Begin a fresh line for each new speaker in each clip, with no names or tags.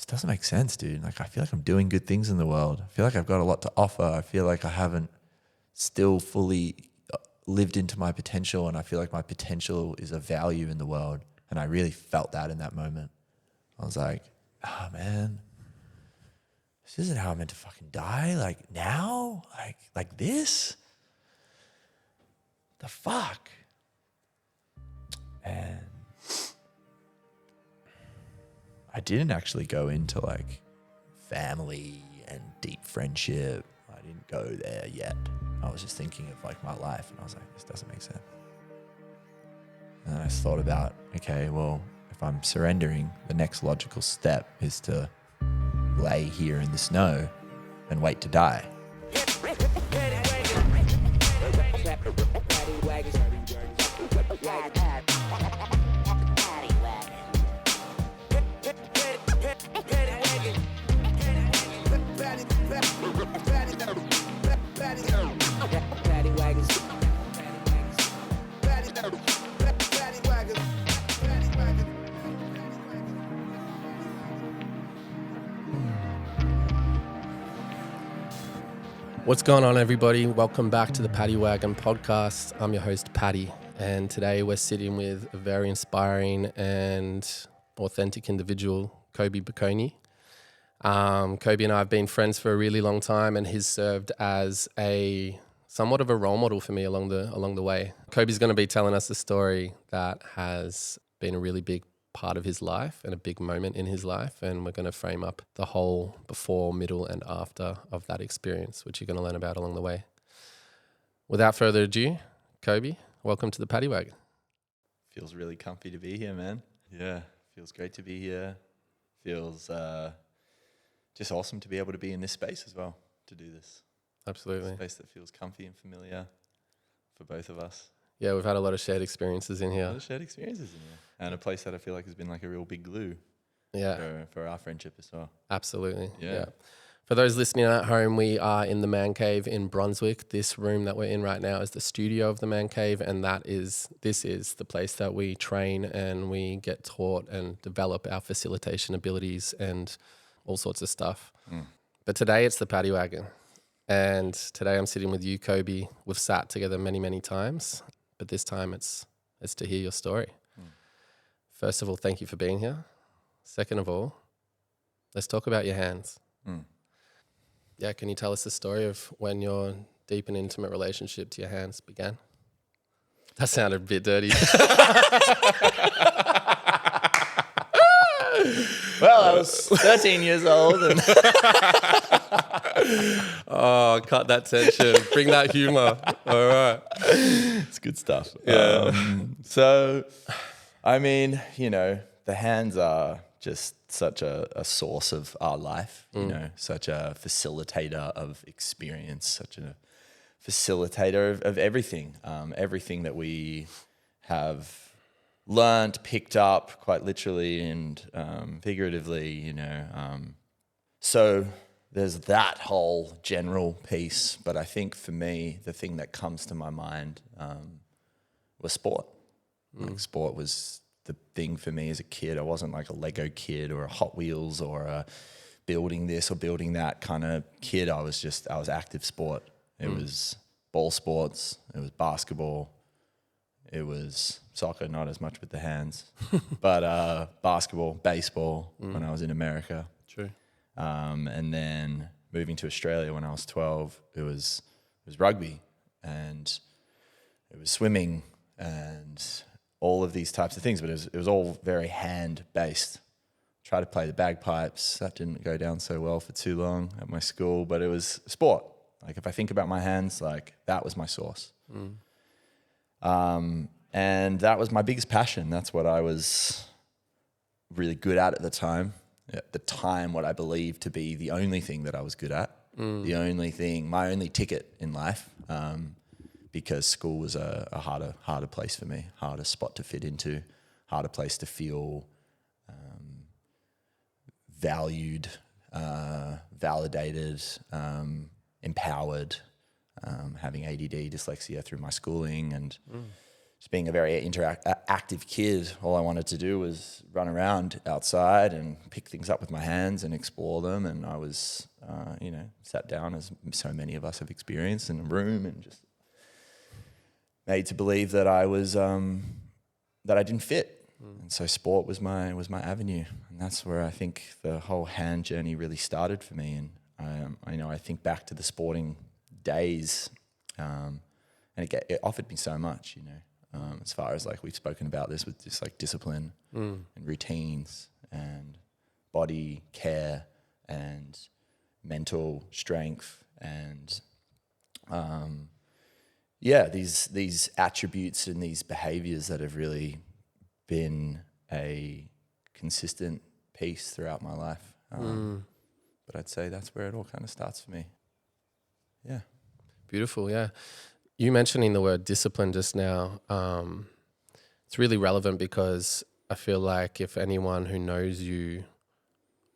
doesn't make sense, dude. Like, I feel like I'm doing good things in the world. I feel like I've got a lot to offer. I feel like I haven't still fully lived into my potential, and I feel like my potential is a value in the world. And I really felt that in that moment. I was like, oh man, this isn't how I'm meant to fucking die. Like now, like this, the fuck. And I didn't actually go into like family and deep friendship. I didn't go there yet. I was just thinking of like my life, and I was like, this doesn't make sense. And then I thought about, okay, well, if I'm surrendering, the next logical step is to lay here in the snow and wait to die.
What's going on, everybody? Welcome back to the Paddy Wagon podcast. I'm your host, Paddy, and today we're sitting with a very inspiring and authentic individual, Bakonyi. Kobe and I have been friends for a really long time, and he's served as a somewhat of a role model for me along the way. Kobe's going to be telling us a story that has been a really big part of his life and a big moment in his life, and we're going to frame up the whole before, middle, and after of that experience, which you're going to learn about along the way. Without further ado, Kobe, welcome to the Paddy Wagon.
Feels really comfy to be here, man. Yeah, feels great to be here. Feels just awesome to be able to be in this space as well, to do this.
Absolutely.
A space that feels comfy and familiar for both of us.
Yeah, we've had a lot of shared experiences in here.
A lot of shared experiences in here. And a place that I feel like has been like a real big glue for our friendship as well.
Absolutely.
Yeah.
For those listening at home, we are in the Man Cave in Brunswick. This room that we're in right now is the studio of the Man Cave, and this is the place that we train and we get taught and develop our facilitation abilities and all sorts of stuff. But today it's the Paddy Wagon. And today I'm sitting with you, Kobe. We've sat together many, many times, but this time it's to hear your story. First of all, thank you for being here. Second of all, let's talk about your hands. Yeah, can you tell us the story of when your deep and intimate relationship to your hands began? That sounded a bit dirty.
Well, I was 13 years old. And
Oh, cut that tension. Bring that humor. All right.
It's good stuff.
Yeah.
So, I mean, the hands are just such a source of our life, such a facilitator of experience, such a facilitator of everything, everything that we have learned, picked up quite literally and figuratively, So there's that whole general piece. But I think for me, the thing that comes to my mind was sport. Like sport was the thing for me as a kid. I wasn't like a Lego kid or a Hot Wheels or a building this or building that kind of kid. I was active sport. It was ball sports. It was basketball. It was soccer, not as much with the hands, but basketball, baseball when I was in America.
True.
And then moving to Australia when I was 12, it was rugby and it was swimming and all of these types of things, but it was all very hand-based. Tried to play the bagpipes. That didn't go down so well for too long at my school, but it was sport. Like if I think about my hands, like that was my source. And that was my biggest passion. That's what I was really good at the time. At the time, what I believed to be the only thing that I was good at, the only thing, my only ticket in life, because school was a harder place for me, harder spot to fit into, harder place to feel valued, validated, empowered, having ADD, dyslexia through my schooling and just being a very active kid, all I wanted to do was run around outside and pick things up with my hands and explore them. And I was, sat down, as so many of us have experienced, in a room and just made to believe that I was, that I didn't fit. And so sport was my avenue. And that's where I think the whole hand journey really started for me. And I think back to the sporting days, and it offered me so much, as far as like we've spoken about this with just like discipline and routines and body care and mental strength and these attributes and these behaviors that have really been a consistent piece throughout my life. But I'd say that's where it all kind of starts for me. Yeah.
Beautiful, yeah. You mentioning the word discipline just now, it's really relevant because I feel like if anyone who knows you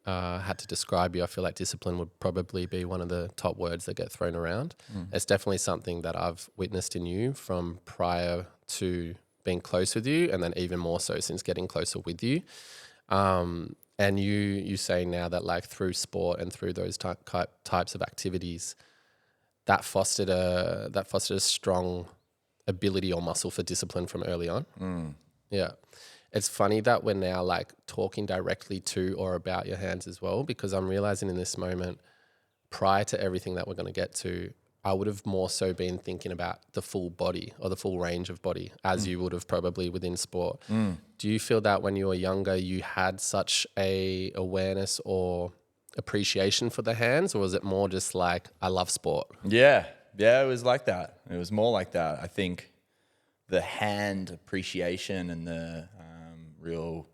had to describe you, I feel like discipline would probably be one of the top words that get thrown around. It's definitely something that I've witnessed in you from prior to being close with you, and then even more so since getting closer with you. And you say now that like through sport and through those types of activities, that fostered a strong ability or muscle for discipline from early on. Yeah. It's funny that we're now like talking directly to or about your hands as well, because I'm realizing in this moment, prior to everything that we're going to get to, I would have more so been thinking about the full body or the full range of body, as you would have probably within sport. Do you feel that when you were younger, you had such a awareness or appreciation for the hands, or was it more just like, I love sport?
Yeah, it was like that. It was more like that. I think the hand appreciation and the real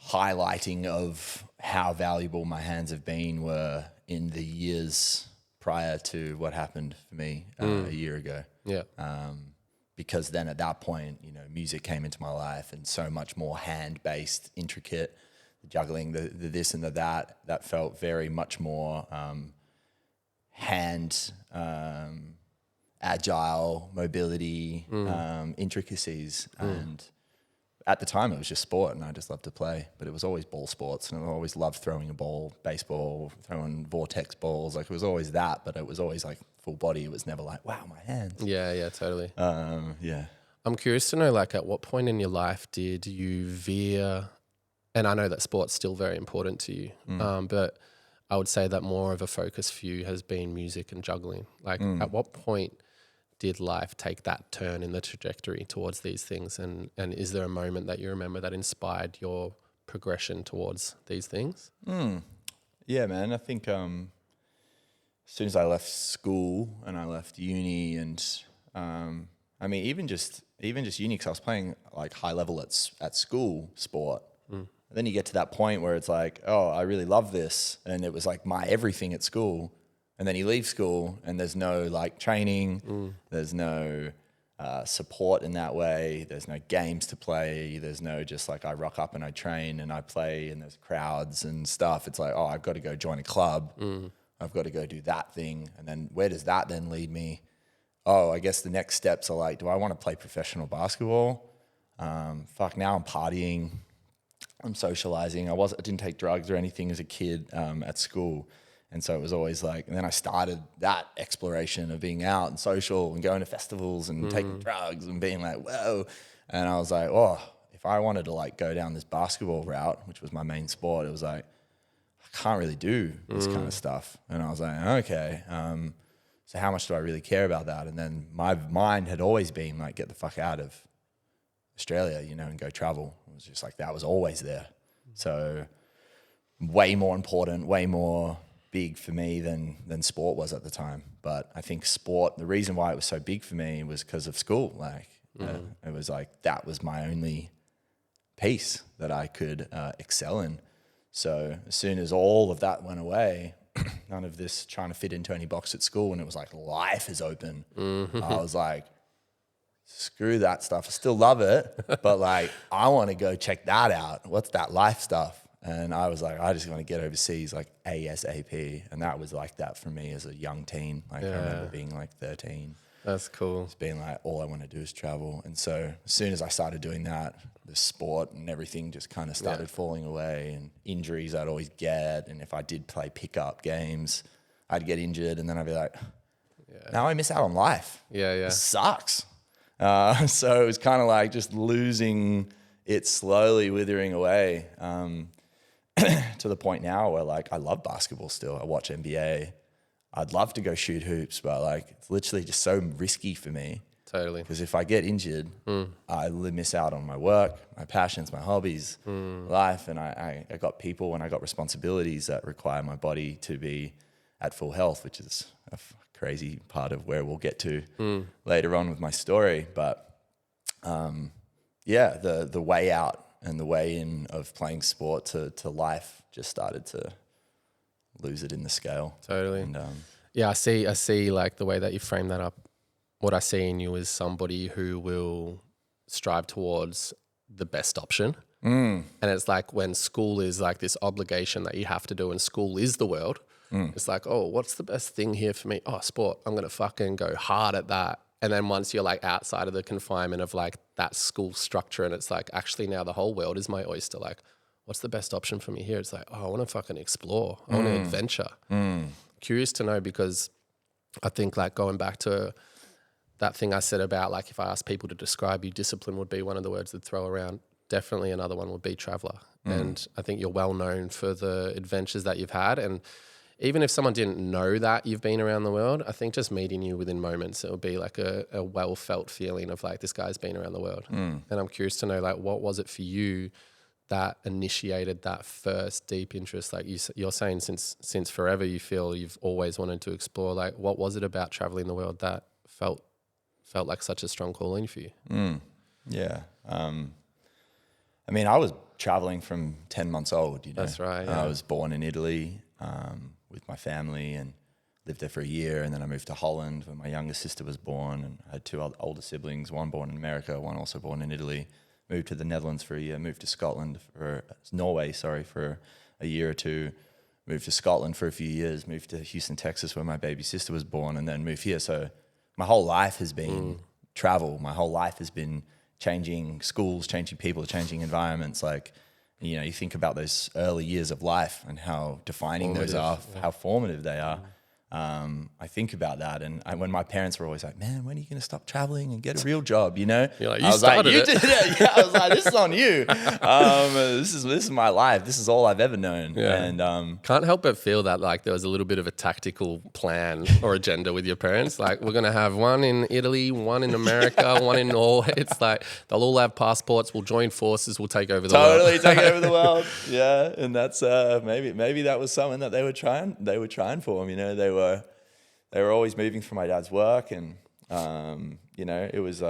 highlighting of how valuable my hands have been were in the years prior to what happened for me a year ago.
Yeah.
Because then at that point, music came into my life, and so much more hand-based, intricate, the juggling, the this and the that felt very much more hand, agile, mobility, intricacies. And at the time it was just sport and I just loved to play, but it was always ball sports, and I always loved throwing a ball, baseball, throwing vortex balls. Like it was always that, but it was always like full body. It was never like, wow, my hands.
Yeah, totally.
Yeah.
I'm curious to know, like, at what point in your life did you veer, and I know that sport's still very important to you, but I would say that more of a focus for you has been music and juggling. Like at what point did life take that turn in the trajectory towards these things? And is there a moment that you remember that inspired your progression towards these things?
Yeah, man. I think as soon as I left school and I left uni, and even just uni, because I was playing like high level at school sport. And then you get to that point where it's like, oh, I really love this, and it was like my everything at school. And then you leave school and there's no like training, there's no support in that way, there's no games to play, there's no just like I rock up and I train and I play and there's crowds and stuff. It's like, oh, I've got to go join a club, I've got to go do that thing. And then where does that then lead me? Oh, I guess the next steps are like, do I want to play professional basketball? Now I'm partying, I'm socializing. I didn't take drugs or anything as a kid at school. And so it was always like, and then I started that exploration of being out and social and going to festivals and taking drugs and being like, whoa. And I was like, oh, if I wanted to like go down this basketball route, which was my main sport, it was like, I can't really do this kind of stuff. And I was like, okay, so how much do I really care about that? And then my mind had always been like, get the fuck out of Australia, and go travel. It was just like, that was always there. So way more important, way more big for me than sport was at the time. But I think sport, the reason why it was so big for me was because of school. Like it was like, that was my only piece that I could excel in. So as soon as all of that went away, none of this trying to fit into any box at school, and it was like life is open. I was like, screw that stuff. I still love it, but like I want to go check that out. What's that life stuff? And I was like, I just want to get overseas like ASAP. And that was like that for me as a young teen. Like I remember being like 13.
That's cool.
It's been like, all I want to do is travel. And so as soon as I started doing that, the sport and everything just kind of started falling away, and injuries I'd always get. And if I did play pickup games, I'd get injured, and then I'd be like, now I miss out on life.
Yeah.
It sucks. So it was kind of like just losing it, slowly withering away, to the point now where like I love basketball still. I watch NBA. I'd love to go shoot hoops, but like it's literally just so risky for me.
Totally.
Because if I get injured, I miss out on my work, my passions, my hobbies, life. And I got people and I got responsibilities that require my body to be at full health, which is a crazy part of where we'll get to later on with my story. But the way out and the way in of playing sport to life just started to lose it in the scale.
Totally.
And,
I see like the way that you frame that up. What I see in you is somebody who will strive towards the best option. And it's like when school is like this obligation that you have to do, and school is the world. It's like, oh, what's the best thing here for me? Oh, sport. I'm going to fucking go hard at that. And then once you're like outside of the confinement of like that school structure, and it's like, actually now the whole world is my oyster. Like, what's the best option for me here? It's like, oh, I want to fucking explore. I want to adventure. Curious to know, because I think like going back to that thing I said about like, if I asked people to describe you, discipline would be one of the words they'd throw around. Definitely another one would be traveler. And I think you're well known for the adventures that you've had. And even if someone didn't know that you've been around the world, I think just meeting you within moments, it would be like a well-felt feeling of like, this guy's been around the world. And I'm curious to know, like, what was it for you that initiated that first deep interest? Like you're saying since forever you feel you've always wanted to explore. Like, what was it about traveling the world that felt like such a strong calling for you?
Yeah. I mean, I was traveling from 10 months old, you know.
That's right, yeah.
I was born in Italy with my family and lived there for a year. And then I moved to Holland when my younger sister was born. And I had two older siblings, one born in America, one also born in Italy. Moved to the Netherlands for a year, moved to Norway for a year or two. Moved to Scotland for a few years, moved to Houston, Texas, where my baby sister was born, and then moved here. So my whole life has been travel. My whole life has been changing schools, changing people, changing environments. Like, you know, you think about those early years of life and how defining those are, how formative they are. I think about that, and when my parents were always like, "Man, when are you going to stop traveling and get a real job?" You know,
You're like,
I was like, "You did it." Yeah, I was like, "This is on you. This is my life. This is all I've ever known."
Yeah.
And
can't help but feel that like there was a little bit of a tactical plan or agenda with your parents. Like, we're going to have one in Italy, one in America, one in Norway. It's like they'll all have passports. We'll join forces. We'll take over the world.
totally take over the world. Yeah, and that's maybe that was something that they were trying for them. You know, they were always moving for my dad's work, and you know, it was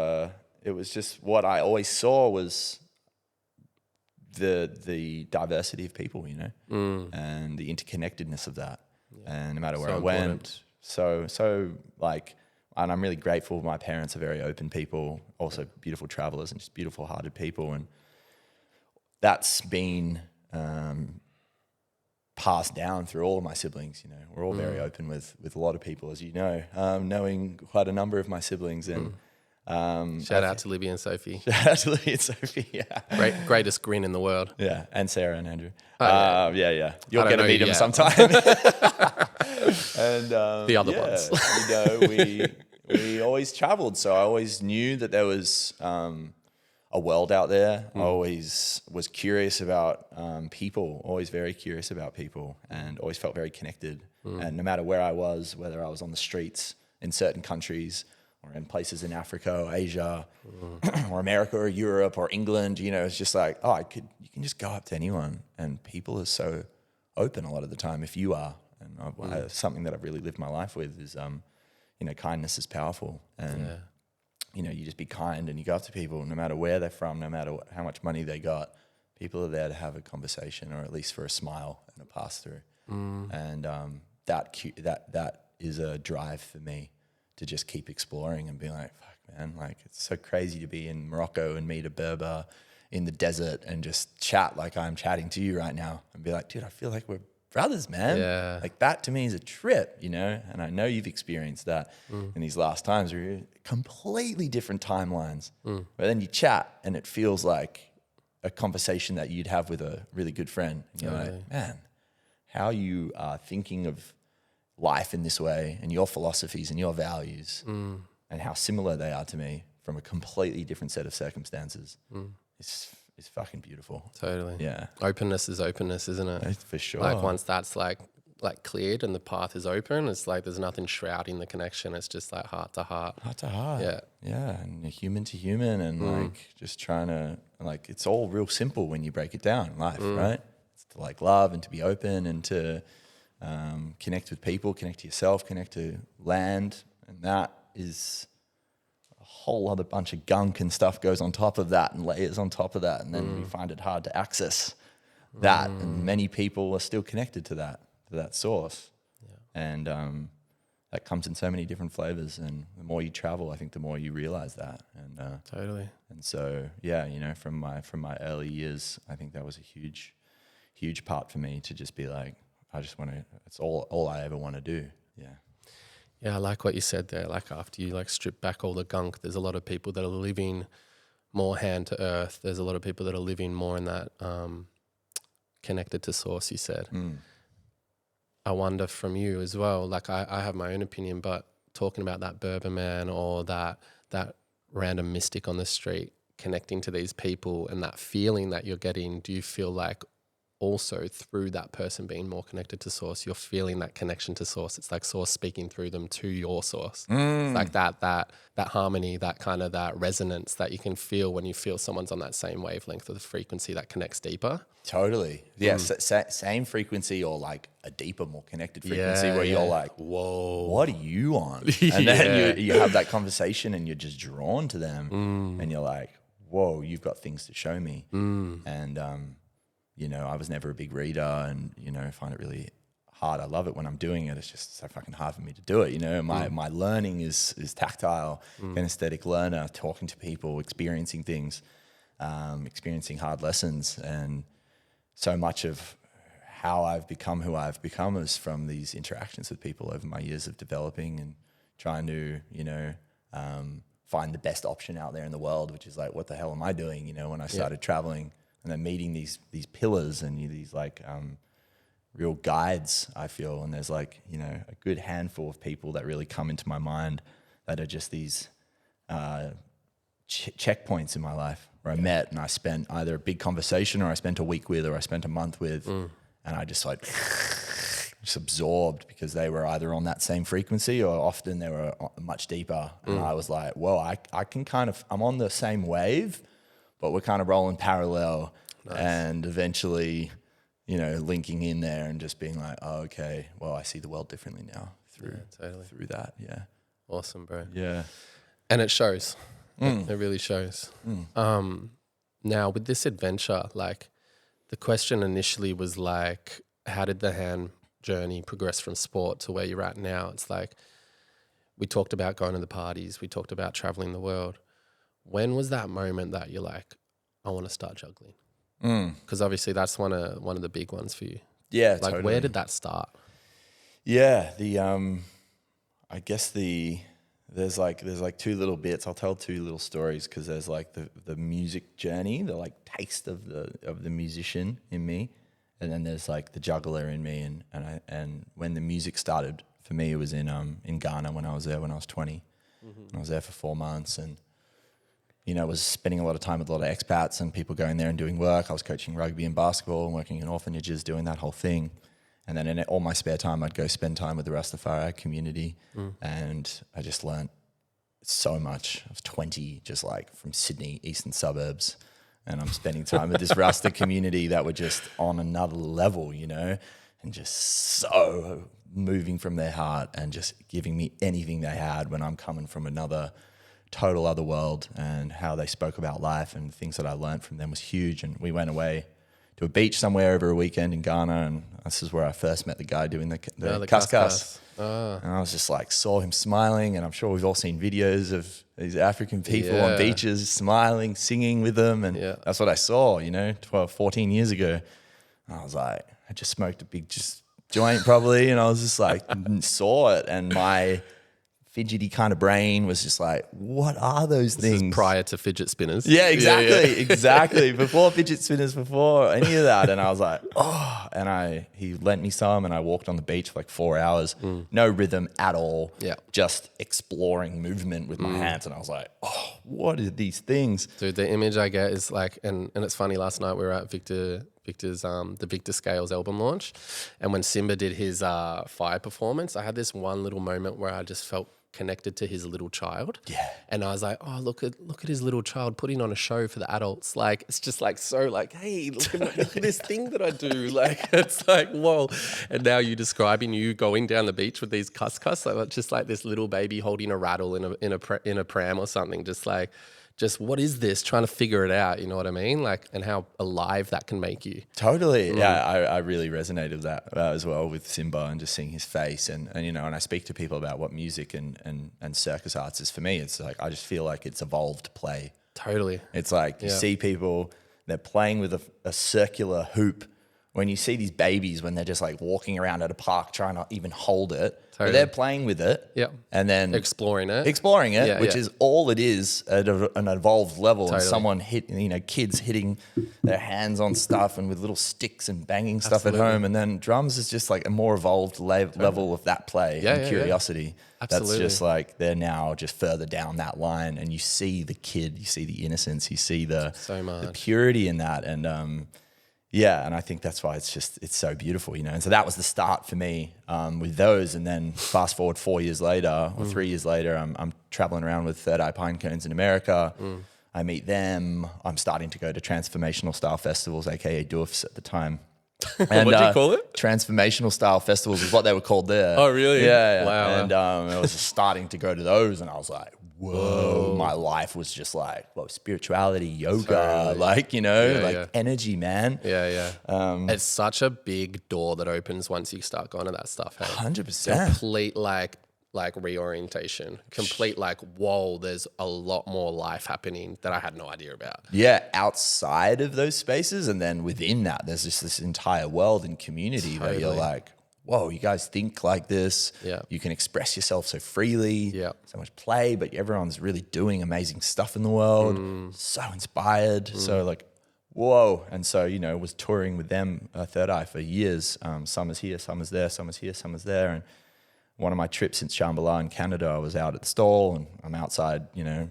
just what I always saw was the diversity of people, you know, and the interconnectedness of that. And no matter where I went, so like, and I'm really grateful. My parents are very open people, also beautiful travelers and just beautiful hearted people, and that's been passed down through all of my siblings. You know, we're all very open with a lot of people, as you know, knowing quite a number of my siblings. And
shout out to Libby and Sophie.
Shout out to Libby and Sophie. Yeah,
greatest grin in the world.
Yeah, and Sarah and Andrew.
Yeah.
You'll get to meet them sometime. And
the other ones.
You know, we always traveled, so I always knew that there was a world out there. I always was curious about people, always very curious about people, and always felt very connected. And no matter where I was, whether I was on the streets in certain countries or in places in Africa or Asia or America or Europe or England, you know, it's just like, you can just go up to anyone, and people are so open a lot of the time if you are. And something that I've really lived my life with is, you know, kindness is powerful. And you know, you just be kind and you go up to people, no matter where they're from, no matter how much money they got. People are there to have a conversation, or at least for a smile and a pass through. And that is a drive for me to just keep exploring and be like, fuck, man, like, it's so crazy to be in Morocco and meet a Berber in the desert and just chat like I'm chatting to you right now, and be like, dude, I feel like we're brothers, man.
Yeah.
Like that to me is a trip, you know, and I know you've experienced that in these last times where you're completely different timelines. But then you chat and it feels like a conversation that you'd have with a really good friend. And you're like, man, how you are thinking of life in this way and your philosophies and your values and how similar they are to me from a completely different set of circumstances. It's fucking beautiful.
Totally.
Yeah.
Openness is openness, isn't it?
For sure.
Like once that's like cleared and the path is open, it's like there's nothing shrouding the connection. It's just like heart to heart.
Heart to heart.
Yeah.
Yeah. And human to human and like just trying to, like, it's all real simple when you break it down in life, right? It's to like love and to be open and to connect with people, connect to yourself, connect to land. And that is a whole other bunch of gunk and stuff goes on top of that and layers on top of that. And then we find it hard to access that. And many people are still connected to that source. Yeah. And that comes in so many different flavors. And the more you travel, I think the more you realize that. And
Totally.
And so, yeah, you know, from my early years, I think that was a huge part for me to just be like, I just want to, it's all I ever want to do. Yeah.
Yeah, I like what you said there. Like after you like strip back all the gunk, there's a lot of people that are living more hand to earth. There's a lot of people that are living more in that connected to source, you said. I wonder from you as well, like I have my own opinion, but talking about that Berber man or that random mystic on the street connecting to these people and that feeling that you're getting, do you feel like also through that person being more connected to source, you're feeling that connection to source? It's like source speaking through them to your source. It's like that harmony, that kind of that resonance that you can feel when you feel someone's on that same wavelength of the frequency that connects deeper.
Totally. Yeah. Same frequency or like a deeper, more connected frequency where you're like, whoa, what are you on? And then you have that conversation and you're just drawn to them and you're like, whoa, you've got things to show me. And, you know, I was never a big reader and, you know, find it really hard. I love it when I'm doing it. It's just so fucking hard for me to do it. You know, my learning is tactile, kinesthetic learner, talking to people, experiencing things, experiencing hard lessons. And so much of how I've become who I've become is from these interactions with people over my years of developing and trying to, you know, find the best option out there in the world, which is like, what the hell am I doing? You know, when I started traveling, and then meeting these pillars and these like real guides, I feel. And there's like, you know, a good handful of people that really come into my mind that are just these checkpoints in my life where I met and I spent either a big conversation or I spent a week with or I spent a month with. And I just like just absorbed because they were either on that same frequency or often they were much deeper. And I was like, whoa, I can kind of, I'm on the same wave, but we're kind of rolling parallel. Nice. And eventually, you know, linking in there and just being like, oh, okay, well, I see the world differently now through that. Yeah.
Awesome, bro.
Yeah.
And it shows. It really shows. Now with this adventure, like the question initially was like, how did the hand journey progress from sport to where you're at now? It's like, we talked about going to the parties. We talked about traveling the world. When was that moment that you're like, I want to start juggling? Because obviously that's one of the big ones for you.
Yeah,
like
totally.
Where did that start?
Yeah, I guess there's like two little bits. I'll tell two little stories because there's like the music journey, the like taste of the musician in me, and then there's like the juggler in me. And when the music started for me, it was in Ghana when I was there when I was 20. I was there for 4 months and, you know, was spending a lot of time with a lot of expats and people going there and doing work. I was coaching rugby and basketball and working in orphanages, doing that whole thing. And then in all my spare time, I'd go spend time with the Rastafari community. And I just learned so much. I was 20, just like from Sydney, eastern suburbs. And I'm spending time with this Rasta community that were just on another level, you know, and just so moving from their heart and just giving me anything they had when I'm coming from another total other world. And how they spoke about life and things that I learned from them was huge. And we went away to a beach somewhere over a weekend in Ghana, and this is where I first met the guy doing the couscous. And I was just like, saw him smiling, and I'm sure we've all seen videos of these African people on beaches smiling, singing with them, and that's what I saw, you know, 12, 14 years ago. And I was like, I just smoked a big, just joint probably. And I was just like, saw it. And my fidgety kind of brain was just like, what are those things?
This is prior to fidget spinners.
Yeah, exactly. Exactly. Before fidget spinners, before any of that. And I was like, oh, and he lent me some and I walked on the beach for like 4 hours. No rhythm at all.
Yeah.
Just exploring movement with my hands. And I was like, oh, what are these things?
Dude, the image I get is like, and it's funny, last night we were at Victor's the Victor Scales album launch, and when Simba did his fire performance, I had this one little moment where I just felt connected to his little child.
Yeah.
And I was like, oh, look at his little child putting on a show for the adults. Like, it's just like, so like, hey, look at this thing that I do. Like, it's like, whoa. And now you describing you going down the beach with these cuscus, like just like this little baby holding a rattle in a pram or something, just what is this? Trying to figure it out, you know what I mean? Like, and how alive that can make you.
Totally. Yeah, I really resonated with that as well with Simba and just seeing his face. And you know, and I speak to people about what music and circus arts is for me. It's like, I just feel like it's evolved play.
Totally.
It's like you see people, they're playing with a circular hoop. When you see these babies, when they're just like walking around at a park trying to even hold it, but they're playing with it.
Yep.
And then
exploring it,
which is all it is at an evolved level. And someone kids hitting their hands on stuff and with little sticks and banging stuff at home. And then drums is just like a more evolved level of that play and curiosity.
Absolutely.
That's just like, they're now just further down that line, and you see the kid, you see the innocence, you see the purity in that. And, yeah, and I think that's why it's so beautiful, you know. And so that was the start for me with those. And then fast forward 4 years later or 3 years later, I'm traveling around with Third Eye Pine Cones in America. I meet them. I'm starting to go to transformational style festivals, aka DOOFs at the time. And,
what did you call it?
Transformational style festivals is what they were called there.
Oh, really?
Yeah.
Wow.
And I was just starting to go to those, and I was like, whoa, my life was just like, spirituality, yoga, energy, man.
Yeah. It's such a big door that opens once you start going to that stuff. Hey?
100%.
Complete like reorientation, complete like, whoa, there's a lot more life happening that I had no idea about.
Yeah, outside of those spaces, and then within that, there's just this entire world and community that you're like, whoa, you guys think like this.
Yeah.
You can express yourself so freely.
Yeah.
So much play, but everyone's really doing amazing stuff in the world. So inspired. So like, whoa. And so, you know, was touring with them, Third Eye, for years. Summers here, summers there, summers here, summers there. And one of my trips since Shambhala in Canada, I was out at the stall, and I'm outside, you know,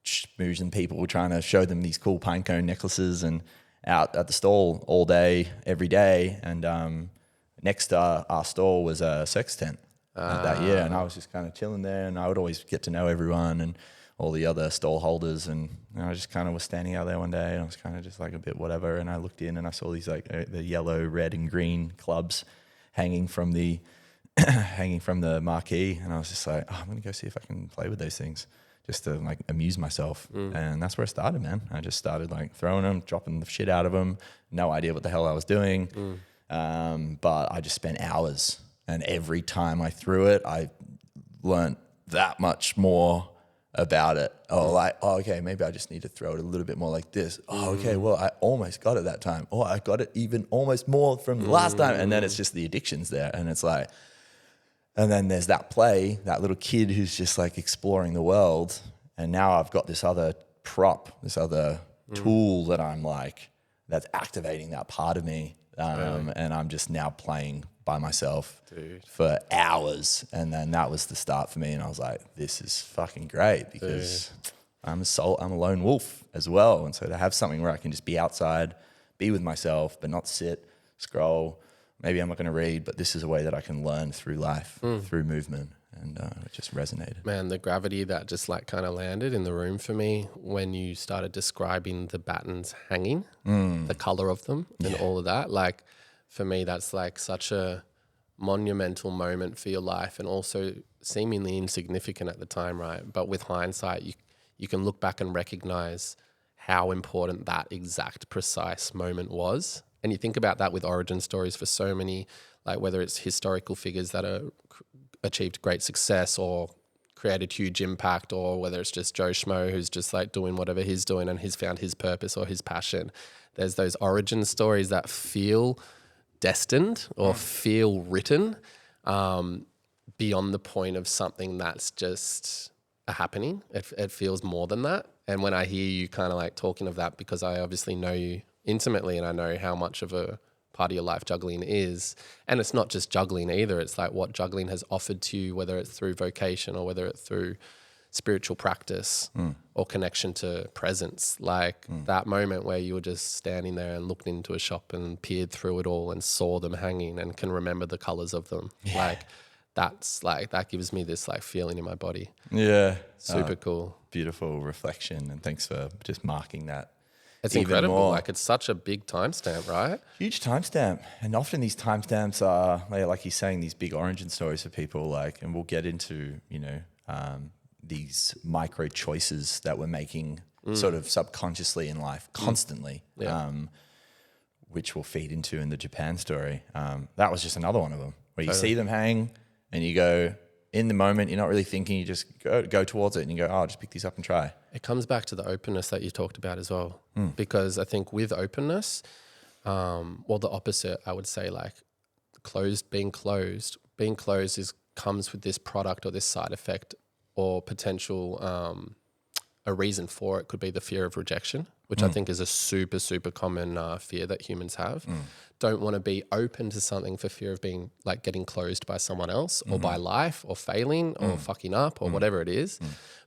schmoozing people, trying to show them these cool pine cone necklaces, and out at the stall all day, every day. And next to our stall was a circus tent that year, and I was just kind of chilling there, and I would always get to know everyone and all the other stall holders, and I just kind of was standing out there one day, and I was kind of just like a bit whatever, and I looked in and I saw these like the yellow, red, and green clubs hanging from the marquee, and I was just like, I'm gonna go see if I can play with those things, just to like amuse myself. And that's where I started, man. I just started like throwing them, dropping the shit out of them, no idea what the hell I was doing. But I just spent hours, and every time I threw it, I learned that much more about it. Okay, maybe I just need to throw it a little bit more like this. Okay, well, I almost got it that time. I got it even almost more from the last time. And then it's just the addictions there, and it's like, and then there's that play, that little kid who's just like exploring the world. And now I've got this other prop, this other tool that I'm like, that's activating that part of me. And I'm just now playing by myself for hours. And then that was the start for me. And I was like, this is fucking great, because I'm a lone wolf as well. And so to have something where I can just be outside, be with myself, but not sit, scroll. Maybe I'm not going to read, but this is a way that I can learn through life, through movement. And it just resonated.
Man, the gravity that just like kind of landed in the room for me when you started describing the battens hanging, the color of them and all of that. Like, for me, that's like such a monumental moment for your life, and also seemingly insignificant at the time, right? But with hindsight, you can look back and recognize how important that exact precise moment was. And you think about that with origin stories for so many, like whether it's historical figures that are achieved great success or created huge impact, or whether it's just Joe Schmo who's just like doing whatever he's doing and he's found his purpose or his passion. There's those origin stories that feel destined or feel written beyond the point of something that's just a happening. It feels more than that. And when I hear you kind of like talking of that, because I obviously know you intimately and I know how much of a part of your life juggling is, and it's not just juggling either. It's like what juggling has offered to you, whether it's through vocation or whether it's through spiritual practice or connection to presence. Like that moment where you were just standing there and looked into a shop and peered through it all and saw them hanging and can remember the colors of them. Like that's like, that gives me this like feeling in my body.
Yeah.
Super cool.
Beautiful reflection. And thanks for just marking that.
It's incredible. More. Like it's such a big timestamp, right?
Huge timestamp. And often these timestamps are, like he's saying, these big origin stories for people. Like, and we'll get into, you know, these micro choices that we're making sort of subconsciously in life constantly, which we'll feed into in the Japan story. That was just another one of them where you see them hang and you go, in the moment, you're not really thinking, you just go towards it and you go, oh, I'll just pick these up and try.
It comes back to the openness that you talked about as well. Because I think with openness, well, the opposite, I would say like being closed comes with this product or this side effect or potential, a reason for it could be the fear of rejection, which I think is a super, super common fear that humans have. Don't want to be open to something for fear of being like getting closed by someone else or by life or failing or fucking up or whatever it is.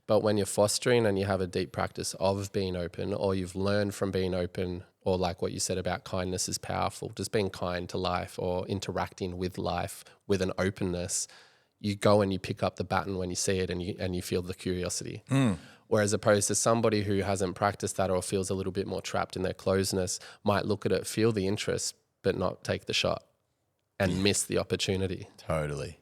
But when you're fostering and you have a deep practice of being open or you've learned from being open or like what you said about kindness is powerful, just being kind to life or interacting with life with an openness, you go and you pick up the baton when you see it and you feel the curiosity. Whereas opposed to somebody who hasn't practiced that or feels a little bit more trapped in their closeness might look at it, feel the interest, but not take the shot and miss the opportunity.
Totally.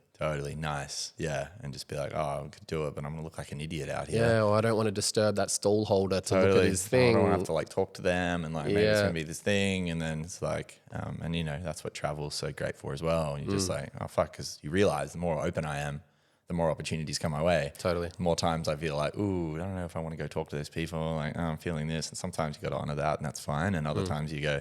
Nice. Yeah. And just be like, oh, I could do it, but I'm going to look like an idiot out here.
Yeah. Or I don't want to disturb that stall holder to look at his thing.
I don't have to like talk to them and like maybe it's going to be this thing. And then it's like, and you know, that's what travel's so great for as well. And you're just like, oh, fuck. Because you realize the more open I am, the more opportunities come my way.
Totally.
The more times I feel like, ooh, I don't know if I want to go talk to those people. Like, oh, I'm feeling this. And sometimes you got to honor that and that's fine. And other times you go, I'm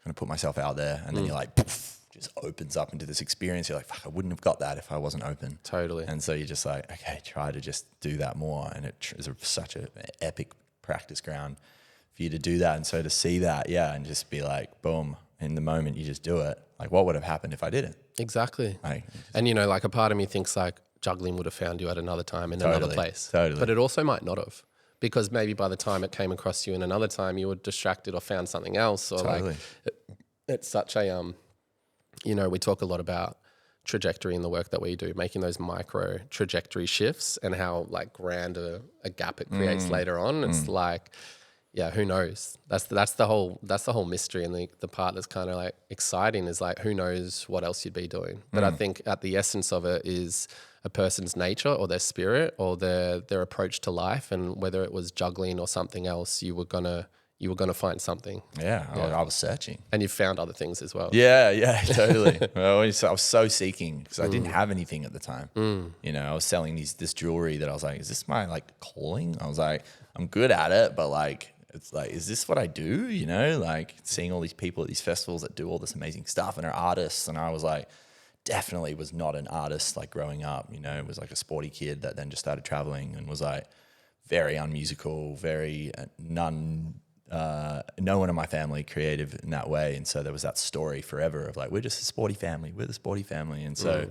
going to put myself out there. And then you're like, poof, just opens up into this experience. You're like, fuck, I wouldn't have got that if I wasn't open.
Totally.
And so you're just like, okay, try to just do that more. And it is such an epic practice ground for you to do that. And so to see that, and just be like, boom, in the moment you just do it. Like what would have happened if I didn't?
Exactly. And you know, like a part of me thinks like juggling would have found you at another time in another place.
Totally.
But it also might not have. Because maybe by the time it came across you in another time, you were distracted or found something else. Or like it's such a, you know, we talk a lot about trajectory in the work that we do, making those micro trajectory shifts and how like grand a gap it creates later on. It's like, yeah, who knows? That's the whole mystery. And the part that's kind of like exciting is like, who knows what else you'd be doing. But I think at the essence of it is a person's nature or their spirit or their approach to life. And whether it was juggling or something else, you were gonna find something.
Yeah. I was searching.
And you found other things as well.
Yeah, totally. I was so seeking because I didn't have anything at the time. You know, I was selling this jewelry that I was like, is this my like calling? I was like, I'm good at it, but like, it's like, is this what I do? You know, like seeing all these people at these festivals that do all this amazing stuff and are artists. And I was like, definitely was not an artist like growing up, you know, it was like a sporty kid that then just started traveling and was like very unmusical, very no one in my family creative in that way. And so there was that story forever of like, we're just a sporty family. We're the sporty family. And so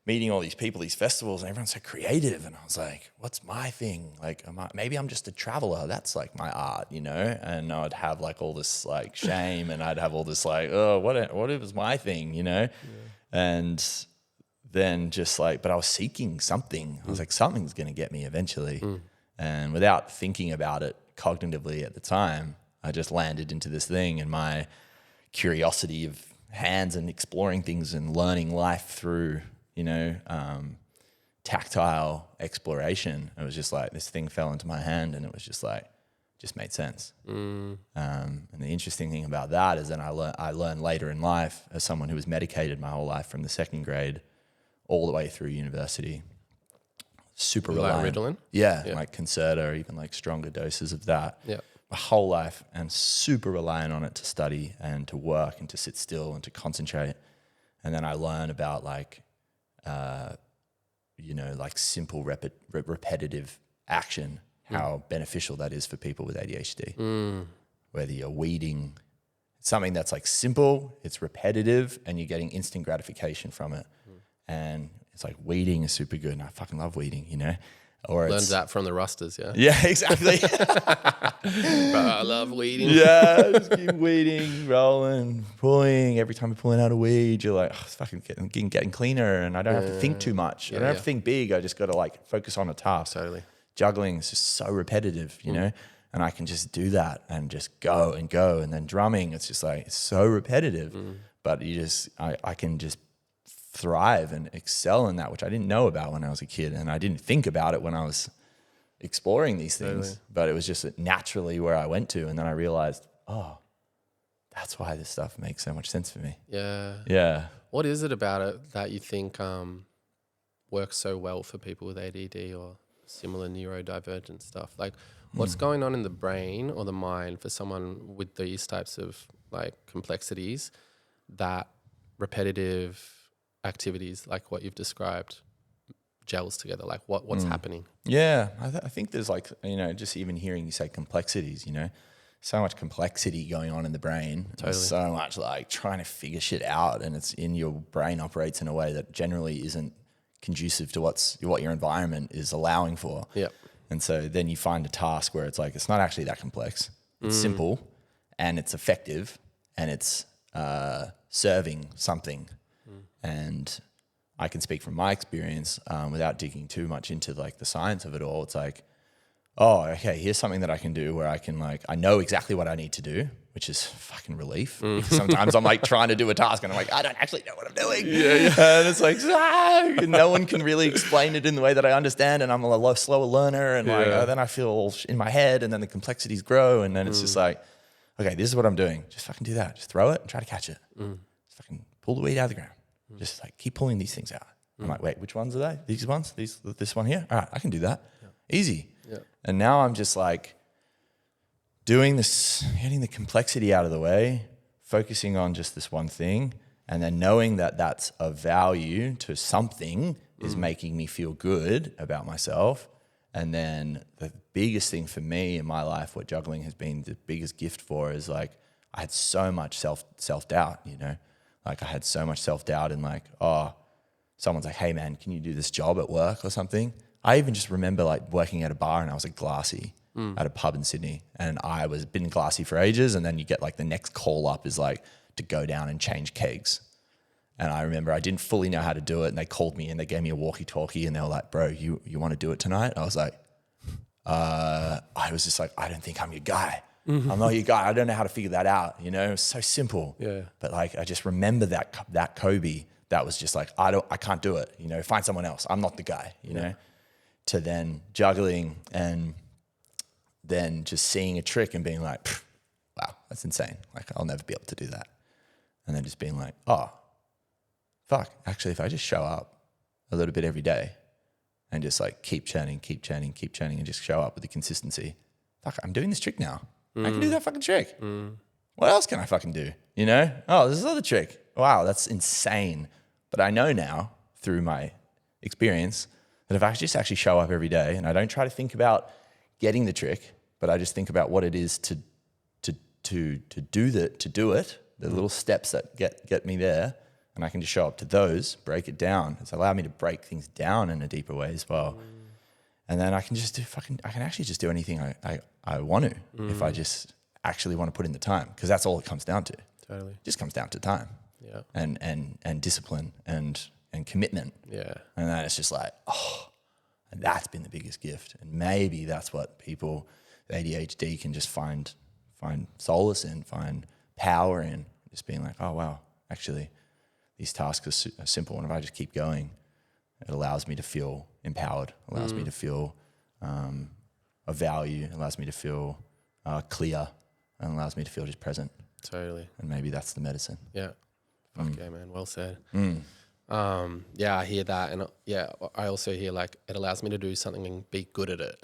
meeting all these people, these festivals, and everyone's so creative. And I was like, what's my thing? Like, maybe I'm just a traveler. That's like my art, you know? And I'd have like all this like shame and I'd have all this like, oh, what was my thing, you know? Yeah. And then just like, but I was seeking something. I was like, something's going to get me eventually. And without thinking about it cognitively at the time, I just landed into this thing, and my curiosity of hands and exploring things and learning life through, you know, tactile exploration. It was just like this thing fell into my hand and it was just like, just made sense. And the interesting thing about that is then I learned later in life as someone who was medicated my whole life from the second grade all the way through university. Super reliant.
Like Ritalin?
Yeah, like Concerta or even like stronger doses of that.
Yeah.
my whole life and super reliant on it to study and to work and to sit still and to concentrate. And then I learn about like, like simple repetitive action, how beneficial that is for people with ADHD. Whether you're weeding, something that's like simple, it's repetitive, and you're getting instant gratification from it. And it's like weeding is super good, and I fucking love weeding, Or
Learned that from the Rusters, yeah?
Yeah, exactly.
Bro, I love weeding.
Yeah, just keep weeding, rolling, pulling. Every time you're pulling out a weed, you're like, oh, it's fucking getting cleaner, and I don't have to think too much. I don't have to think big. I just got to like focus on a task.
Totally.
Juggling is just so repetitive, and I can just do that and just go. And then drumming, it's just like, it's so repetitive, but I can just thrive and excel in that, which I didn't know about when I was a kid, and I didn't think about it when I was exploring these things, but it was just naturally where I went to. And then I realized, oh, that's why this stuff makes so much sense for me. Yeah.
What is it about it that you think works so well for people with ADD or similar neurodivergent stuff? Like, what's going on in the brain or the mind for someone with these types of like complexities that repetitive activities like what you've described gels together? Like what's happening?
Yeah, I think there's like, just even hearing you say complexities, so much complexity going on in the brain.
Totally.
So much like trying to figure shit out, and it's in your brain operates in a way that generally isn't conducive to what your environment is allowing for.
Yeah.
And so then you find a task where it's like, it's not actually that complex. It's simple and it's effective and it's serving something. And I can speak from my experience without digging too much into like the science of it all. It's like, oh, okay, here's something that I can do where I can like, I know exactly what I need to do, which is fucking relief. Because sometimes I'm like trying to do a task and I'm like, I don't actually know what I'm doing. And it's like, and no one can really explain it in the way that I understand. And I'm a slower learner. And then I feel in my head, and then the complexities grow. And then it's just like, okay, this is what I'm doing. Just fucking do that. Just throw it and try to catch it. Just fucking pull the weed out of the ground. Just like keep pulling these things out. I'm like, wait, which ones are they? These ones? This one here? All right, I can do that. Easy. And now I'm just like doing this, getting the complexity out of the way, focusing on just this one thing, and then knowing that that's of value to something is making me feel good about myself. And then the biggest thing for me in my life, what juggling has been the biggest gift for, is like I had so much self-doubt, Like I had so much self-doubt in like, oh, someone's like, hey man, can you do this job at work or something? I even just remember like working at a bar, and I was at Glassy at a pub in Sydney, and I was been Glassy for ages. And then you get like the next call up is like to go down and change kegs. And I remember I didn't fully know how to do it, and they called me and they gave me a walkie-talkie, and they were like, bro, you want to do it tonight? I was like, I was just like, I don't think I'm your guy. I'm not your guy. I don't know how to figure that out. It was so simple.
Yeah.
But like, I just remember that Kobe, that was just like, I can't do it. Find someone else. I'm not the guy, to then juggling and then just seeing a trick and being like, wow, that's insane. Like I'll never be able to do that. And then just being like, oh, fuck. Actually, if I just show up a little bit every day and just like keep churning and just show up with the consistency, fuck, I'm doing this trick now. I can do that fucking trick. What else can I fucking do? Oh, this is another trick. Wow, that's insane. But I know now through my experience that if I just actually show up every day and I don't try to think about getting the trick, but I just think about what it is to do it, the little steps that get me there, and I can just show up to those, break it down. It's allowed me to break things down in a deeper way as well. And then I can just I can actually just do anything I want to if I just actually want to put in the time, because that's all it comes down to.
Totally.
It just comes down to time.
Yeah.
And discipline and commitment.
Yeah.
And then it's just like, oh, and that's been the biggest gift. And maybe that's what people with ADHD can just find solace in, find power in, just being like, oh wow, actually these tasks are simple, and if I just keep going, it allows me to feel empowered, allows me to feel of value, allows me to feel clear, and allows me to feel just present.
Totally.
And maybe that's the medicine.
Yeah. Fuck yeah, man. Well said. Yeah, I hear that. And I also hear like it allows me to do something and be good at it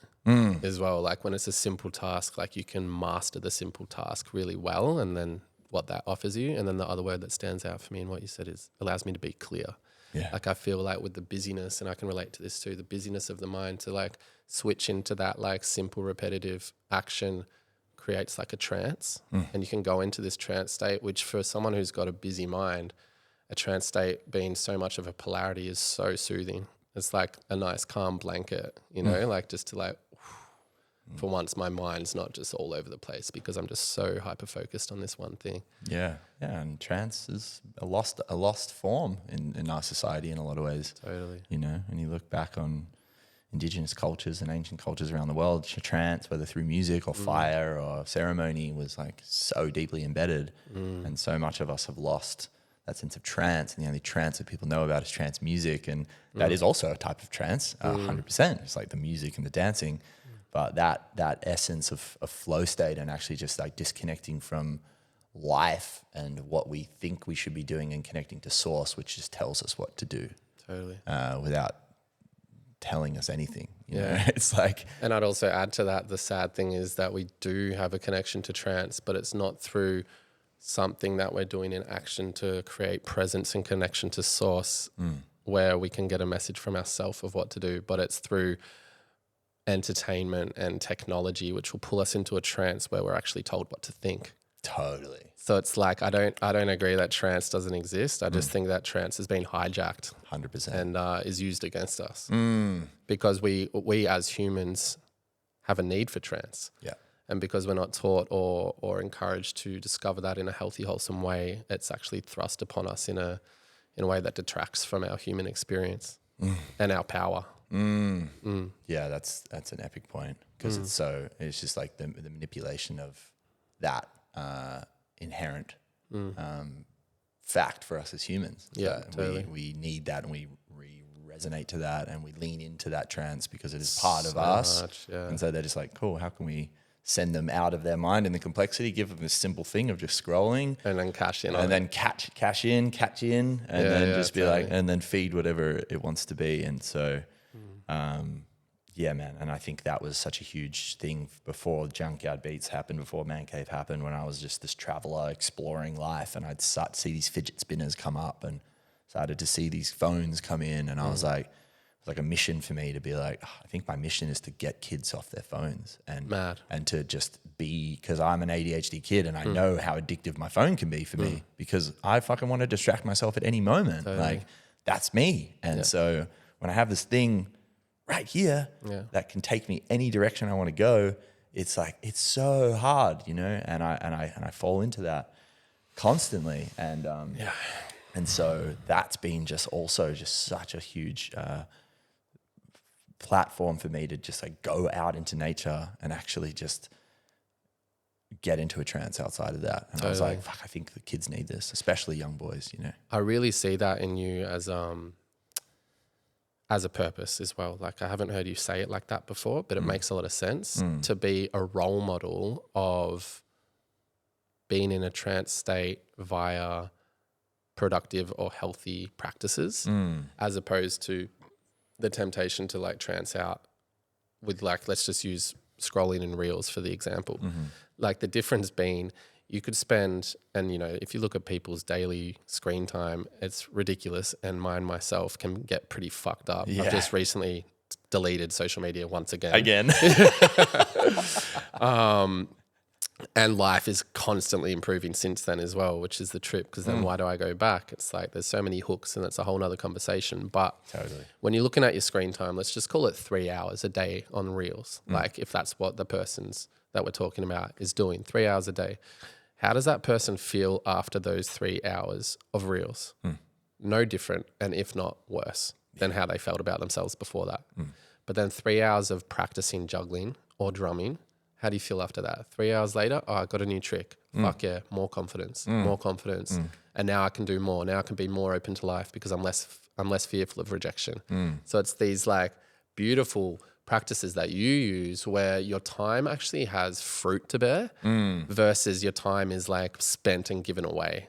as well. Like when it's a simple task, like you can master the simple task really well, and then what that offers you. And then the other word that stands out for me and what you said is allows me to be clear.
Yeah.
Like I feel like with the busyness, and I can relate to this too, the busyness of the mind to like switch into that like simple repetitive action creates like a trance, and you can go into this trance state, which for someone who's got a busy mind, a trance state being so much of a polarity is so soothing. It's like a nice calm blanket, you know, like just to like, for once my mind's not just all over the place because I'm just so hyper focused on this one thing.
Yeah. And trance is a lost form in our society in a lot of ways.
Totally.
You know, and you look back on indigenous cultures and ancient cultures around the world, trance, whether through music or fire or ceremony, was like so deeply embedded. And so much of us have lost that sense of trance, and the only trance that people know about is trance music, and that is also a type of trance, 100%. It's like the music and the dancing, but that essence of flow state and actually just like disconnecting from life and what we think we should be doing and connecting to source, which just tells us what to do.
Totally.
Without telling us anything. You know? It's like,
and I'd also add to that, the sad thing is that we do have a connection to trance, but it's not through something that we're doing in action to create presence and connection to source where we can get a message from ourselves of what to do, but it's through entertainment and technology, which will pull us into a trance where we're actually told what to think.
totally.
So it's like, I don't agree that trance doesn't exist. I just think that trance has been hijacked
100%.
and is used against us because we as humans have a need for trance.
Yeah.
And because we're not taught or encouraged to discover that in a healthy, wholesome way, it's actually thrust upon us in a way that detracts from our human experience and our power.
Yeah, that's an epic point, because it's just like the manipulation of that inherent fact for us as humans.
Yeah, totally.
We need that, and we resonate to that, and we lean into that trance because it is part of us. And so they're just like, cool, how can we send them out of their mind and the complexity, give them this simple thing of just scrolling
and then cash in on
and then catch in, and then just be
totally.
like, and then feed whatever it wants to be. And so yeah, man. And I think that was such a huge thing before Junkyard Beats happened, before Man Cave happened, when I was just this traveler exploring life, and I'd start to see these fidget spinners come up and started to see these phones come in, and I was like, it was like a mission for me to be like, I think my mission is to get kids off their phones and to just be, because I'm an ADHD kid and I know how addictive my phone can be for me, because I fucking want to distract myself at any moment. Totally. Like, that's me. And so when I have this thing right here that can take me any direction I want to go, it's like, it's so hard, you know, and I fall into that constantly. And and so that's been just also just such a huge platform for me to just like go out into nature and actually just get into a trance outside of that. And I was like, fuck, I think the kids need this, especially young boys, you know.
I really see that in you as a purpose as well. Like, I haven't heard you say it like that before, but it makes a lot of sense to be a role model of being in a trance state via productive or healthy practices, as opposed to the temptation to like trance out with, like, let's just use scrolling in reels for the example. Like, the difference being, you could spend, and you know, if you look at people's daily screen time, it's ridiculous, and mine myself can get pretty fucked up. I've just recently deleted social media once again. And life is constantly improving since then as well, which is the trip, because then why do I go back? It's like there's so many hooks, and it's a whole nother conversation. But when you're looking at your screen time, let's just call it 3 hours a day on reels. Like, if that's what the person's that we're talking about is doing, 3 hours a day. How does that person feel after those 3 hours of reels? No different, and if not worse, than how they felt about themselves before that. But then 3 hours of practicing juggling or drumming, how do you feel after that? 3 hours later, I got a new trick. Fuck yeah, more confidence, more confidence. And now I can do more. Now I can be more open to life because I'm less fearful of rejection. So it's these like beautiful practices that you use where your time actually has fruit to bear versus your time is like spent and given away.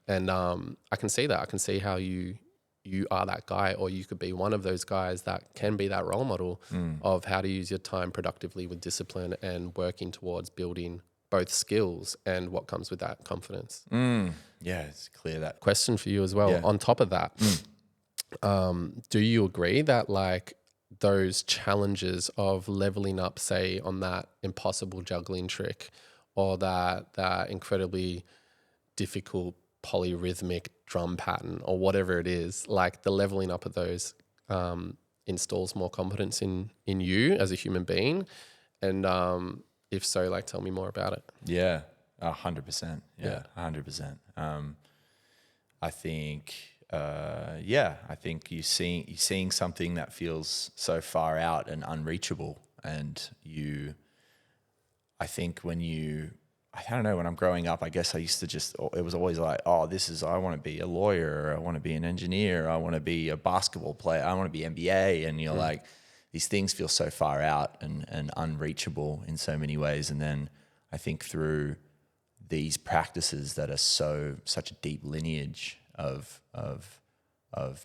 And I can see that. I can see how you you are that guy, or you could be one of those guys that can be that role model of how to use your time productively with discipline and working towards building both skills and what comes with that confidence.
Yeah, it's clear that.
Question for you as well.
Yeah.
On top of that, do you agree that like those challenges of leveling up, say on that impossible juggling trick, or that incredibly difficult polyrhythmic drum pattern, or whatever it is, like the leveling up of those installs more confidence in you as a human being? And if so, like tell me more about it.
Yeah, 100%. Yeah, 100%. I think, I think you're seeing something that feels so far out and unreachable, and I think I don't know, when I'm growing up, I guess I used to it was always like, I want to be a lawyer, or I want to be an engineer, or I want to be a basketball player, I want to be NBA. And you're like, these things feel so far out and unreachable in so many ways. And then I think through these practices that are such a deep lineage of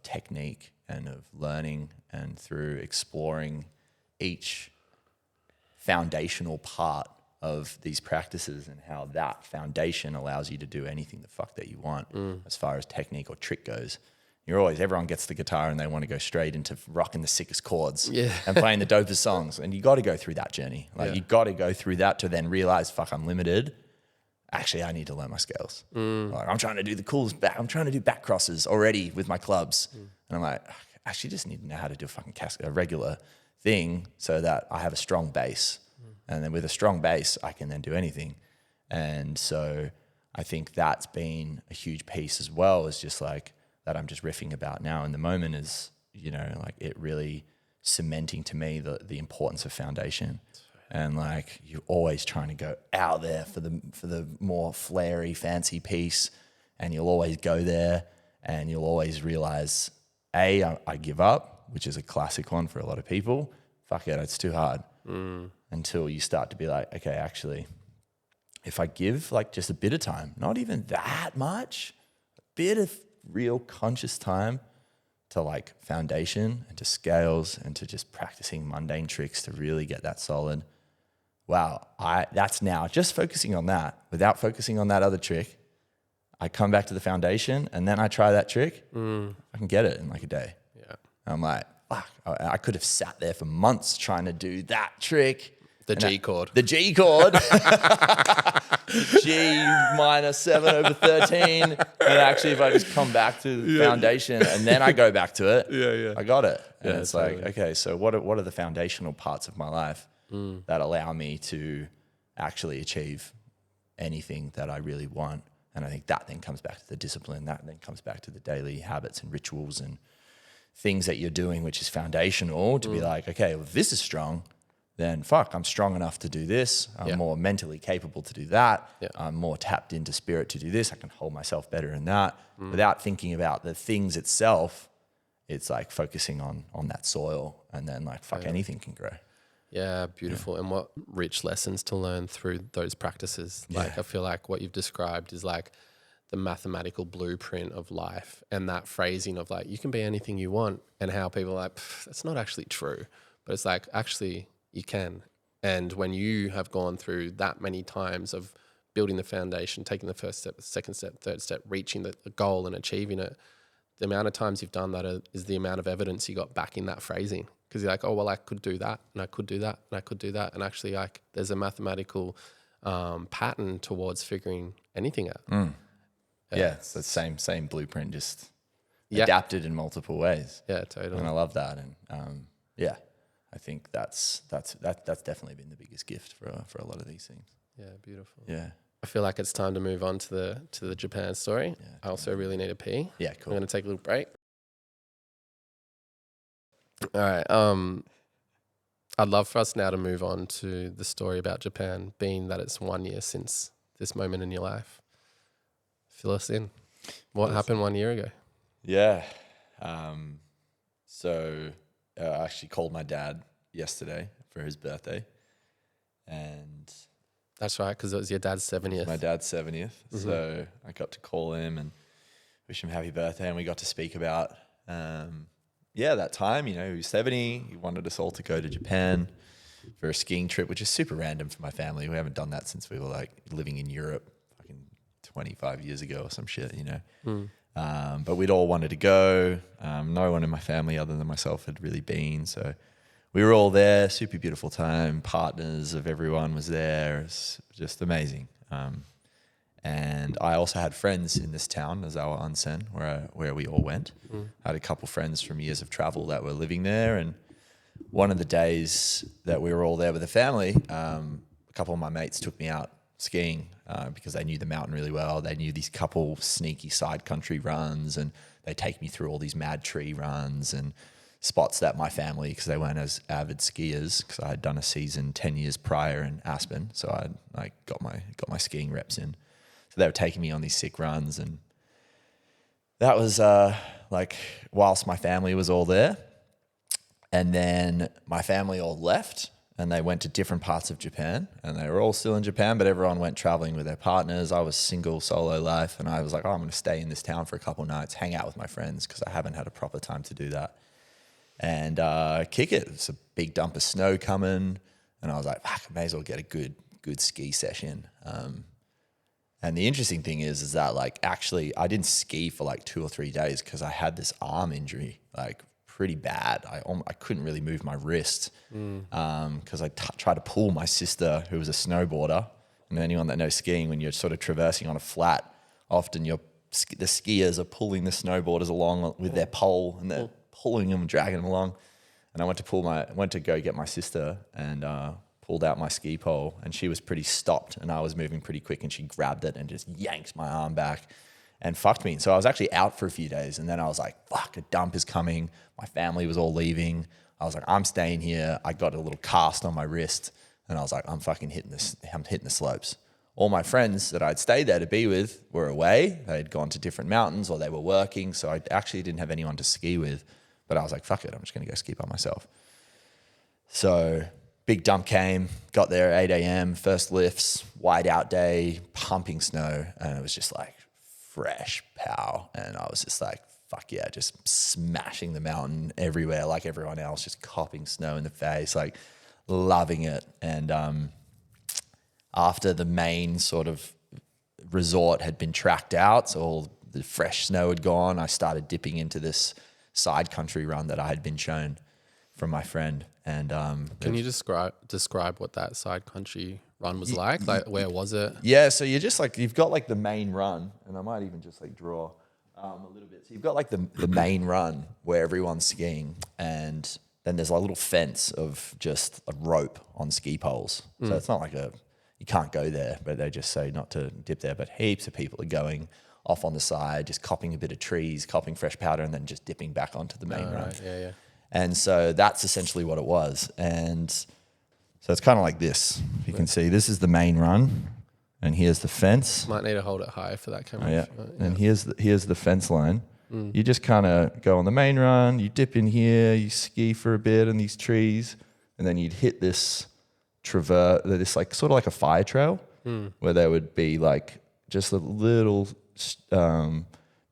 technique and of learning, and through exploring each foundational part of these practices and how that foundation allows you to do anything the fuck that you want as far as technique or trick goes. Everyone gets the guitar and they want to go straight into rocking the sickest chords and playing the dopest songs. And you got to go through that journey. You got to go through that to then realize, fuck, I'm limited. Actually, I need to learn my scales. Like, I'm trying to do the coolest I'm trying to do back crosses already with my clubs. And I'm like, I actually just need to know how to do a regular thing so that I have a strong base. And then with a strong base, I can then do anything. And so I think that's been a huge piece as well, is just like that I'm just riffing about now in the moment, is, like it really cementing to me the importance of foundation. And like, you're always trying to go out there for the more flary, fancy piece. And you'll always go there and you'll always realize, I give up, which is a classic one for a lot of people. Fuck it, it's too hard. Until you start to be like, okay, actually, if I give like just a bit of time, not even that much, a bit of real conscious time to like foundation and to scales and to just practicing mundane tricks to really get that solid. Wow, that's now just focusing on that without focusing on that other trick. I come back to the foundation and then I try that trick. I can get it in like a day.
Yeah.
And I'm like, fuck, I could have sat there for months trying to do that trick.
The G chord.
The G chord. G minus 7 over 13. And actually, if I just come back to the foundation and then I go back to it, I got it. And it's totally. Like, okay, so what are the foundational parts of my life that allow me to actually achieve anything that I really want? And I think that then comes back to the discipline. That then comes back to the daily habits and rituals and things that you're doing, which is foundational to be like, okay, well, if this is strong, then fuck, I'm strong enough to do this. I'm more mentally capable to do that. I'm more tapped into spirit to do this. I can hold myself better in that. Without thinking about the things itself, it's like focusing on that soil, and then like, fuck, anything can grow.
Yeah, beautiful. Yeah. And what rich lessons to learn through those practices. Like, I feel like what you've described is like the mathematical blueprint of life, and that phrasing of like, you can be anything you want, and how people are like, that's not actually true. But it's like, actually, you can. And when you have gone through that many times of building the foundation, taking the first step, the second step, third step, reaching the goal and achieving it, the amount of times you've done that is the amount of evidence you got back in that phrasing. Because you're like, oh, well, I could do that, and I could do that, and I could do that. And actually, like, there's a mathematical pattern towards figuring anything out.
Yeah, it's the same blueprint, just adapted in multiple ways.
Yeah, totally.
And I love that. And I think that's definitely been the biggest gift for a lot of these things.
Yeah, beautiful.
Yeah.
I feel like it's time to move on to the Japan story. Yeah, I also really need a pee.
Yeah, cool.
I'm going to take a little break. All right. I'd love for us now to move on to the story about Japan, being that it's 1 year since this moment in your life. Fill us in. What happened 1 year ago?
Yeah. So I actually called my dad yesterday for his birthday. And
that's right, because it was your dad's 70th.
My dad's 70th. Mm-hmm. So I got to call him and wish him happy birthday. And we got to speak about that time, he was 70. He wanted us all to go to Japan for a skiing trip, which is super random for my family. We haven't done that since we were like living in Europe fucking 25 years ago or some shit, But we'd all wanted to go. No one in my family other than myself had really been. So we were all there, super beautiful time. Partners of everyone was there. It's just amazing. And I also had friends in this town, Ozawa Onsen, where we all went. I had a couple friends from years of travel that were living there. And one of the days that we were all there with the family, a couple of my mates took me out skiing because they knew the mountain really well. They knew these couple sneaky side country runs, and they take me through all these mad tree runs and spots that my family, because they weren't as avid skiers, because I had done a season 10 years prior in Aspen, so I got my skiing reps in. So they were taking me on these sick runs, and that was whilst my family was all there. And then my family all left and they went to different parts of Japan, and they were all still in Japan, but everyone went traveling with their partners. I was single, solo life, and I was like, I'm going to stay in this town for a couple of nights, hang out with my friends, because I haven't had a proper time to do that. And kick it. It's a big dump of snow coming, and I was like, fuck, I may as well get a good ski session. And the interesting thing is that actually I didn't ski for 2 or 3 days because I had this arm injury, pretty bad. I couldn't really move my wrist because I tried to pull my sister, who was a snowboarder. And anyone that knows skiing, when you're sort of traversing on a flat, often the skiers are pulling the snowboarders along with their pole, and they're pulling them, dragging them along. And I went to go get my sister, and pulled out my ski pole, and she was pretty stopped, and I was moving pretty quick, and she grabbed it and just yanked my arm back and fucked me. So I was actually out for a few days, and then I was like, fuck, a dump is coming. My family was all leaving. I was like, I'm staying here. I got a little cast on my wrist, and I was like, I'm hitting the slopes. All my friends that I'd stayed there to be with were away. They had gone to different mountains, or they were working, so I actually didn't have anyone to ski with. But I was like, fuck it, I'm just gonna go ski by myself. So big dump came, got there at 8 a.m, first lifts, white out day, pumping snow, and it was just fresh pow. And I was just like, fuck yeah, just smashing the mountain everywhere like everyone else, just copping snow in the face, loving it. And after the main sort of resort had been tracked out, so all the fresh snow had gone, I started dipping into this side country run that I had been shown from my friend. And
can you describe what that side country run was like? Where was it?
Yeah, so you're just you've got the main run, and I might even just draw a little bit. So you've got the main run where everyone's skiing, and then there's a little fence of just a rope on ski poles. So it's not you can't go there, but they just say not to dip there. But heaps of people are going off on the side, just copping a bit of trees, copping fresh powder, and then just dipping back onto the main run.
Right. Yeah.
And so that's essentially what it was. And so it's kind of like this. You can see this is the main run, and here's the fence.
Might need to hold it high for that camera.
Oh, yeah. And here's the fence line. You just kind of go on the main run, you dip in here, you ski for a bit in these trees, and then you'd hit this sort of like a fire trail where there would be just a little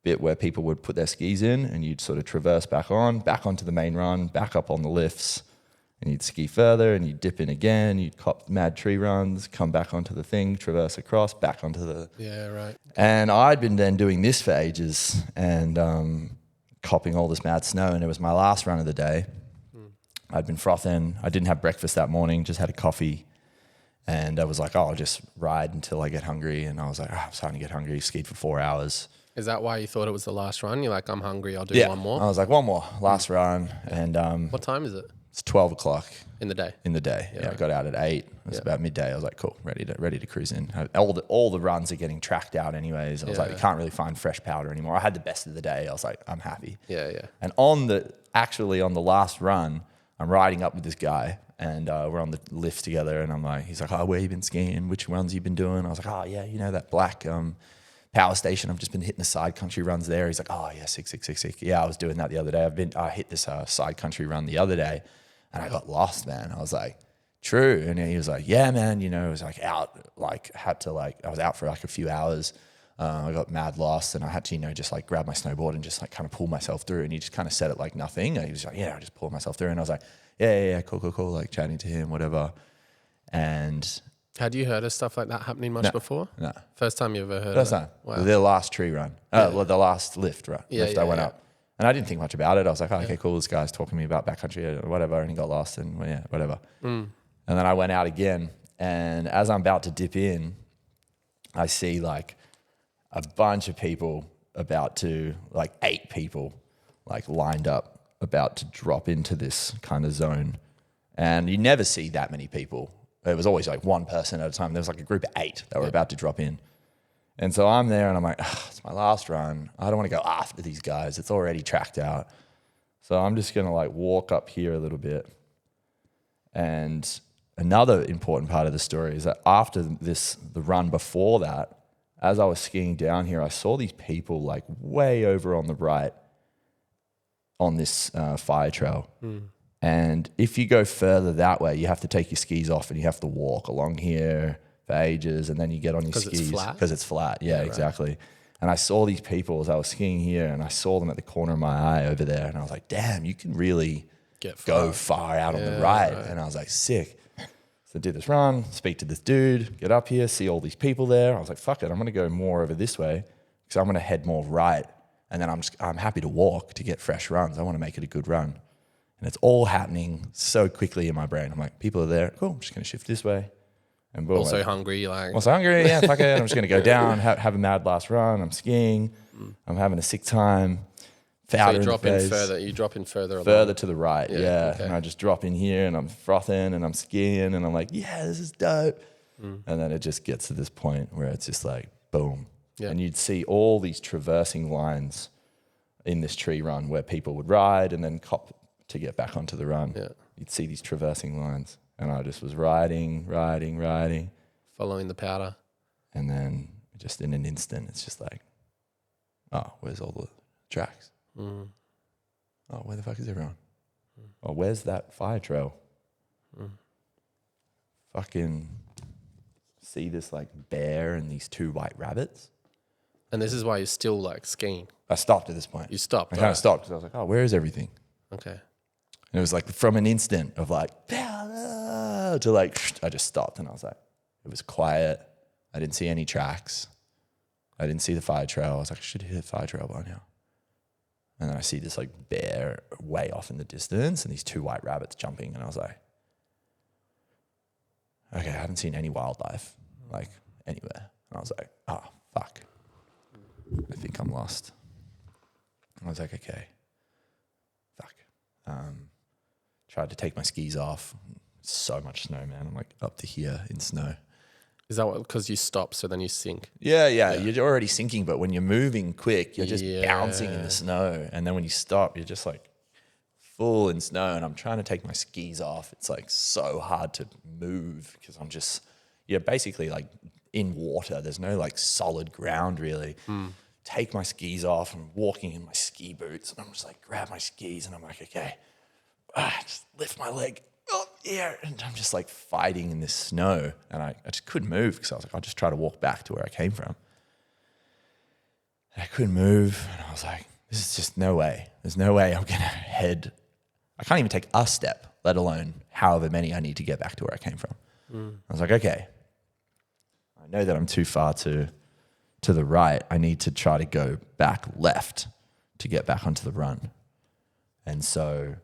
bit where people would put their skis in, and you'd sort of traverse back onto the main run, back up on the lifts, and you'd ski further, and you'd dip in again, you'd cop mad tree runs, come back onto the thing, traverse across, back onto the...
Yeah, right.
And I'd been then doing this for ages, and copping all this mad snow, and it was my last run of the day. I'd been frothing. I didn't have breakfast that morning, just had a coffee, and I was like, I'll just ride until I get hungry, and I was like, I'm starting to get hungry, skied for 4 hours.
Is that why you thought it was the last run? You're like, I'm hungry, I'll do one more?
I was like, one more, last run. And
what time is it?
It's 12 o'clock.
In the day?
In the day, yeah. I got out at 8. It was about midday. I was like, cool, ready to cruise in. All the runs are getting tracked out anyways. I was like, you can't really find fresh powder anymore. I had the best of the day. I was like, I'm happy.
Yeah.
And on the last run, I'm riding up with this guy, and we're on the lift together, and he's like, oh, where you been skiing? Which runs you been doing? I was like, oh yeah, that black power station. I've just been hitting the side country runs there. He's like, oh yeah, sick. Yeah, I was doing that the other day. I hit this side country run the other day, and I got lost, man. I was like, true. And he was like, yeah, man, I was out, I was out for a few hours. I got mad lost, and I had to, just like grab my snowboard and just like kind of pull myself through. And he just kind of said it like nothing. And he was like, yeah, I just pulled myself through. And I was like, yeah, cool, like chatting to him, whatever. And
had you heard of stuff like that happening much before?
No.
First time you ever heard
First
of it?
time.
Wow.
The last tree run. Well, the last lift I went up. And I didn't think much about it. I was like, oh, okay, cool. This guy's talking to me about backcountry or whatever. And he got lost and whatever. And then I went out again. And as I'm about to dip in, I see like a bunch of people about to, like 8 people, like lined up about to drop into this kind of zone. And you never see that many people. It was always like one person at a time. There was like a group of 8 that were about to drop in. And so I'm there and I'm like, it's my last run. I don't want to go after these guys. It's already tracked out. So I'm just going to like walk up here a little bit. And another important part of the story is that after the run before that, as I was skiing down here, I saw these people like way over on the right on this fire trail. And if you go further that way, you have to take your skis off and you have to walk along here for ages, and then you get on your skis. Because it's flat? Yeah, exactly. Right. And I saw these people as I was skiing here, and I saw them at the corner of my eye over there, and I was like, damn, you can really go far out on the right. And I was like, sick. So I did this run, speak to this dude, get up here, see all these people there. I was like, fuck it, I'm going to go more over this way because I'm going to head more right. And then I'm happy to walk to get fresh runs. I want to make it a good run. And it's all happening so quickly in my brain. I'm like, people are there. Cool, I'm just going to shift this way. And boom,
also hungry, like.
Also hungry, yeah, fuck it. I'm just going to go down, have a mad last run. I'm skiing. I'm having a sick time.
So you drop in further along.
Further to the right, yeah.
Okay.
And I just drop in here and I'm frothing and I'm skiing and I'm like, yeah, this is dope. And then it just gets to this point where it's just like, boom. Yeah. And you'd see all these traversing lines in this tree run where people would ride and then cop to get back onto the run. Yeah. You'd see these traversing lines. And I just was riding.
Following the powder.
And then just in an instant, it's just like, oh, where's all the tracks? Oh, where the fuck is everyone? Oh, where's that fire trail? Fucking see this like bear and these 2 white rabbits.
And this is why you're still like skiing.
I stopped at this point.
You stopped.
I kind of stopped because I was like, oh, where is everything?
Okay.
And it was like from an instant of like, to like, I just stopped and I was like, it was quiet. I didn't see any tracks. I didn't see the fire trail. I was like, I should hit the fire trail by now. And then I see this like bear way off in the distance and these 2 white rabbits jumping. And I was like, okay, I haven't seen any wildlife like anywhere. And I was like, oh, fuck. I think I'm lost. I was like, okay, fuck. Tried to take my skis off. So much snow, man. I'm like up to here in snow.
Is that because you stop so then you sink?
Yeah. You're already sinking, but when you're moving quick, you're just bouncing in the snow. And then when you stop, you're just like full in snow. And I'm trying to take my skis off. It's like so hard to move because I'm just, you're basically like in water. There's no like solid ground really. Take my skis off. I'm walking in my ski boots and I'm just like, grab my skis and I'm like, okay, just lift my leg up here. And I'm just like fighting in this snow. And I just couldn't move because I was like, I'll just try to walk back to where I came from. And I couldn't move. And I was like, this is just no way. There's no way I'm going to head. I can't even take a step, let alone however many I need to get back to where I came from. I was like, okay, I know that I'm too far to the right. I need to try to go back left to get back onto the run. And so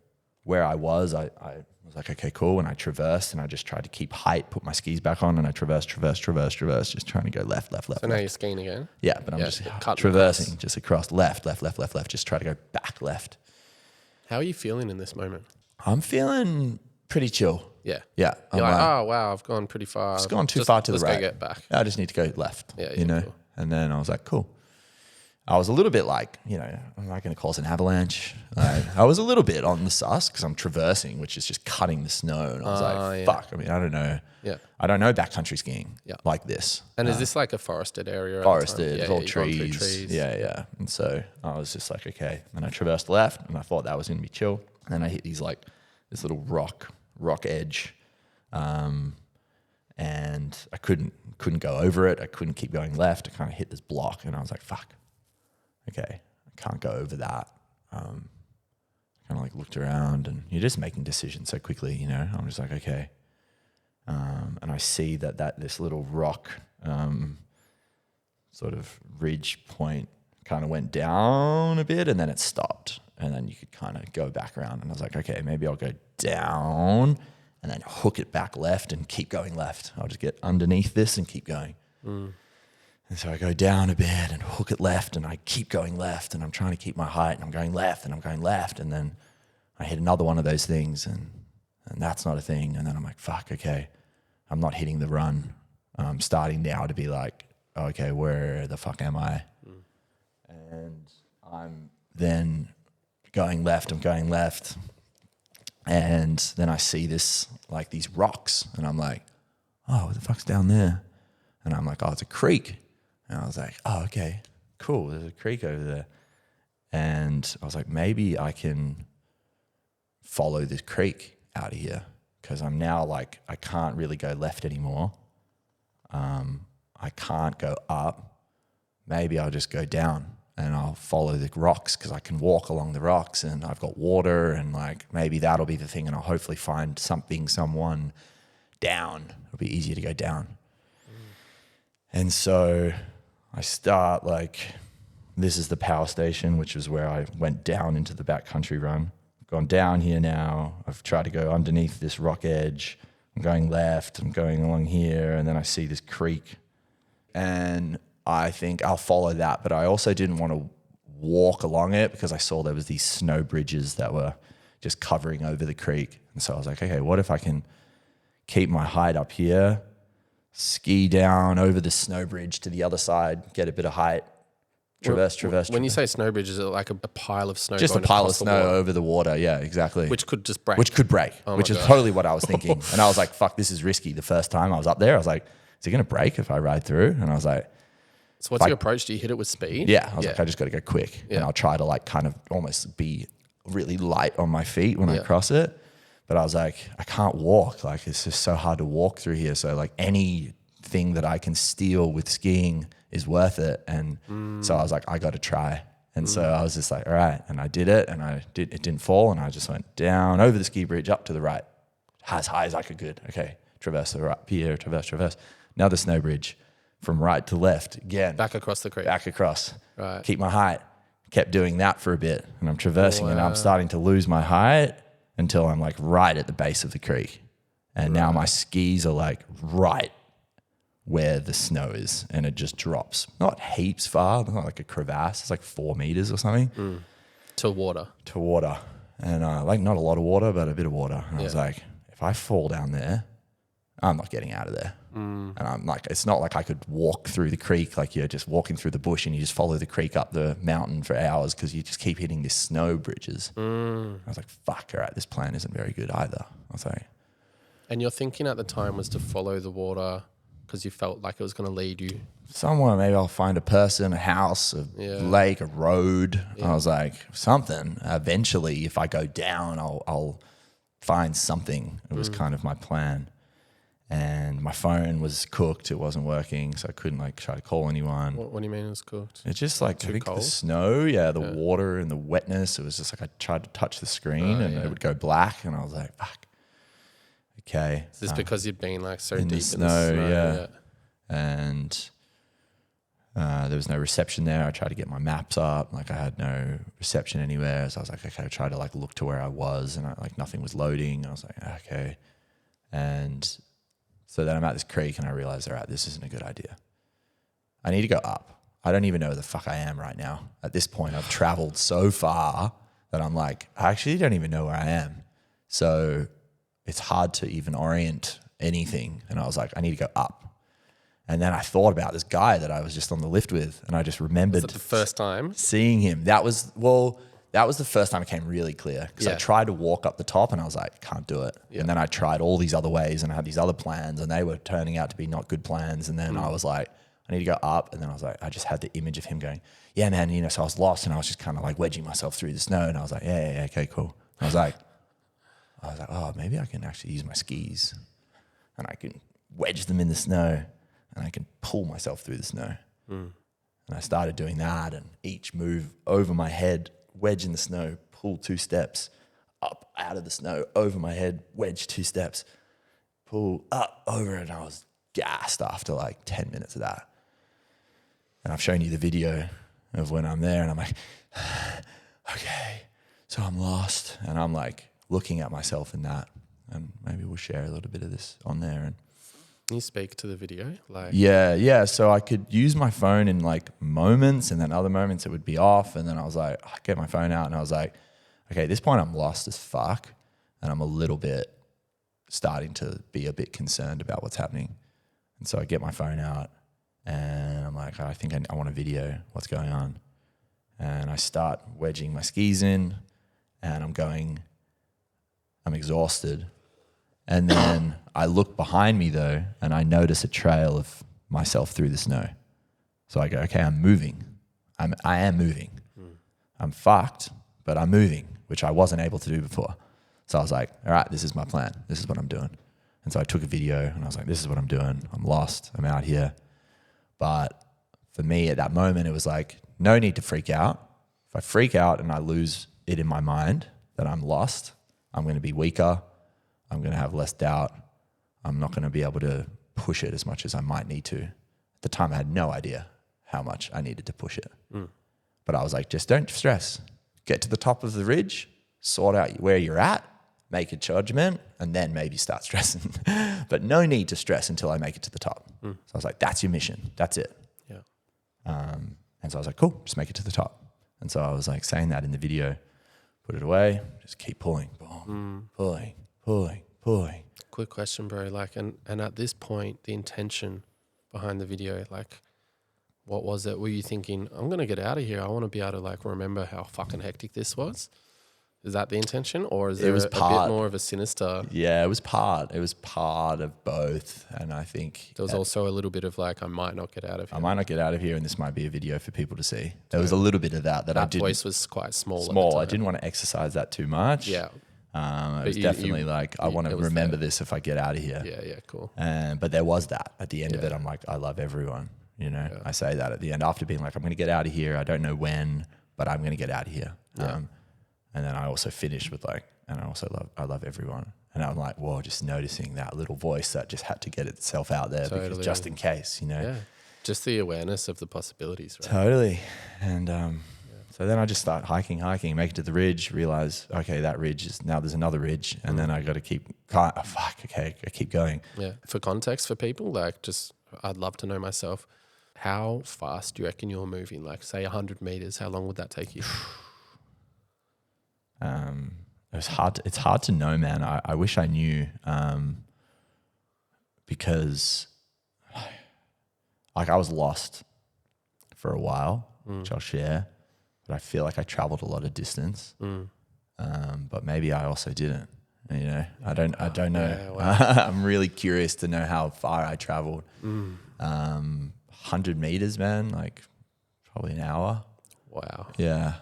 where I was was like, okay, cool. And I traversed and I just tried to keep height, put my skis back on and I traversed, just trying to go left.
So now you're skiing again?
Yeah, but I'm just traversing, just across left, just try to go back left.
How are you feeling in this moment?
I'm feeling pretty chill.
Yeah.
Yeah.
You're like, oh, wow, I've gone pretty far.
It's gone too far to the right.
Let's go get back.
I just need to go left,
yeah,
you know?
Cool.
And then I was like, cool. I was a little bit like, I'm not going to cause an avalanche. I was a little bit on the sus because I'm traversing, which is just cutting the snow. And I was like, fuck. I mean, I don't know.
Yeah.
I don't know backcountry skiing like this.
And is this like a forested area?
Forested, it's all trees. Yeah. And so I was just like, okay. And I traversed left and I thought that was going to be chill. And then I hit these like this little rock edge. and I couldn't go over it. I couldn't keep going left. I kind of hit this block, and I was like, fuck, okay, I can't go over that. Kind of like looked around, and you're just making decisions so quickly, you know. I'm just like, okay. And I see that this little rock sort of ridge point kind of went down a bit, and then it stopped. And then you could kind of go back around. And I was like, okay, maybe I'll go down and then hook it back left and keep going left. I'll just get underneath this and keep going. And so I go down a bit and hook it left, and I keep going left, and I'm trying to keep my height, and I'm going left, and I'm going left. And then I hit another one of those things, and that's not a thing. And then I'm like, fuck, okay, I'm not hitting the run. I'm starting now to be like, okay, where the fuck am I? And I'm then going left, I'm going left. And then I see this, like these rocks, and I'm like, oh, what the fuck's down there? And I'm like, oh, it's a creek. And I was like, oh, okay, cool, there's a creek over there. And I was like, maybe I can follow this creek out of here, because I'm now like, I can't really go left anymore. I can't go up. Maybe I'll just go down and I'll follow the rocks, because I can walk along the rocks, and I've got water, and like maybe that'll be the thing, and I'll hopefully find someone down. It'll be easier to go down. And so I start like, this is the power station, which is where I went down into the backcountry run. I've gone down here now. I've tried to go underneath this rock edge. I'm going left, I'm going along here, and then I see this creek, and I think I'll follow that. But I also didn't want to walk along it, because I saw there was these snow bridges that were just covering over the creek. And so I was like, okay, what if I can keep my height up here, ski down over the snow bridge to the other side, get a bit of height, traverse.
When you say snow bridge, is it like a pile of snow?
Just a pile of snow over the water, yeah, exactly.
Which could just break.
Which could break, which is totally what I was thinking. And I was like, fuck, this is risky. The first time I was up there, I was like, is it going to break if I ride through? And I was like...
So what's your approach? Do you hit it with speed?
Yeah, I was like, I just got to go quick. Yeah. And I'll try to like kind of almost be really light on my feet when I cross it. But I was like, I can't walk. Like, it's just so hard to walk through here. So like anything that I can steal with skiing is worth it. And so I was like, I got to try. And so I was just like, all right. And I did it, and it didn't fall. And I just went down over the ski bridge up to the right, as high as I could. Good. Okay. Traverse the right here, traverse. Another snow bridge from right to left again.
Back across the creek.
Back across.
Right.
Keep my height. Kept doing that for a bit, and I'm traversing, and I'm starting to lose my height until I'm like right at the base of the creek. And now my skis are like right where the snow is, and it just drops. Not heaps far, not like a crevasse. It's like 4 meters or something.
To water.
And like not a lot of water, but a bit of water. And I was like, if I fall down there, I'm not getting out of there. And I'm like, it's not like I could walk through the creek, like you're just walking through the bush and you just follow the creek up the mountain for hours, because you just keep hitting these snow bridges. I was like, fuck, all right, this plan isn't very good either. I was like...
And your thinking at the time was to follow the water because you felt like it was going to lead you
somewhere. Maybe I'll find a person, a house, a lake, a road. I was like, something. Eventually, if I go down, I'll find something. It was kind of my plan. And my phone was cooked. It wasn't working, so I couldn't like try to call anyone.
What do you mean it was cooked?
It's just like, I think
cold?
the snow, the water and the wetness. It was just like I tried to touch the screen and it would go black, and I was like, fuck. Okay.
Is this because you'd been like so
in
deep
the snow,
in the snow?
And there was no reception there. I tried to get my maps up. Like I had no reception anywhere. So I was like, okay, I tried to like look to where I was, and like nothing was loading. I was like, okay. And so then I'm at this creek, and I realized, all right, this isn't a good idea. I need to go up. I don't even know where the fuck I am right now. At this point, I've traveled so far that I'm like, I actually don't even know where I am. So it's hard to even orient anything. And I was like, I need to go up. And then I thought about this guy that I was just on the lift with, and I just remembered.
Was it the first time?
Seeing him. That was the first time it came really clear, because I tried to walk up the top, and I was like, can't do it. And then I tried all these other ways, and I had these other plans, and they were turning out to be not good plans. And then I was like, I need to go up. And then I was like, I just had the image of him going, yeah, man, so I was lost, and I was just kind of like wedging myself through the snow. And I was like, yeah, okay, cool. And I was like, oh, maybe I can actually use my skis, and I can wedge them in the snow and I can pull myself through the snow. And I started doing that, and each move over my head, wedge in the snow, pull 2 steps, up out of the snow, over my head, wedge 2 steps, pull up, over it. And I was gassed after like 10 minutes of that. And I've shown you the video of when I'm there and I'm like, okay, so I'm lost. And I'm like looking at myself in that, and maybe we'll share a little bit of this on there. And
can you speak to the video?
Yeah. So I could use my phone in like moments, and then other moments it would be off. And then I was like, I get my phone out and I was like, okay, at this point I'm lost as fuck. And I'm a little bit starting to be a bit concerned about what's happening. And so I get my phone out and I'm like, I think I want a video. What's going on? And I start wedging my skis in, and I'm exhausted. And then I look behind me though, and I notice a trail of myself through the snow. So I go, okay, I'm moving. I am moving. I'm fucked, but I'm moving, which I wasn't able to do before. So I was like, all right, this is my plan. This is what I'm doing. And so I took a video and I was like, this is what I'm doing. I'm lost. I'm out here. But for me at that moment, it was like, no need to freak out. If I freak out and I lose it in my mind that I'm lost, I'm going to be weaker. I'm going to have less doubt. I'm not going to be able to push it as much as I might need to. At the time, I had no idea how much I needed to push it. But I was like, just don't stress. Get to the top of the ridge, sort out where you're at, make a judgment, and then maybe start stressing. But no need to stress until I make it to the top. So I was like, that's your mission. That's it.
Yeah.
And so I was like, cool, just make it to the top. And so I was like saying that in the video, put it away, just keep pulling, boom, pulling.
Quick question, bro. And at this point, the intention behind the video, what was it? Were you thinking, I'm going to get out of here. I want to be able to remember how fucking hectic this was? Is that the intention, or is there a bit more of a sinister?
Yeah, it was part of both. And I think
there was also a little bit of I might not get out of here.
I might not get out of here, and this might be a video for people to see. There was a little bit of that I didn't.
Voice was quite small.
I didn't want to exercise that too much.
Yeah.
It was definitely I want to remember this if I get out of here.
Yeah, cool.
But there was that at the end of it. I'm like, I love everyone. I say that at the end after being like, I'm going to get out of here. I don't know when, but I'm going to get out of here.
Yeah.
And then I also finished with and I love everyone. And I'm like, whoa, just noticing that little voice that just had to get itself out there because just in case,
Yeah. Just the awareness of the possibilities, right?
Totally. And so then I just start hiking, make it to the ridge, realize, okay, that ridge is, now there's another ridge. And then I got to I keep going.
Yeah. For context for people, I'd love to know myself, how fast do you reckon you're moving? Say 100 meters, how long would that take you?
It's hard to know, man. I wish I knew, because I was lost for a while, which I'll share, but I feel like I traveled a lot of distance. But maybe I also didn't, I don't know.
Yeah, wow.
I'm really curious to know how far I traveled. 100 meters, man, probably an hour.
Wow.
Yeah.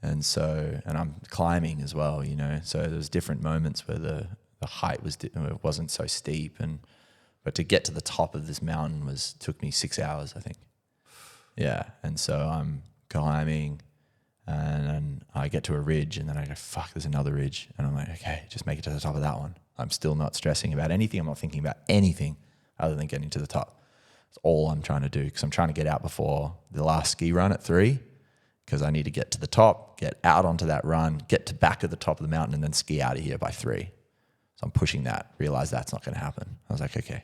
And I'm climbing as well, so there's different moments where the height it wasn't so steep, but to get to the top of this mountain took me 6 hours, I think. Yeah. And so I'm climbing and I get to a ridge, and then I go, fuck, there's another ridge. And I'm like, okay, just make it to the top of that one. I'm still not stressing about anything. I'm not thinking about anything other than getting to the top. That's all I'm trying to do, because I'm trying to get out before the last ski run at 3, because I need to get to the top, get out onto that run, get to back at the top of the mountain, and then ski out of here by 3. So I'm pushing that, realize that's not going to happen. I was like, okay,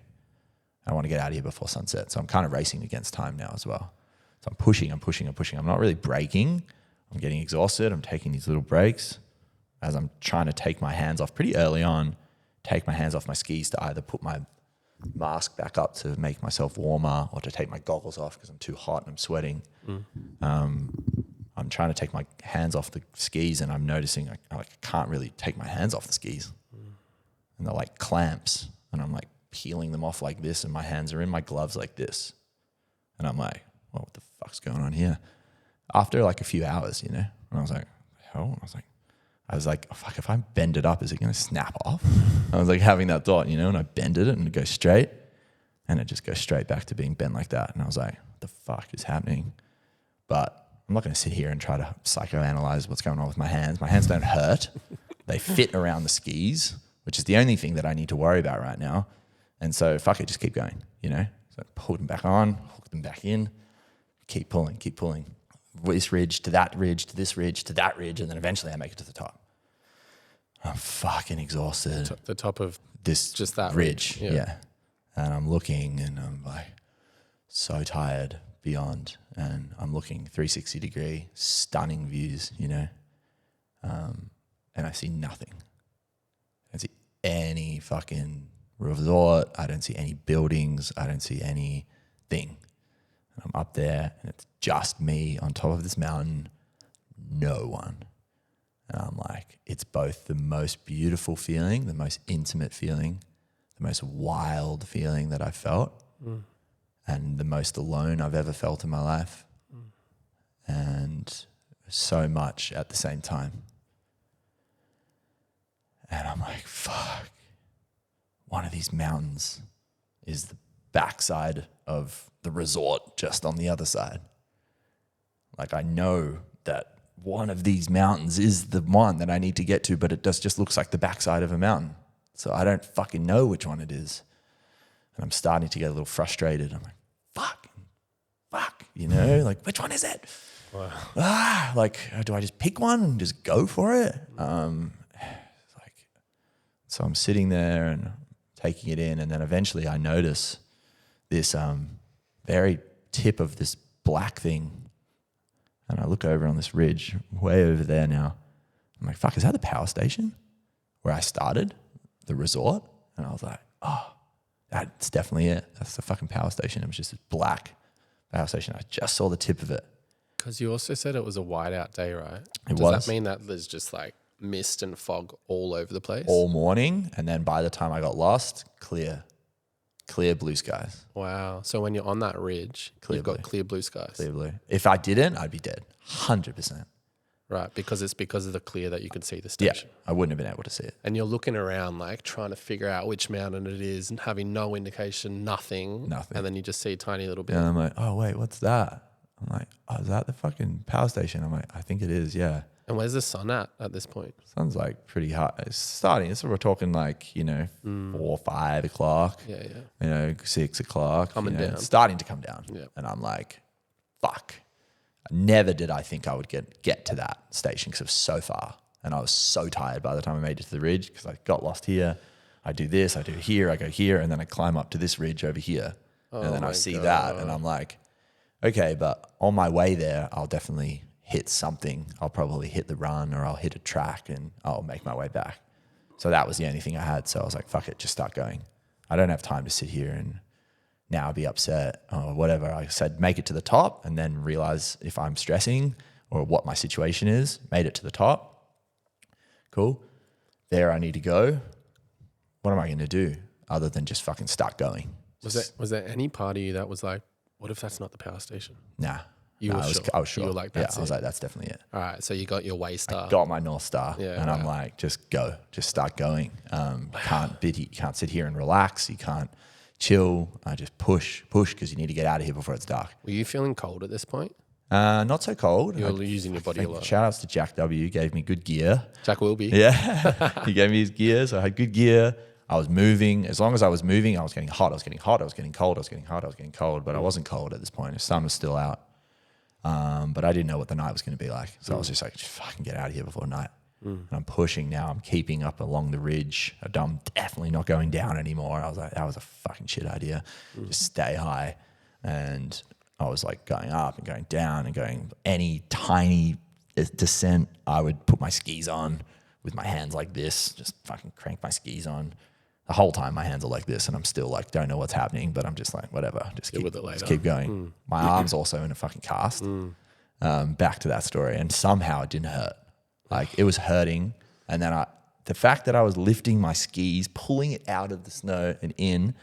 I want to get out of here before sunset. So I'm kind of racing against time now as well. So I'm pushing. I'm not really braking. I'm getting exhausted. I'm taking these little breaks as I'm trying to take my hands off pretty early on, take my hands off my skis to either put my mask back up to make myself warmer, or to take my goggles off because I'm too hot and I'm sweating. I'm trying to take my hands off the skis, and I'm noticing I can't really take my hands off the skis. And they're like clamps, and I'm peeling them off like this, and my hands are in my gloves like this. And I'm like, well, what the fuck's going on here? After a few hours, and I was like, hell, I was like, oh, fuck, if I bend it up, is it going to snap off? I was like having that thought, you know, and I bended it and it goes straight and it just goes straight back to being bent like that. And I was like, what the fuck is happening? But I'm not going to sit here and try to psychoanalyze what's going on with my hands. My hands don't hurt. They fit around the skis, which is the only thing that I need to worry about right now. And so fuck it, just keep going, you know? So I pulled them back on, hooked them back in, keep pulling. This ridge to that ridge, to this ridge, to that ridge, and then eventually I make it to the top. I'm fucking exhausted.
The top of
this
just that
ridge.
Yeah.
Yeah. And I'm looking and I'm like so tired beyond. And I'm looking 360 degree, stunning views, you know. And I see nothing. I don't see any fucking resort. I don't see any buildings. I don't see anything. And I'm up there and it's just me on top of this mountain. No one. And I'm like, it's both the most beautiful feeling, the most intimate feeling, the most wild feeling that I've felt, and the most alone I've ever felt in my life. And so much at the same time. And I'm like, fuck. One of these mountains is the backside of the resort just on the other side. Like I know that one of these mountains is the one that I need to get to, but it just looks like the backside of a mountain. So I don't fucking know which one it is. And I'm starting to get a little frustrated. I'm like, fuck, you know, like which one is it? Wow. Like, do I just pick one and just go for it? So I'm sitting there and taking it in, and then eventually I notice this very tip of this black thing. And I look over on this ridge, way over there now. I'm like, fuck, is that the power station where I started, the resort? And I was like, oh, that's definitely it. That's the fucking power station. It was just this black power station. I just saw the tip of it.
Because you also said it was a whiteout day, right?
It
Does
was.
that mean that there's just like mist and fog all over the place?
All morning, and then by the time I got lost, clear blue skies.
Wow. So when you're on that ridge, you've got
blue.
clear blue skies.
Clear blue. If I didn't, I'd be dead. 100%.
Right, because it's because of the clear that you could see the
Yeah,
station.
I wouldn't have been able to see it.
And you're looking around like trying to figure out which mountain it is and having no indication, nothing. And then you just see a tiny little bit.
And I'm like, oh, wait, what's that? I'm like, oh, is that the fucking power station? I'm like, I think it is, yeah.
And where's the sun at this point?
Sun's like pretty hot. It's starting. So we're talking like, you know, 4, 5 o'clock.
Yeah.
You know, 6 o'clock.
Coming down.
It's starting to come down.
Yeah.
And I'm like, fuck. Never did I think I would get to that station because it was so far. And I was so tired by the time I made it to the ridge because I got lost here. I do this, I do here, I go here, and then I climb up to this ridge over here. And then I see that and I'm like, okay, but on my way there, I'll definitely hit something. I'll probably hit the run or I'll hit a track and I'll make my way back. So that was the only thing I had. So I was like, fuck it, just start going. I don't have time to sit here and now be upset or whatever. I said, make it to the top and then realize if I'm stressing or what my situation is. Made it to the top. Cool. There I need to go. What am I going to do other than just fucking start going?
Was there any part of you that was like, what if that's not the power station?
Nah.
I was sure. You were like, that's
I was like, that's definitely it.
All right, so you got your way star.
Got my North Star.
Yeah,
and I'm like, just go. Just start going. You can't sit here and relax. You can't chill. I just push because you need to get out of here before it's dark.
Were you feeling cold at this point?
Not so cold.
You were using your body a lot.
Shout outs to Jack W. Gave me good gear.
Jack Wilby.
Yeah. He gave me his gear. So I had good gear. I was moving. As long as I was moving, I was getting hot. I was getting hot. I was getting cold. I was getting hot. I was getting cold. But I wasn't cold at this point. The sun was still out. But I didn't know what the night was going to be like. So I was just like, just fucking get out of here before night. And I'm pushing now. I'm keeping up along the ridge. I'm definitely not going down anymore. I was like, that was a fucking shit idea. Just stay high. And I was like going up and going down and going any tiny descent. I would put my skis on with my hands like this, just fucking crank my skis on. The whole time my hands are like this and I'm still like, don't know what's happening, but I'm just like, whatever, just keep going. My arm's also in a fucking cast. Back to that story. And somehow it didn't hurt. Like it was hurting. And then the fact that I was lifting my skis, pulling it out of the snow and in,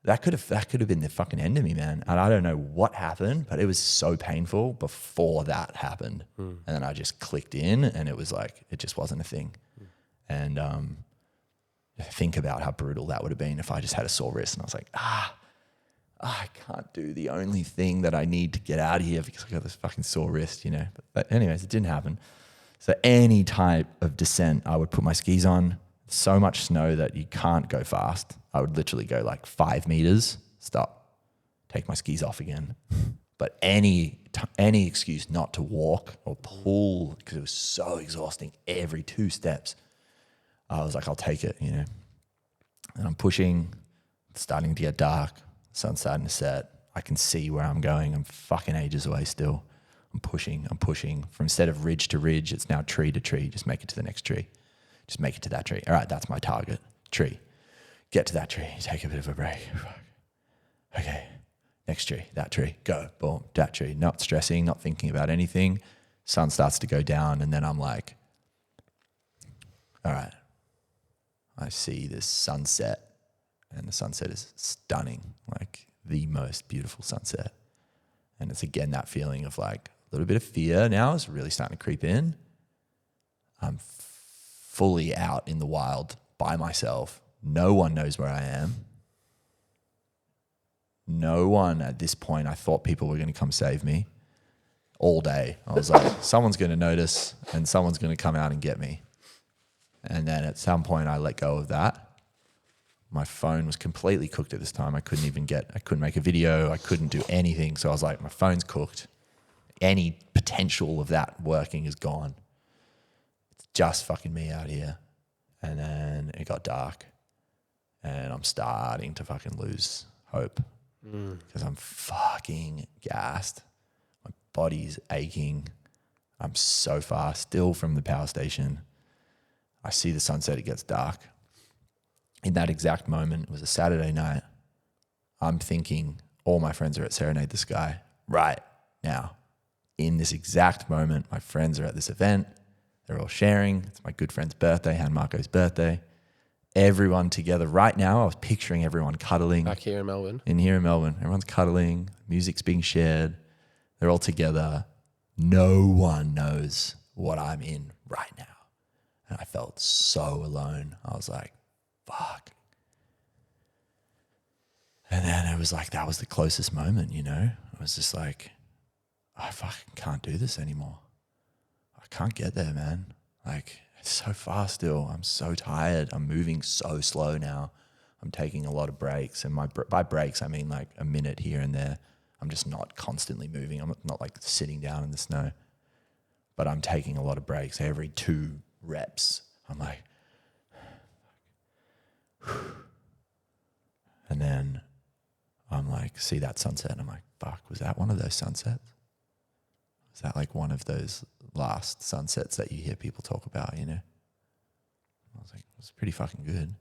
that could have been the fucking end of me, man. And I don't know what happened, but it was so painful before that happened. And then I just clicked in, and it was like, it just wasn't a thing. And think about how brutal that would have been if I just had a sore wrist and I was like, I can't do the only thing that I need to get out of here because I got this fucking sore wrist, you know. But anyways, it didn't happen. So any type of descent, I would put my skis on. So much snow that you can't go fast. I would literally go like 5 meters, stop, take my skis off again. But any excuse not to walk or pull, because it was so exhausting every 2 steps, I was like, I'll take it, you know. And I'm pushing, it's starting to get dark, sun's starting to set. I can see where I'm going. I'm fucking ages away still. I'm pushing. From instead of ridge to ridge, it's now tree to tree. Just make it to the next tree. Just make it to that tree. All right, that's my target. Tree. Get to that tree. Take a bit of a break. Okay. Next tree. That tree. Go. Boom. That tree. Not stressing, not thinking about anything. Sun starts to go down, and then I'm like, all right. I see this sunset, and the sunset is stunning, like the most beautiful sunset. And it's again that feeling of like a little bit of fear now is really starting to creep in. I'm fully out in the wild by myself. No one knows where I am. No one at this point, I thought people were going to come save me all day. I was like, someone's going to notice and someone's going to come out and get me. And then at some point I let go of that. My phone was completely cooked at this time. I couldn't make a video. I couldn't do anything. So I was like, my phone's cooked. Any potential of that working is gone. It's just fucking me out here. And then it got dark and I'm starting to fucking lose hope because I'm fucking gassed. My body's aching. I'm so far still from the power station. I see the sunset, it gets dark. In that exact moment, it was a Saturday night, I'm thinking all my friends are at Serenade the Sky right now. In this exact moment, my friends are at this event. They're all sharing. It's my good friend's birthday, Han Marco's birthday. Everyone together right now. I was picturing everyone cuddling.
Back here in Melbourne.
Here in Melbourne. Everyone's cuddling. Music's being shared. They're all together. No one knows what I'm in right now. And I felt so alone. I was like, fuck. And then it was like, that was the closest moment, you know? I was just like, I fucking can't do this anymore. I can't get there, man. Like, it's so far still. I'm so tired. I'm moving so slow now. I'm taking a lot of breaks. And by breaks, I mean like a minute here and there. I'm just not constantly moving. I'm not like sitting down in the snow. But I'm taking a lot of breaks. Every 2 reps, I'm like, and then I'm like, see that sunset, and I'm like, fuck, was that one of those sunsets? Was that like one of those last sunsets that you hear people talk about, you know? I was like, it was pretty fucking good.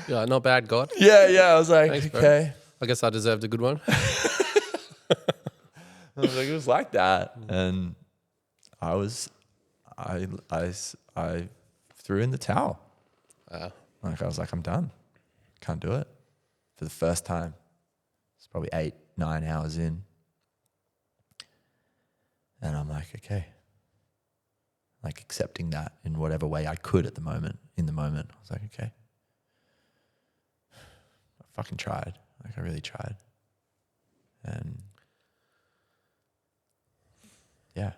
Yeah, not bad, God.
Yeah, I was like,
Thanks,
okay.
I guess I deserved a good one.
I was like, it was like that. And I threw in the towel. Like I was like, I'm done. Can't do it. For the first time. It's probably 8-9 hours in. And I'm like, okay. Like accepting that in whatever way I could at the moment. In the moment. I was like, okay. I fucking tried. Like I really tried. And yeah,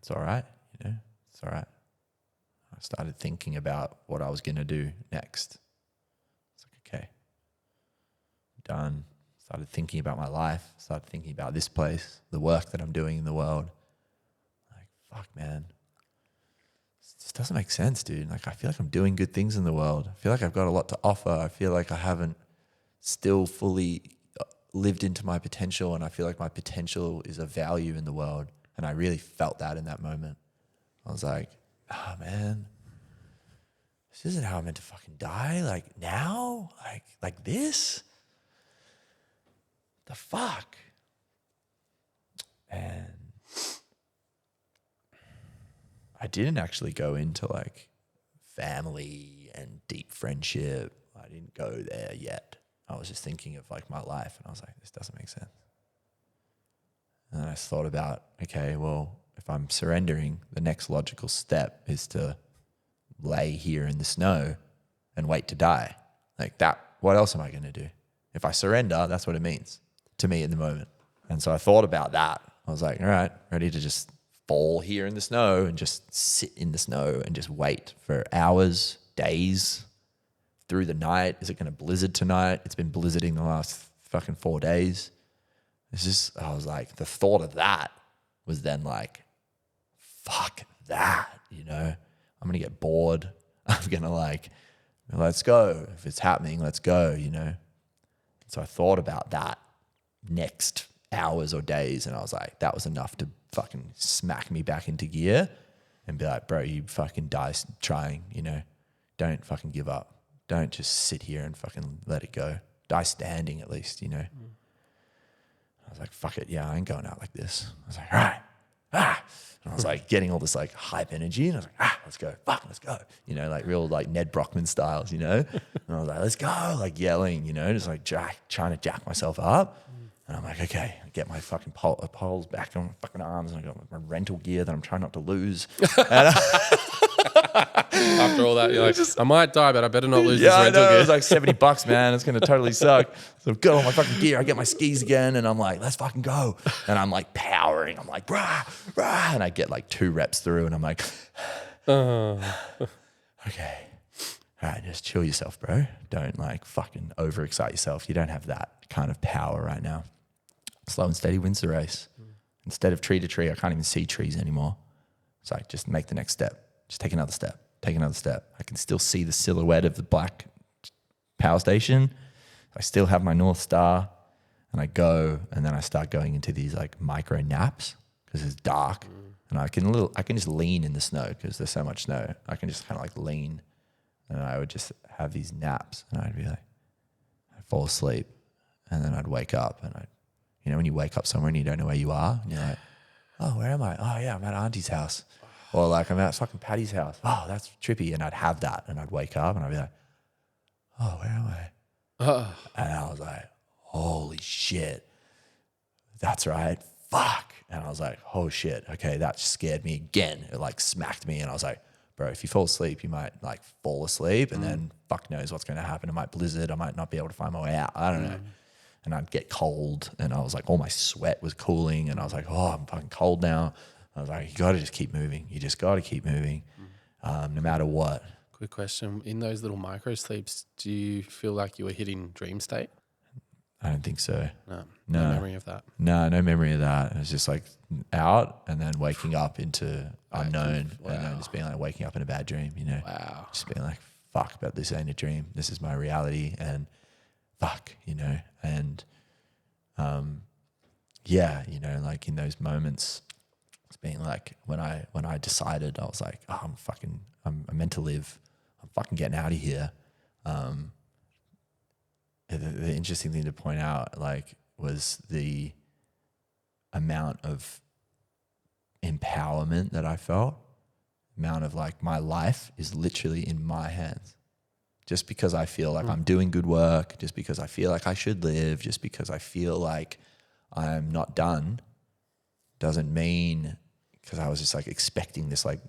it's all right. You know, it's all right. I started thinking about what I was going to do next. It's like, okay, I'm done. Started thinking about my life. Started thinking about this place, the work that I'm doing in the world. Like, fuck, man. This doesn't make sense, dude. Like, I feel like I'm doing good things in the world. I feel like I've got a lot to offer. I feel like I haven't still fully lived into my potential, and I feel like my potential is of value in the world. And I really felt that in that moment. I was like, oh, man, this isn't how I'm meant to fucking die. Like now, like this, the fuck. And I didn't actually go into like family and deep friendship. I didn't go there yet. I was just thinking of like my life, and I was like, this doesn't make sense. And then I thought about, okay, well, if I'm surrendering, the next logical step is to lay here in the snow and wait to die. Like that, what else am I going to do? If I surrender, that's what it means to me in the moment. And so I thought about that. I was like, all right, ready to just fall here in the snow and just sit in the snow and just wait for hours, days, through the night. Is it going to blizzard tonight? It's been blizzarding the last fucking 4 days. It's just, I was like, the thought of that was then like, fuck that, you know? I'm going to get bored. I'm going to like, let's go. If it's happening, let's go, you know? So I thought about that next hours or days, and I was like, that was enough to fucking smack me back into gear and be like, bro, you fucking die trying, you know? Don't fucking give up. Don't just sit here and fucking let it go. Die standing at least, you know? I was like, fuck it. Yeah, I ain't going out like this. I was like, all right. And I was like getting all this like hype energy, and I was like, let's go. Fuck, let's go. You know, like real like Ned Brockman styles, you know? And I was like, let's go, like yelling, you know, just like trying to jack myself up. And I'm like, okay, I get my fucking poles back on my fucking arms, and I got my rental gear that I'm trying not to lose. And
After all that, you're like, I might die, but I better not lose this
I
rental
know.
gear.
It was like $70, man. It's going to totally suck. So I've got all my fucking gear. I get my skis again, and I'm like, let's fucking go. And I'm like powering. I'm like, brah, brah. And I get like 2 reps through, and I'm like, okay. All right, just chill yourself, bro. Don't like fucking overexcite yourself. You don't have that kind of power right now. Slow and steady wins the race. Instead of tree to tree, I can't even see trees anymore. It's like, just make the next step. Just take another step. Take another step. I can still see the silhouette of the black power station. I still have my North Star, and I go, and then I start going into these like micro naps because it's dark, and I can just lean in the snow because there's so much snow. I can just kind of like lean, and I would just have these naps, and I'd be like, I'd fall asleep, and then I'd wake up, and you know, when you wake up somewhere and you don't know where you are, and you're like, oh, where am I? Oh yeah, I'm at Auntie's house. Or like, I'm at fucking Patty's house. Oh, that's trippy. And I'd have that, and I'd wake up and I'd be like, oh, where am I? And I was like, holy shit. That's right. Fuck. And I was like, oh shit. Okay, that scared me again. It like smacked me. And I was like, bro, if you fall asleep, you might like fall asleep, and then fuck knows what's going to happen. It might blizzard. I might not be able to find my way out. I don't know. And I'd get cold, and I was like, all my sweat was cooling, and I was like, oh, I'm fucking cold now. I was like, you got to just keep moving. You just got to keep moving, no matter what.
Quick question. In those little micro sleeps, do you feel like you were hitting dream state?
I don't think so.
No memory of that.
No memory of that. It was just like out and then waking up into unknown, and then just being like waking up in a bad dream, you know?
Wow.
Just being like, fuck, but this ain't a dream. This is my reality, and fuck, you know? And yeah, you know, like in those moments, it's being like when I decided, I was like, oh, I'm meant to live. I'm fucking getting out of here. The interesting thing to point out, like, was the amount of empowerment that I felt. Amount of like, my life is literally in my hands. Just because I feel like I'm doing good work, just because I feel like I should live, just because I feel like I'm not done, doesn't mean, because I was just like expecting this like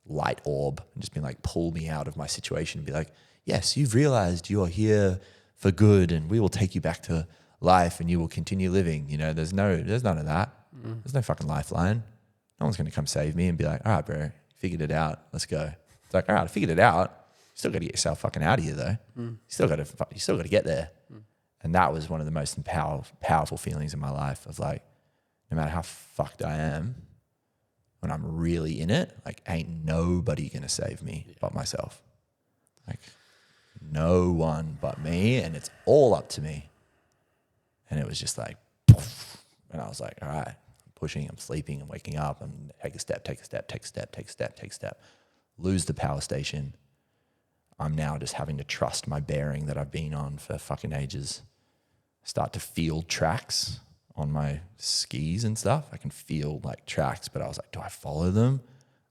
light orb and just being like, pull me out of my situation and be like, yes, you've realized you're here for good, and we will take you back to life, and you will continue living. You know, there's none of that. There's no fucking lifeline. No one's going to come save me and be like, all right, bro, figured it out. Let's go. It's like, all right, I figured it out. You still got to get yourself fucking out of here though. You still got to get there. And that was one of the most powerful feelings in my life of like, no matter how fucked I am, when I'm really in it, like ain't nobody going to save me but myself. Like no one but me, and it's all up to me. And it was just like, poof. And I was like, all right, I'm pushing, I'm sleeping, I'm waking up, I'm take a step, lose the power station. I'm now just having to trust my bearing that I've been on for fucking ages. Start to feel tracks on my skis and stuff. I can feel like tracks, but I was like, do I follow them?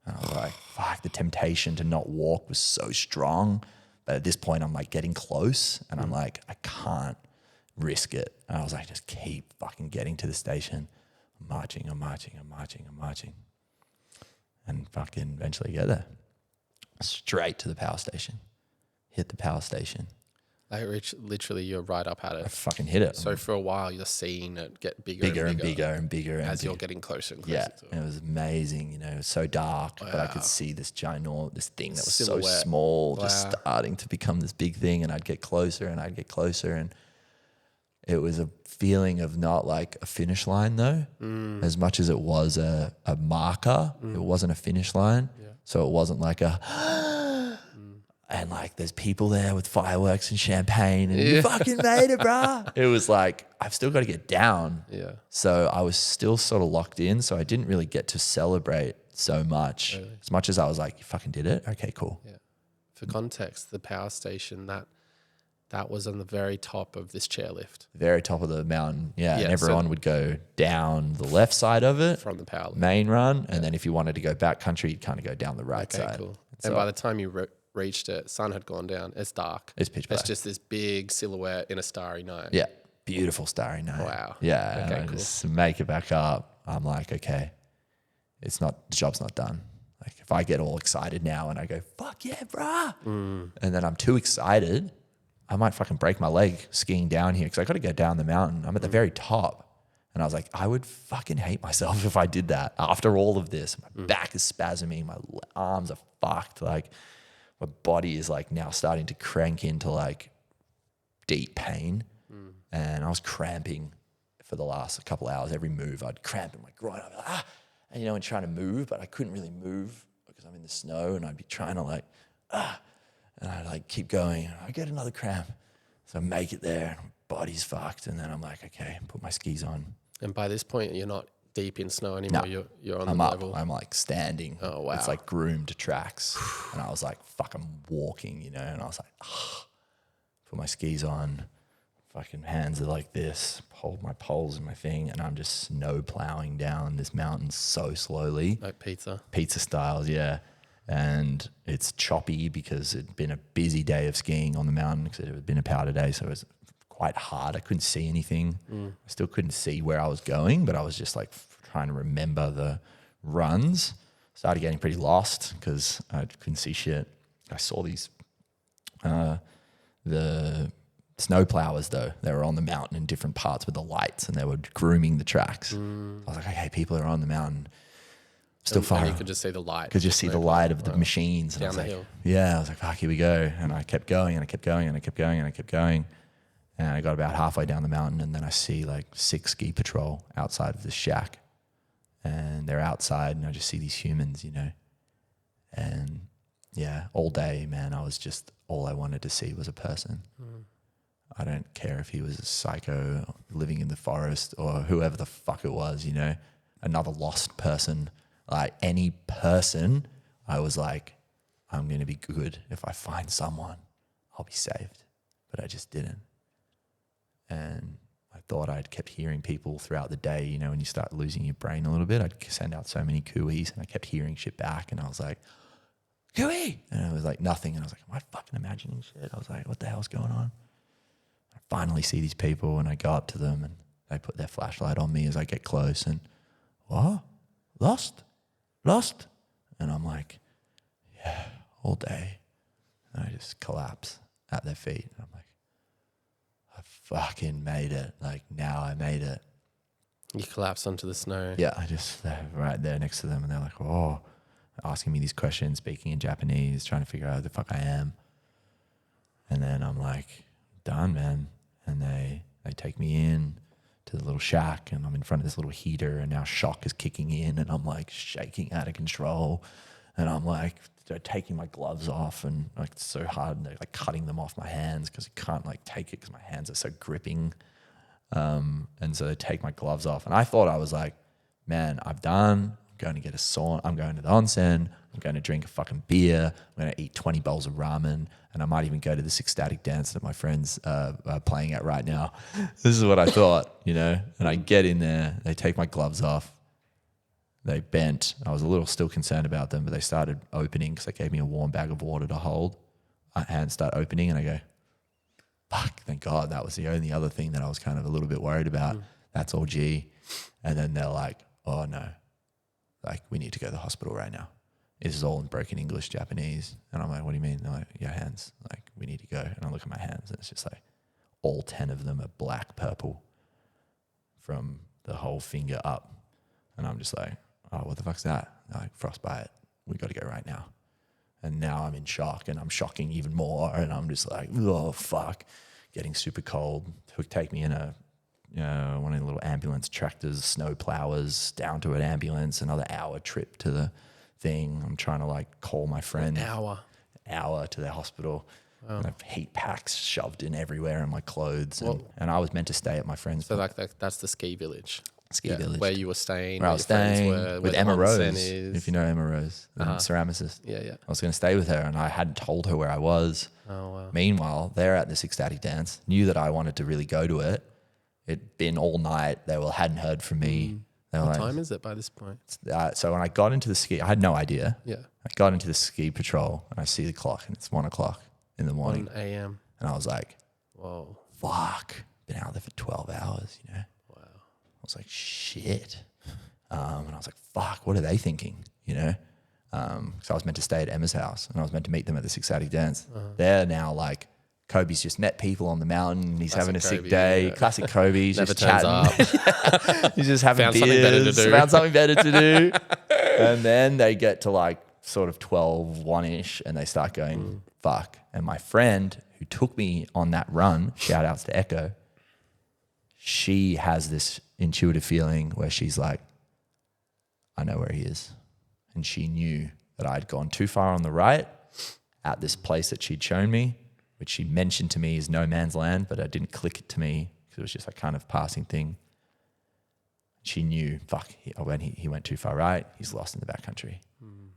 And I was like, fuck, the temptation to not walk was so strong. But at this point, I'm like getting close and I'm like, I can't risk it. And I was like, just keep fucking getting to the station. I'm marching. And fucking eventually get there. Straight to the power station. Hit the power station.
Like literally you're right up at
I
it.
fucking hit it.
So for a while you're seeing it get bigger
and bigger
as you're getting closer and closer to it.
And it was amazing, you know, it was so dark, but I could see this this thing that was so small, just starting to become this big thing, and I'd get closer and it was a feeling of not like a finish line though, as much as it was a marker, it wasn't a finish line. Yeah. So it wasn't like and like there's people there with fireworks and champagne and you fucking made it, bruh. It was like, I've still got to get down.
Yeah.
So I was still sort of locked in. So I didn't really get to celebrate so much. Really? As much as I was like, you fucking did it? Okay, cool.
Yeah. For context, the power station, that was on the very top of this chairlift.
Very top of the mountain. Yeah. And everyone would go down the left side of it.
From the power lift.
Main run. And then if you wanted to go back country, you'd kind of go down the right side.
Cool. And by the time you reached it, sun had gone down. It's dark.
It's pitch black.
It's just this big silhouette in a starry night.
Yeah. Beautiful starry night.
Wow.
Yeah.
Okay,
and
cool.
Just make it back up. I'm like, okay, the job's not done. Like if I get all excited now and I go, fuck yeah, brah. And then I'm too excited, I might fucking break my leg skiing down here because I got to go down the mountain. I'm at the very top. And I was like, I would fucking hate myself if I did that after all of this. My back is spasming. My arms are fucked. Like my body is like now starting to crank into like deep pain. And I was cramping for the last couple of hours. Every move I'd cramp in my groin. I'd be like, and you know, and trying to move, but I couldn't really move because I'm in the snow and I'd be trying to like, and I'd like keep going. And I'd get another cramp. So I make it there and my body's fucked. And then I'm like, okay, put my skis on.
And by this point, you're not deep in snow anymore. No, you're on the level.
I'm like standing.
Oh, wow.
It's like groomed tracks. And I was like, fuck, I'm walking, you know? And I was like, put my skis on. Fucking hands are like this, hold my poles in my thing, and I'm just snow plowing down this mountain so slowly.
Like pizza
styles, yeah. And it's choppy because it'd been a busy day of skiing on the mountain because it had been a powder day, so it was quite hard. I couldn't see anything. I still couldn't see where I was going, but I was just like trying to remember the runs. Started getting pretty lost because I couldn't see shit. I saw these, the snow plowers though, they were on the mountain in different parts with the lights and they were grooming the tracks. I was like, okay, people are on the mountain. Still far.
And you could just see the light.
Could just see the light of the machines.
Down the hill.
Yeah, I was like, fuck, here we go. And I kept going and I kept going and I kept going and I kept going. And I got about halfway down the mountain and then I see like 6 ski patrol outside of the shack. And they're outside and I just see these humans, you know. And yeah, all day, man, all I wanted to see was a person. I don't care if he was a psycho living in the forest or whoever the fuck it was, you know, another lost person, like any person. I was like, I'm going to be good. If I find someone, I'll be saved. But I just didn't. And I thought I'd kept hearing people throughout the day, you know, when you start losing your brain a little bit, I'd send out so many cooeys and I kept hearing shit back and I was like, cooey! And it was like nothing. And I was like, am I fucking imagining shit? I was like, what the hell's going on? I finally see these people and I go up to them and they put their flashlight on me as I get close and, what? Lost? And I'm like, yeah, all day. And I just collapse at their feet. And I'm like, I fucking made it. Like, now I made it.
You collapse onto the snow.
Yeah, they're right there next to them and they're like, oh, asking me these questions, speaking in Japanese, trying to figure out who the fuck I am. And then I'm like, done, man. And they take me in to the little shack and I'm in front of this little heater and now shock is kicking in and I'm like shaking out of control. And I'm like, they're taking my gloves off and like it's so hard and they're like cutting them off my hands because I can't like take it because my hands are so gripping. And so they take my gloves off and I thought I was like, man, I'm done. I'm going to get a sauna. I'm going to the onsen. I'm going to drink a fucking beer. I'm going to eat 20 bowls of ramen. And I might even go to this ecstatic dance that my friends are playing at right now. This is what I thought, you know. And I get in there. They take my gloves off. They bent. I was a little still concerned about them, but they started opening because they gave me a warm bag of water to hold. hands start opening, and I go, fuck, thank God. That was the only other thing that I was kind of a little bit worried about. That's all G. And then they're like, oh no, like we need to go to the hospital right now. This is all in broken English, Japanese. And I'm like, what do you mean? They're like, your hands, like we need to go. And I look at my hands and it's just like all 10 of them are black purple from the whole finger up. And I'm just like, oh, what the fuck's that? They're like, frostbite. We got to go right now. And now I'm in shock, and I'm shocking even more. And I'm just like, oh, fuck. Getting super cold. It would take me in one of the little ambulance tractors, snow plowers, down to an ambulance, another hour trip to the thing. I'm trying to like call my friend.
An
hour to the hospital. Oh. And I have heat packs shoved in everywhere in my clothes. And I was meant to stay at my friend's.
So like that's the ski village.
Village.
Where you were staying.
Where I was staying with Emma Rose, if you know Emma Rose, the ceramicist.
Yeah.
I was going to stay with her, and I hadn't told her where I was.
Oh, wow.
Meanwhile, they're at this ecstatic dance, knew that I wanted to really go to it. It'd been all night. They hadn't heard from me.
What time is it by this point?
So when I got into the ski, I had no idea.
Yeah.
I got into the ski patrol, and I see the clock, and it's 1 o'clock in the morning.
1 a.m.
And I was like,
whoa,
fuck. Been out there for 12 hours, you know? I was like, shit. And I was like, fuck, what are they thinking? You know? So I was meant to stay at Emma's house, and I was meant to meet them at this ecstatic dance. They're now like, Kobe's just met people on the mountain. He's having a sick day. Yeah. Classic Kobe. He's just chatting. Up. He's just having beers. Found something better to do. And then they get to like sort of 12, 1-ish, and they start going, fuck. And my friend who took me on that run, shout outs to Echo, she has this intuitive feeling where she's like, I know where he is. And she knew that I'd gone too far on the right at this place that she'd shown me, which she mentioned to me is no man's land, but I didn't click it to me because it was just a kind of passing thing. She knew, fuck, when he went too far right, he's lost in the backcountry.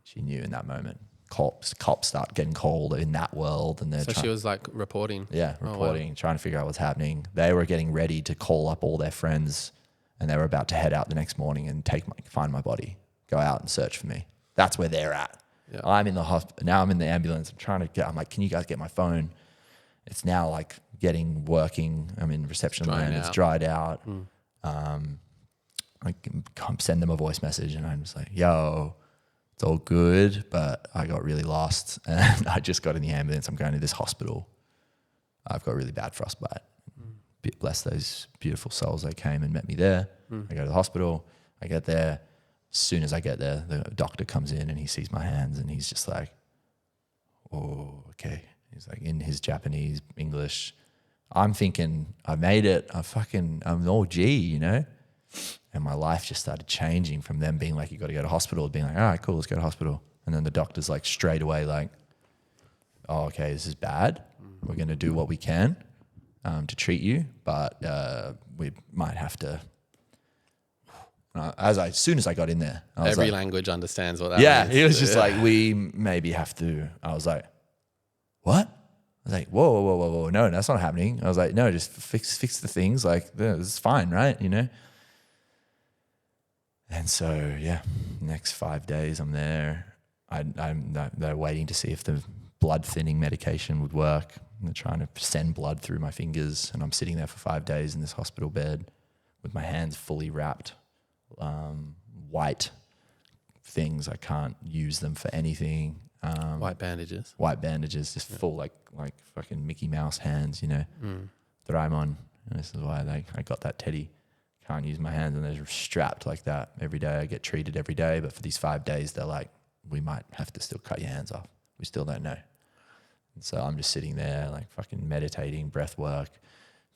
She knew in that moment. Cops start getting called in that world, and
so she was like reporting.
Yeah, reporting, trying to figure out what's happening. They were getting ready to call up all their friends, and they were about to head out the next morning and find my body, go out and search for me. That's where they're at. Yeah. I'm in the hospital now. I'm in the ambulance. I'm like, can you guys get my phone? It's now like working. I'm in reception land. It's dried out. I can send them a voice message, and I'm just like, yo, it's all good, but I got really lost, and I just got in the ambulance. I'm going to this hospital. I've got really bad frostbite. Bless those beautiful souls. They came and met me there. I go to the hospital. I get there. As soon as I get there, the doctor comes in and he sees my hands, and he's just like, oh, okay. He's like in his Japanese, English. I'm thinking, I made it. I'm an OG, you know? And my life just started changing from them being like, you got to go to hospital, being like, all right, cool, let's go to hospital. And then the doctor's like straight away like, oh, okay, this is bad. We're going to do what we can to treat you, but we might have to. As soon as I got in there, I was
every
like,
language understands what that means.
He was just like, we maybe have to. I was like, what? I was like, whoa, no, that's not happening. I was like, no, just fix the things. Like, it's fine, right? You know. And so, yeah, next 5 days I'm there. They're waiting to see if the blood thinning medication would work. They're trying to send blood through my fingers, and I'm sitting there for 5 days in this hospital bed with my hands fully wrapped, white things. I can't use them for anything.
White bandages,
just full like fucking Mickey Mouse hands, you know, that I'm on. And this is why I got that teddy. Can't use my hands, and they're strapped like that every day. I get treated every day, but for these 5 days, they're like, we might have to still cut your hands off. We still don't know. And so I'm just sitting there like fucking meditating, breath work,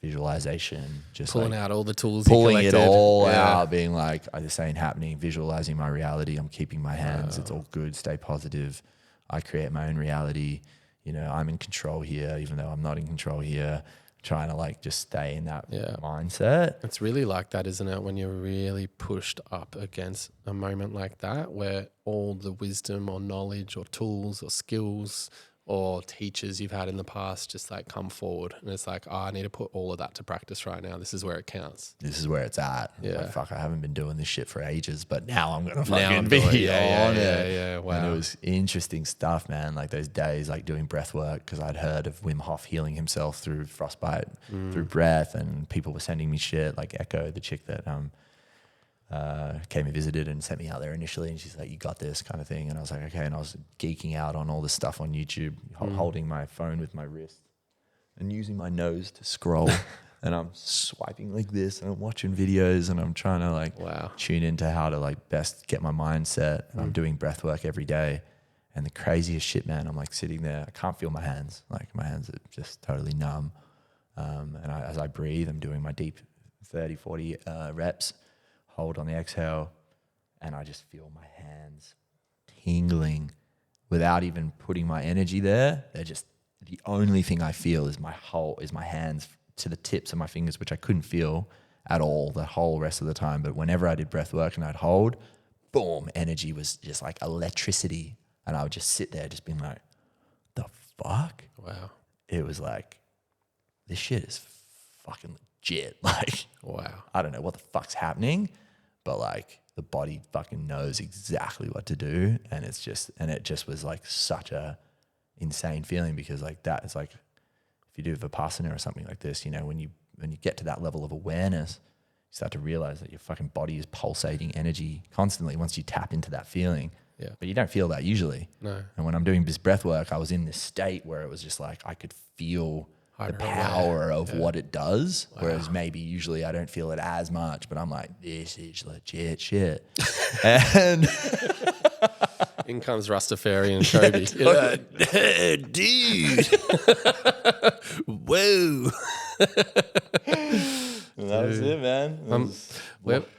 visualization, just
pulling
like
out all the tools,
pulling it all out, being like, this ain't happening, visualizing my reality. I'm keeping my hands. It's all good. Stay positive. I create my own reality. You know, I'm in control here, even though I'm not in control here. Trying to like just stay in that mindset.
It's really like that, isn't it? When you're really pushed up against a moment like that, where all the wisdom or knowledge or tools or skills or teachers you've had in the past just like come forward and it's like, oh, I need to put all of that to practice right now. This is where it counts.
This is where it's at.
Yeah.
Like, fuck, I haven't been doing this shit for ages, but now I'm going to
Now I'm
fucking be
doing it.
on it.
Yeah. Wow.
And it was interesting stuff, man. Like those days, like doing breath work, because I'd heard of Wim Hof healing himself through frostbite, through breath, and people were sending me shit, like Echo, the chick that came and visited and sent me out there initially, and she's like, you got this kind of thing. And I was like, okay. And I was geeking out on all this stuff on YouTube, holding my phone with my wrist and using my nose to scroll. And I'm swiping like this and I'm watching videos and I'm trying to like tune into how to like best get my mindset. And I'm doing breath work every day. And the craziest shit, man, I'm like sitting there, I can't feel my hands. Like my hands are just totally numb. As I breathe, I'm doing my deep 30, 40 reps. Hold on the exhale, and I just feel my hands tingling without even putting my energy there. They're just, the only thing I feel is my hands to the tips of my fingers, which I couldn't feel at all the whole rest of the time. But whenever I did breath work and I'd hold, boom, energy was just like electricity. And I would just sit there just being like, the fuck?
Wow.
It was like, this shit is fucking legit. Like,
wow.
I don't know what the fuck's happening, but like the body fucking knows exactly what to do. And it just was like such a insane feeling, because like that is like, if you do Vipassana or something like this, you know, when you get to that level of awareness, you start to realize that your fucking body is pulsating energy constantly once you tap into that feeling.
Yeah.
But you don't feel that usually.
No.
And when I'm doing this breath work, I was in this state where it was just like, I could feel the power of what it does. Wow. Whereas maybe usually I don't feel it as much, but I'm like, this is legit shit. And
in comes Rastafarian Kobe.
Dude. Whoa. That was it, man.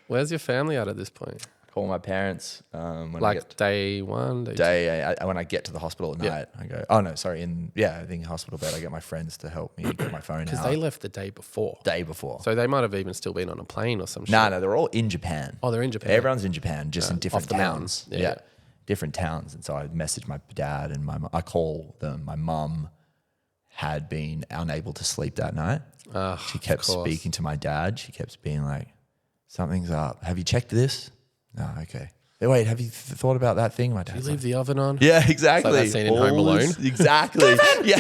Where's your family at this point?
Call my parents when
like
I get
day one,
when I get to the hospital at night. I go, oh no, sorry, I think hospital bed. I get my friends to help me get my phone out.
Because they left the day before.
So
they might have even still been on a plane or some shit.
No, they're all in Japan.
Oh, they're in Japan.
Everyone's in Japan, just in different towns.
Yeah,
different towns. And so I messaged my dad and I call them. My mum had been unable to sleep that night. She kept speaking to my dad. She kept being like, something's up. Have you checked this? No, okay. Hey, wait, have you thought about that thing? My dad.
Did you leave the oven on?
Yeah, exactly.
It's like that scene in Home Alone.
Exactly. Yeah.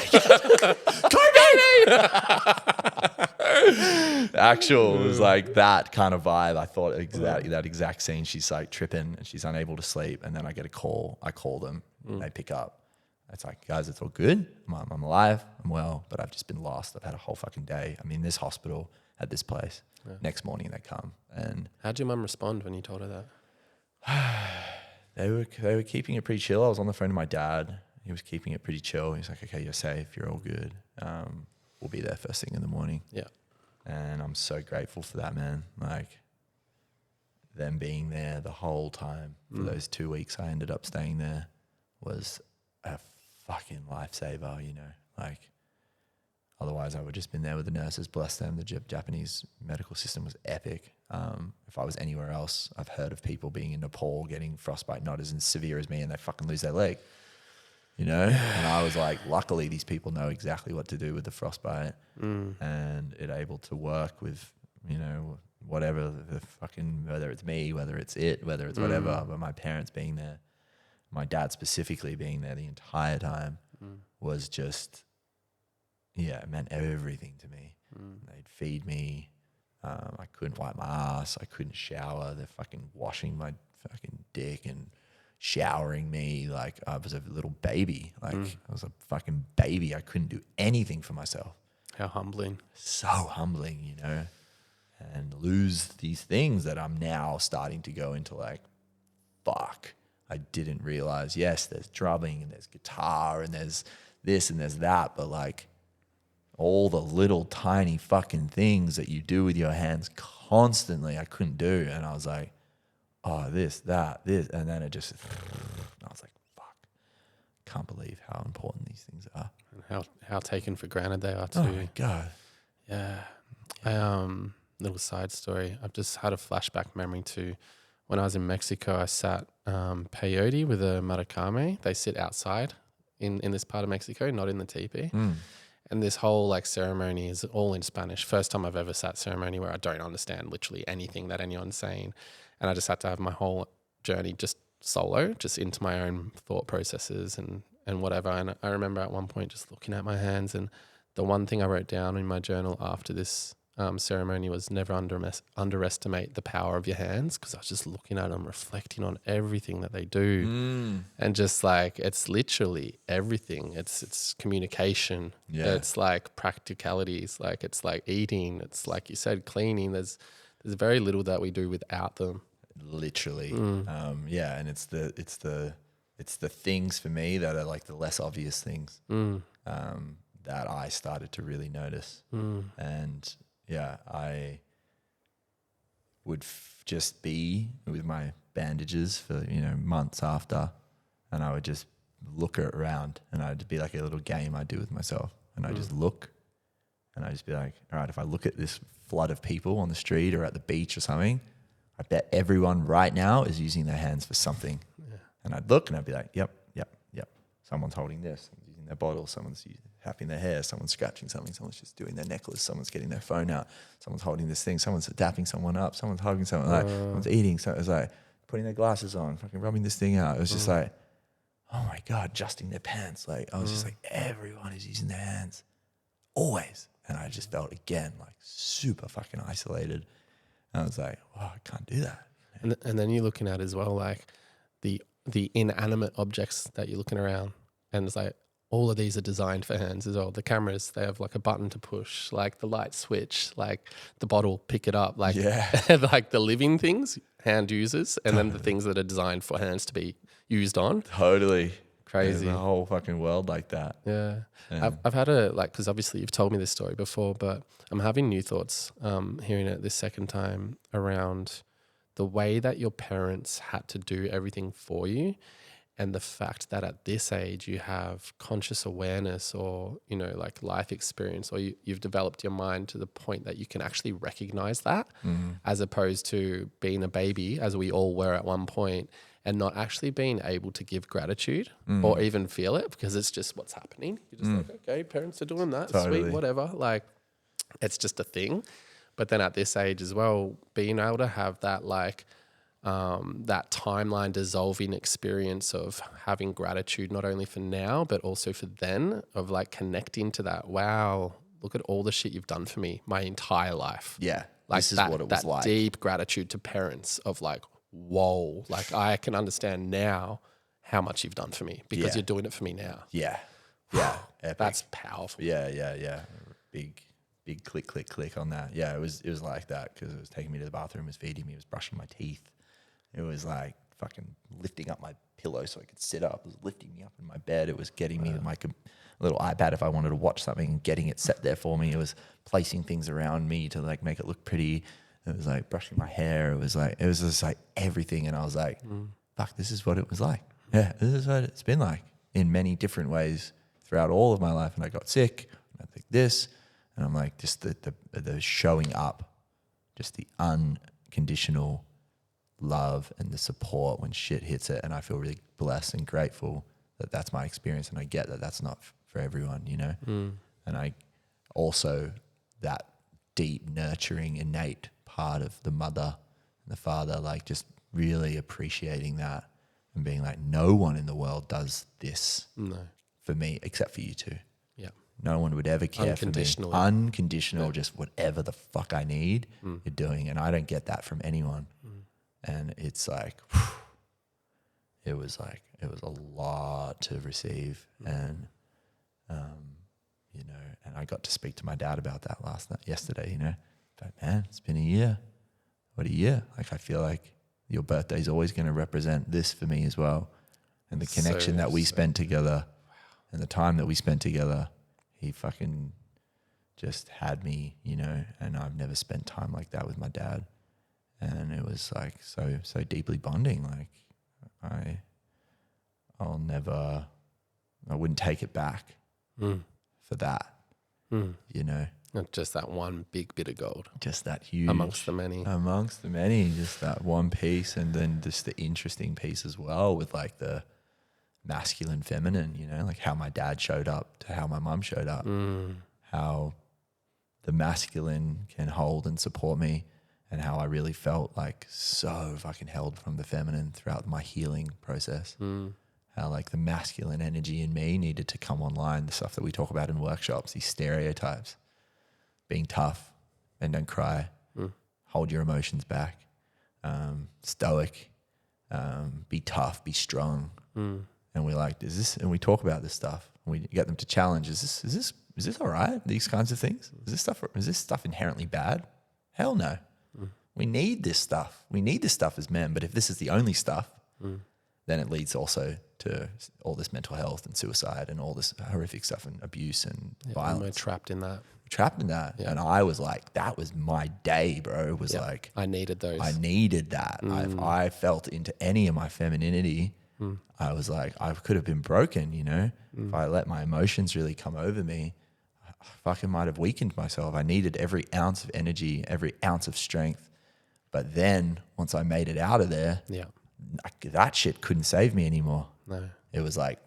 Actual was like that kind of vibe. I thought that exact scene. She's like tripping and she's unable to sleep. And then I get a call. I call them. And they pick up. It's like, guys, it's all good. I'm alive. I'm well, but I've just been lost. I've had a whole fucking day. I'm in this hospital at this place. Yeah. Next morning they come. And
how'd your mum respond when you told her that?
They were keeping it pretty chill. I was on the phone to my dad. He was keeping it pretty chill. He's like, okay, you're safe. You're all good. We'll be there first thing in the morning.
Yeah.
And I'm so grateful for that, man. Like them being there the whole time for those 2 weeks I ended up staying there was a fucking lifesaver, you know. Like otherwise I would just been there with the nurses, bless them. The Japanese medical system was epic. If I was anywhere else, I've heard of people being in Nepal getting frostbite, not as severe as me, and they fucking lose their leg, you know? And I was like, luckily these people know exactly what to do with the frostbite and it able to work with, you know, whatever the fucking, whether it's me, whether it's whatever, but my parents being there, my dad specifically being there the entire time was just, yeah, it meant everything to me. They'd feed me. I couldn't wipe my ass. I couldn't shower. They're fucking washing my fucking dick and showering me like I was a little baby. Like I was a fucking baby. I couldn't do anything for myself.
How humbling.
So humbling, you know, and lose these things that I'm now starting to go into like, fuck, I didn't realize, yes, there's drumming and there's guitar and there's this and there's that, but like, all the little tiny fucking things that you do with your hands constantly, I couldn't do. And I was like, oh, this. And then it just, I was like, fuck, can't believe how important these things are.
And how taken for granted they are too.
Oh my God.
Yeah. Little side story. I've just had a flashback memory to when I was in Mexico. I sat peyote with a maracame. They sit outside in this part of Mexico, not in the teepee. And this whole like ceremony is all in Spanish. First time I've ever sat ceremony where I don't understand literally anything that anyone's saying. And I just had to have my whole journey just solo, just into my own thought processes and whatever. And I remember at one point just looking at my hands, and the one thing I wrote down in my journal after this ceremony was never underestimate the power of your hands, because I was just looking at them, reflecting on everything that they do, and just like it's literally everything. It's communication.
Yeah.
It's like practicalities. Like it's like eating. It's like you said, cleaning. There's very little that we do without them.
Literally, yeah, and it's the things for me that are like the less obvious things that I started to really notice, and yeah, I would just be with my bandages for months after, and I would just look around, and I'd be like a little game I do with myself, and I just look, and I just be like, all right, if I look at this flood of people on the street or at the beach or something, I bet everyone right now is using their hands for something. Yeah. And I'd look and I'd be like, yep. Someone's holding this, someone's using their bottle, someone's tapping their hair, someone's scratching something, someone's just doing their necklace, someone's getting their phone out, someone's holding this thing, someone's dapping someone up, someone's hugging someone, like someone's eating. So it was like putting their glasses on, fucking rubbing this thing out. It was just like, oh my God, adjusting their pants. Like I was just like, everyone is using their hands, always. And I just felt again like super fucking isolated. And I was like, wow, I can't do that.
And then you're looking at as well, like the inanimate objects that you're looking around, and it's like all of these are designed for hands as well. The cameras, they have like a button to push, like the light switch, like the bottle, pick it up, like like the living things, hand users, and then the things that are designed for hands to be used on.
Totally.
Crazy.
There's a whole fucking world like that.
Yeah. I've had because obviously you've told me this story before, but I'm having new thoughts hearing it this second time around the way that your parents had to do everything for you, and the fact that at this age you have conscious awareness or, like life experience, or you've developed your mind to the point that you can actually recognize that, as opposed to being a baby, as we all were at one point, and not actually being able to give gratitude or even feel it, because it's just what's happening. You're just like, okay, parents are doing that,
Totally.
sweet, whatever. Like it's just a thing. But then at this age as well, being able to have that like that timeline dissolving experience of having gratitude, not only for now, but also for then, of like connecting to that. Wow, look at all the shit you've done for me my entire life.
Yeah.
Like
this is
that,
what it was
that
like.
deep gratitude to parents of like, whoa, like I can understand now how much you've done for me because you're doing it for me now.
Yeah. Yeah. Epic.
That's powerful.
Yeah. Big click on that. Yeah, it was like that, because it was taking me to the bathroom, it was feeding me, it was brushing my teeth. It was like fucking lifting up my pillow so I could sit up. It was lifting me up in my bed. It was getting me my little iPad if I wanted to watch something and getting it set there for me. It was placing things around me to like make it look pretty. It was like brushing my hair. It was just like everything. And I was like, fuck, this is what it was like. Yeah, this is what it's been like in many different ways throughout all of my life. And I got sick. And I think this. And I'm like, just the showing up, just the unconditional love and the support when shit hits it. And I feel really blessed and grateful that that's my experience. And I get that that's not for everyone, And I also, that deep, nurturing, innate part of the mother and the father, like just really appreciating that and being like, no one in the world does this for me except for you two.
Yeah.
No one would ever care for me. Unconditional, just whatever the fuck I need, you're doing. And I don't get that from anyone. And it's like, it was a lot to receive. And, and I got to speak to my dad about that yesterday, But man, it's been a year. What a year. Like, I feel like your birthday's always going to represent this for me as well. And the connection that we spent together and the time that we spent together, he fucking just had me, and I've never spent time like that with my dad. And it was like so deeply bonding. Like I wouldn't take it back for that,
Not just that one big bit of gold.
Just that huge.
Amongst the many.
Just that one piece. And then just the interesting piece as well with like the masculine, feminine, you know, like how my dad showed up to how my mum showed up, how the masculine can hold and support me, and how I really felt like so fucking held from the feminine throughout my healing process. How like the masculine energy in me needed to come online, the stuff that we talk about in workshops, these stereotypes, being tough and don't cry, hold your emotions back, stoic, be tough, be strong. And we're like, is this, and we talk about this stuff and we get them to challenge, is this all right? These kinds of things? Is this stuff inherently bad? Hell no. We need this stuff. We need this stuff as men. But if this is the only stuff, then it leads also to all this mental health and suicide and all this horrific stuff and abuse and violence.
We're trapped in that.
Yeah. And I was like, that was my day, bro. It was like,
I needed those.
I needed that. If I felt into any of my femininity, I was like, I could have been broken, you know? If I let my emotions really come over me, I fucking might have weakened myself. I needed every ounce of energy, every ounce of strength. But then once I made it out of there, that shit couldn't save me anymore.
No.
It was like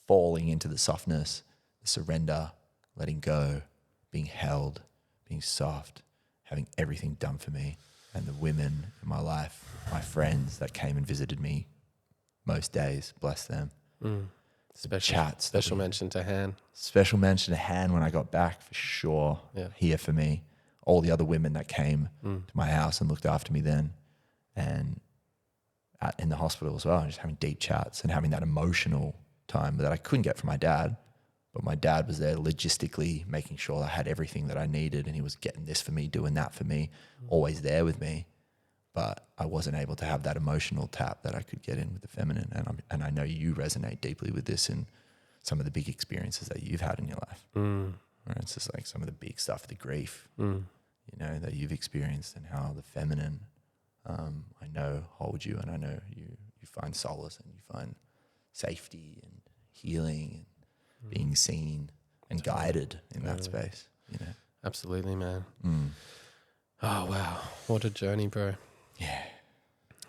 falling into the softness, the surrender, letting go, being held, being soft, having everything done for me. And the women in my life, my friends that came and visited me most days, bless them.
Special mention to Han.
Special mention to Han when I got back, for sure. Here for me. All the other women that came to my house and looked after me then, and in the hospital as well, just having deep chats and having that emotional time that I couldn't get from my dad. But my dad was there logistically making sure I had everything that I needed, and he was getting this for me, doing that for me, always there with me. But I wasn't able to have that emotional tap that I could get in with the feminine. And I know you resonate deeply with this in some of the big experiences that you've had in your life. Where it's just like some of the big stuff, the grief, you know, that you've experienced, and how the feminine, I know, holds you, and I know you find solace and you find safety and healing and being seen and guided in that space, you know.
Absolutely, man. Oh, wow. What a journey, bro.
Yeah.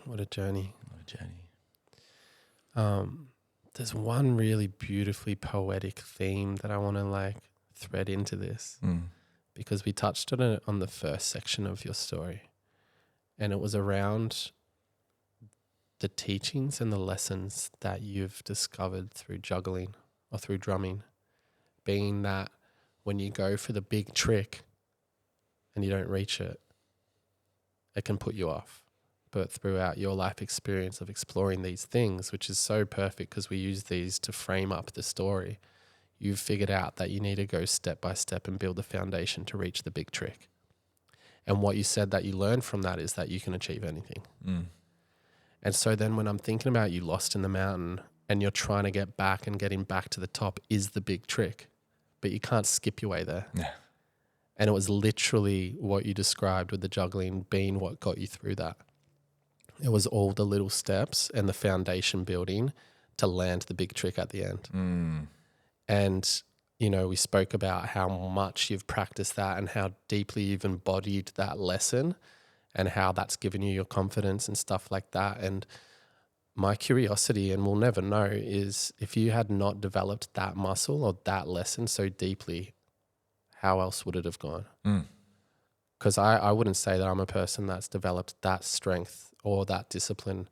What a journey.
What a journey.
There's one really beautifully poetic theme that I want to like thread into this, because we touched on it on the first section of your story, and it was around the teachings and the lessons that you've discovered through juggling or through drumming, being that when you go for the big trick and you don't reach it, it can put you off. But throughout your life experience of exploring these things, which is so perfect because we use these to frame up the story, you've figured out that you need to go step by step and build the foundation to reach the big trick. And what you said that you learned from that is that you can achieve anything. And so then when I'm thinking about you lost in the mountain and you're trying to get back, and getting back to the top is the big trick, but you can't skip your way there.
Yeah.
And it was literally what you described with the juggling being what got you through that. It was all the little steps and the foundation building to land the big trick at the end. And, you know, we spoke about how much you've practiced that and how deeply you've embodied that lesson and how that's given you your confidence and stuff like that. And my curiosity, and we'll never know, is if you had not developed that muscle or that lesson so deeply, how else would it have gone? Because I wouldn't say that I'm a person that's developed that strength or that discipline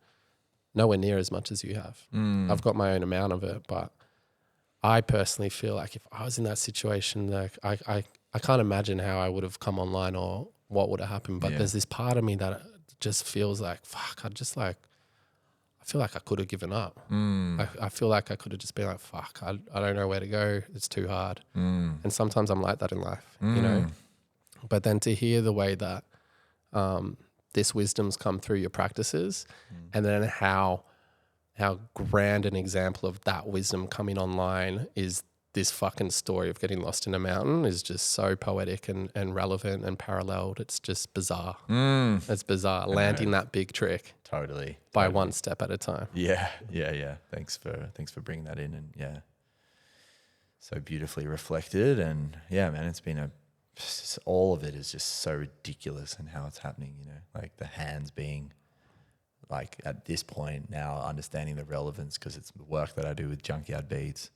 nowhere near as much as you have. I've got my own amount of it, but I personally feel like if I was in that situation, like I can't imagine how I would have come online or what would have happened. But there's this part of me that just feels like, fuck, I feel like I could have given up. I feel like I could have just been like, fuck, I don't know where to go. It's too hard. And sometimes I'm like that in life, you know. But then to hear the way that this wisdom's come through your practices, and then how grand an example of that wisdom coming online is this fucking story of getting lost in a mountain, is just so poetic and relevant and paralleled. It's just bizarre. It's bizarre. Landing that big trick.
Totally.
By one step at a time.
Yeah. Thanks for bringing that in, and so beautifully reflected. And yeah, man, it's been all of it is just so ridiculous and how it's happening, you know, like the hands being like at this point now understanding the relevance, because it's the work that I do with Junkyard Beats.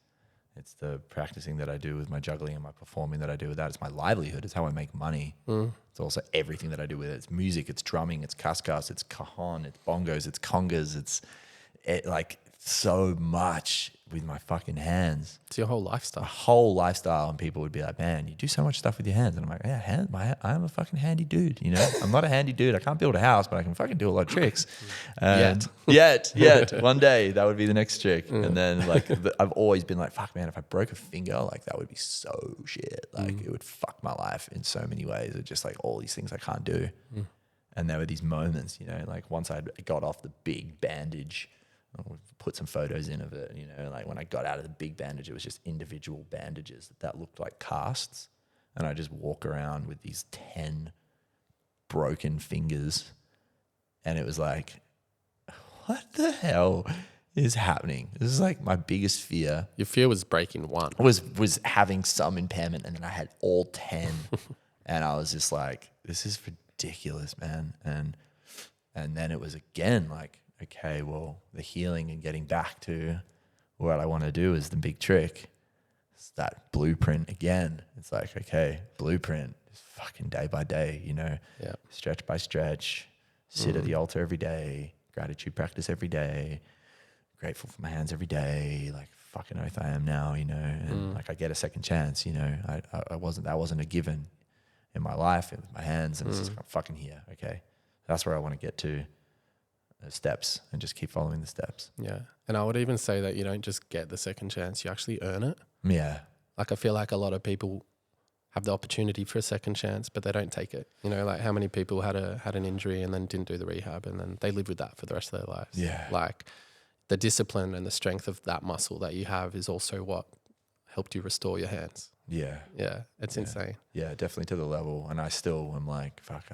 It's the practicing that I do with my juggling and my performing that I do with that. It's my livelihood. It's how I make money. It's also everything that I do with it. It's music, it's drumming, it's kaskas, it's cajon, it's bongos, it's congas. It's like so much with my fucking hands.
It's your whole lifestyle.
My whole lifestyle. And people would be like, man, you do so much stuff with your hands. And I'm like, yeah, I'm a fucking handy dude. You know, I'm not a handy dude. I can't build a house, but I can fucking do a lot of tricks. Yet. One day that would be the next trick. And then like, I've always been like, fuck man, if I broke a finger, like that would be so shit. Like it would fuck my life in so many ways. It's just like all these things I can't do. And there were these moments, you know, like once I got off the big bandage, I'll put some photos in of it, you know, like when I got out of the big bandage, it was just individual bandages that looked like casts. And I just walk around with these 10 broken fingers. And it was like, what the hell is happening? This is like my biggest fear.
Your fear was breaking one.
Was having some impairment, and then I had all 10. And I was just like, this is ridiculous, man. And then it was again like, okay, well, the healing and getting back to what I want to do is the big trick. It's that blueprint again. It's like, okay, blueprint is fucking day by day, you know, stretch by stretch, sit at the altar every day, gratitude practice every day, grateful for my hands every day, like fucking oath I am now, you know, and like I get a second chance, you know, that wasn't a given in my life and with my hands, and it's just like, I'm fucking here, okay. That's where I want to get to. Steps, and just keep following the steps.
Yeah. And I would even say that you don't just get the second chance, you actually earn it.
Yeah.
Like I feel like a lot of people have the opportunity for a second chance, but they don't take it. You know, like how many people had an injury and then didn't do the rehab, and then they live with that for the rest of their lives.
Yeah.
Like the discipline and the strength of that muscle that you have is also what helped you restore your hands.
Yeah.
Yeah. It's insane.
Yeah, definitely to the level. And I still am like, fuck,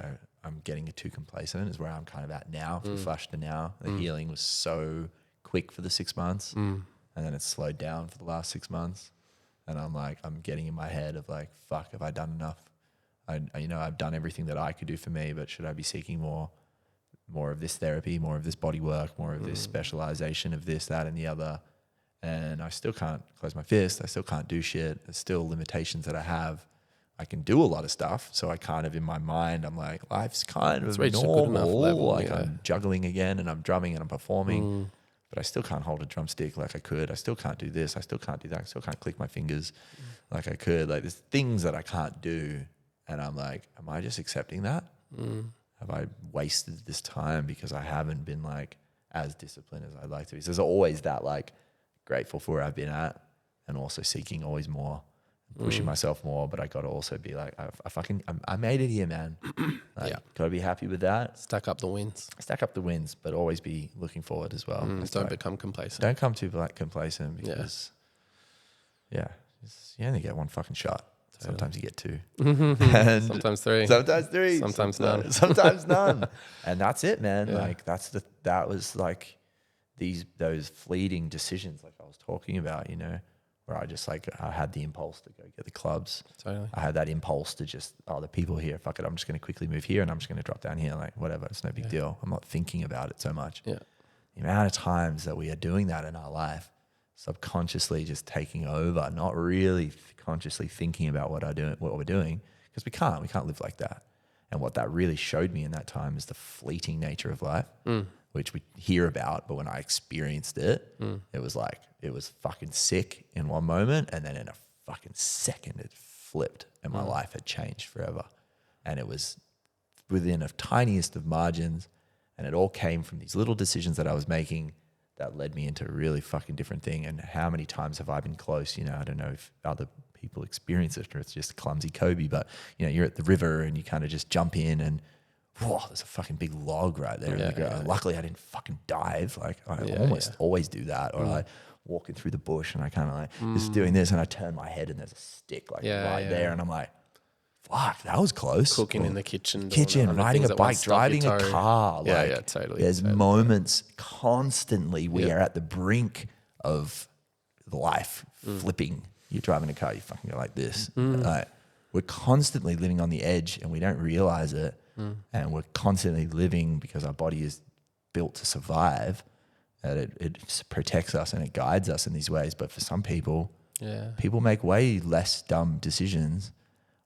I'm getting too complacent is where I'm kind of at now, from Flush to now. The healing was so quick for the 6 months, and then it's slowed down for the last 6 months. And I'm like, I'm getting in my head of like, fuck, have I done enough? I've done everything that I could do for me, but should I be seeking more of this therapy, more of this body work, more of this specialization of this, that, and the other? And I still can't close my fist. I still can't do shit. There's still limitations that I have. I can do a lot of stuff. So I kind of, in my mind, I'm like, life's kind of normal. Like I'm juggling again, and I'm drumming and I'm performing, but I still can't hold a drumstick like I could. I still can't do this. I still can't do that. I still can't click my fingers like I could. Like there's things that I can't do. And I'm like, am I just accepting that? Have I wasted this time because I haven't been like as disciplined as I'd like to be? So there's always that like grateful for where I've been at, and also seeking always more, pushing myself more. But I got to also be like, I made it here, man. Like, got to be happy with that.
Stack up the wins,
but always be looking forward as well.
Don't become complacent.
Don't come too complacent, because you only get one fucking shot. Sometimes you get two. And
sometimes three. Sometimes none.
Sometimes none. And that's it, man. Yeah. Like that was like those fleeting decisions like I was talking about, you know, where I just like, I had the impulse to go get the clubs.
Totally.
I had that impulse to just, the people here, fuck it, I'm just going to quickly move here and I'm just going to drop down here. Like whatever, it's no big deal. I'm not thinking about it so much.
Yeah.
The amount of times that we are doing that in our life, subconsciously just taking over, not really consciously thinking about what we're doing, because we can't live like that. And what that really showed me in that time is the fleeting nature of life, which we hear about, but when I experienced it, it was fucking sick in one moment, and then in a fucking second it flipped and my life had changed forever. And it was within a tiniest of margins, and it all came from these little decisions that I was making that led me into a really fucking different thing. And how many times have I been close? You know, I don't know if other people experience it or it's just clumsy Kobe, but you know, you're at the river and you kind of just jump in and whoa, there's a fucking big log right there. Luckily I didn't fucking dive. Like I almost always do that. Or like walking through the bush and I kind of like just doing this and I turn my head and there's a stick like there. And I'm like, fuck, that was close.
Cooking in the kitchen,
riding a bike, driving a car.
Totally.
There's moments constantly we are at the brink of life flipping. You're driving a car, you fucking go like this. Like, we're constantly living on the edge and we don't realize it. And we're constantly living because our body is built to survive, that it protects us and it guides us in these ways. But for some people, people make way less dumb decisions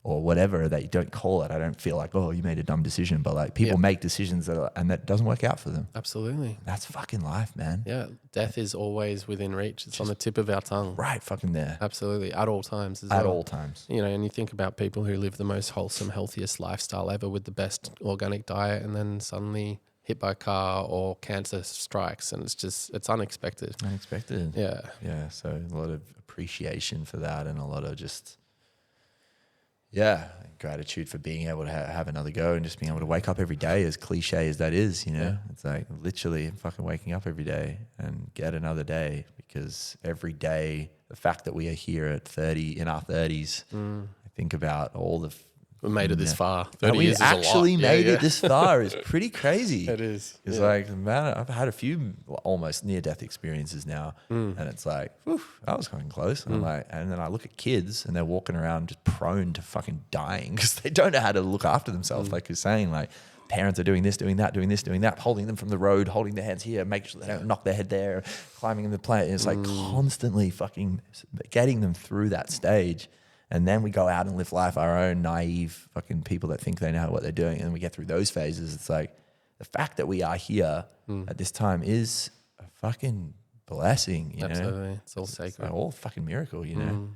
or whatever that you don't call it. I don't feel like, oh, you made a dumb decision, but like people make decisions and that doesn't work out for them.
Absolutely.
That's fucking life, man.
Yeah. Death is always within reach. It's on the tip of our tongue.
Right fucking there.
Absolutely. At all times as well.
At all times.
You know, and you think about people who live the most wholesome, healthiest lifestyle ever with the best organic diet, and then suddenly hit by a car or cancer strikes, and it's unexpected.
Unexpected.
Yeah.
Yeah. So a lot of appreciation for that, and a lot of just, gratitude for being able to have another go and just being able to wake up every day, as cliche as that is, you know.
Yeah.
It's like literally fucking waking up every day and get another day, because every day, the fact that we are here at 30, in our 30s, I think about all the...
We made it this far. 30
we
years is a lot.
actually made it this far is pretty crazy.
It is.
It's like, man, I've had a few almost near-death experiences now, and it's like, whew, that was fucking close. And I'm like, and then I look at kids and they're walking around just prone to fucking dying because they don't know how to look after themselves. Like you're saying, like parents are doing this, doing that, doing this, doing that, holding them from the road, holding their hands here, make sure they don't knock their head there, climbing in the plane. It's like constantly fucking getting them through that stage. And then we go out and live life, our own naive fucking people that think they know what they're doing. And we get through those phases. It's like the fact that we are here at this time is a fucking blessing, you know?
It's all sacred.
It's like all fucking miracle, you know?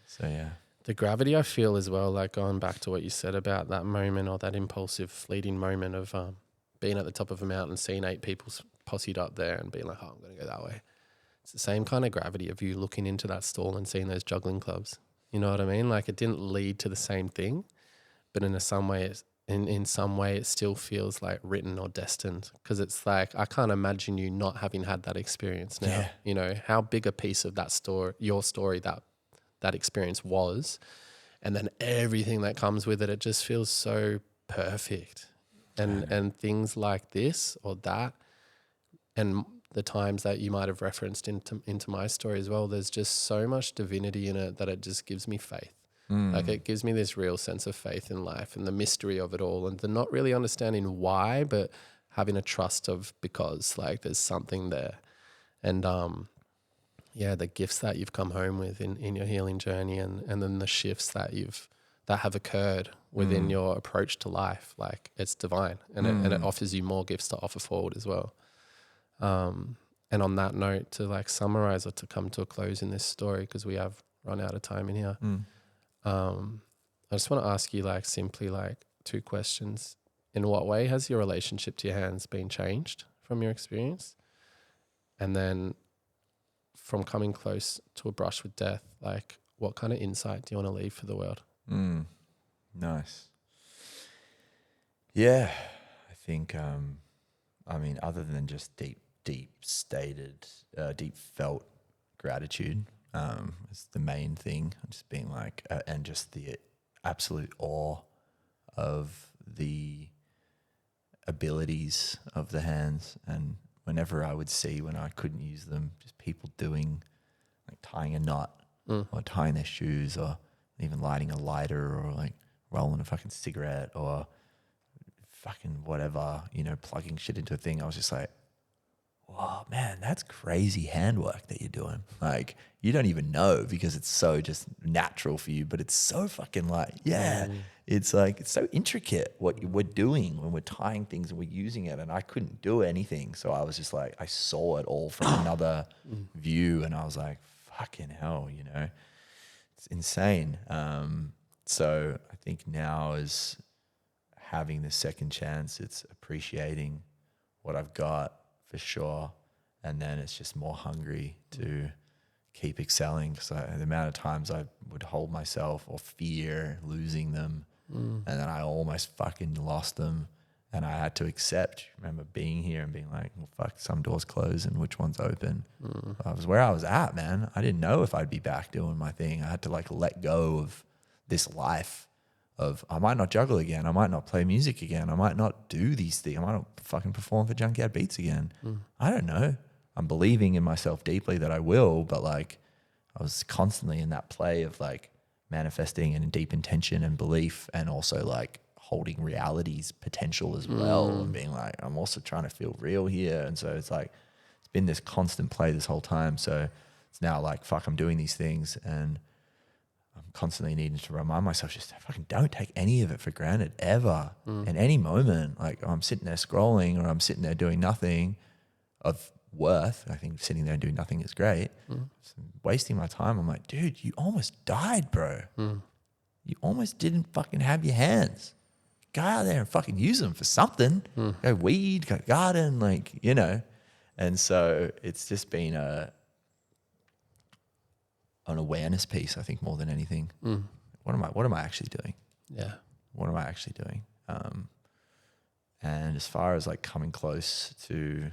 So yeah.
The gravity I feel as well, like going back to what you said about that moment or that impulsive fleeting moment of being at the top of a mountain, seeing 8 people posseed up there and being like, oh, I'm going to go that way. It's the same kind of gravity of you looking into that stall and seeing those juggling clubs. You know what I mean? Like it didn't lead to the same thing, but in some way, it still feels like written or destined, because it's like I can't imagine you not having had that experience now.
Yeah.
You know how big a piece of that story, your story, that experience was, and then everything that comes with it. It just feels so perfect, and things like this or that, and the times that you might have referenced into my story as well, there's just so much divinity in it that it just gives me faith. Like it gives me this real sense of faith in life and the mystery of it all, and the not really understanding why, but having a trust of because like there's something there. And the gifts that you've come home with in your healing journey, and then the shifts that have occurred within your approach to life, like it's divine, and it offers you more gifts to offer forward as well. And on that note, to like summarize or to come to a close in this story, because we have run out of time in here. I just want to ask you like simply like 2 questions. In what way has your relationship to your hands been changed from your experience? And then from coming close to a brush with death, like what kind of insight do you want to leave for the world?
Nice. Yeah, I think, I mean, other than just deep felt gratitude is the main thing. Just being like, and just the absolute awe of the abilities of the hands. And whenever I would see when I couldn't use them, just people doing, like tying a knot or tying their shoes or even lighting a lighter or like rolling a fucking cigarette or fucking whatever, you know, plugging shit into a thing. I was just like, wow, man, that's crazy handwork that you're doing. Like, you don't even know because it's so just natural for you, but it's so fucking like, it's like, it's so intricate what we're doing when we're tying things and we're using it. And I couldn't do anything. So I was just like, I saw it all from another view, and I was like, fucking hell, you know, it's insane. So I think now is having the second chance, it's appreciating what I've got for sure. And then it's just more hungry to keep excelling, because the amount of times I would hold myself or fear losing them, and then I almost fucking lost them, and I had to accept. I remember being here and being like, well, fuck, some doors close and which one's open. I was where I was at, man. I didn't know if I'd be back doing my thing. I had to like let go of this life of, I might not juggle again, I might not play music again, I might not do these things, I might not fucking perform for Junkyard Beats again. I don't know. I'm believing in myself deeply that I will, but like I was constantly in that play of like manifesting and deep intention and belief, and also like holding reality's potential as well, and being like, I'm also trying to feel real here. And so it's like, it's been this constant play this whole time. So it's now like, fuck, I'm doing these things, and I'm constantly needing to remind myself, just fucking don't take any of it for granted ever. In any moment, like I'm sitting there scrolling, or I'm sitting there doing nothing of worth. I think sitting there and doing nothing is great. So wasting my time. I'm like, dude, you almost died, bro. You almost didn't fucking have your hands. Go out there and fucking use them for something. Go weed, go garden, like, you know. And so it's just been an awareness piece, I think, more than anything. What am I actually doing?
Yeah.
What am I actually doing? And as far as like coming close to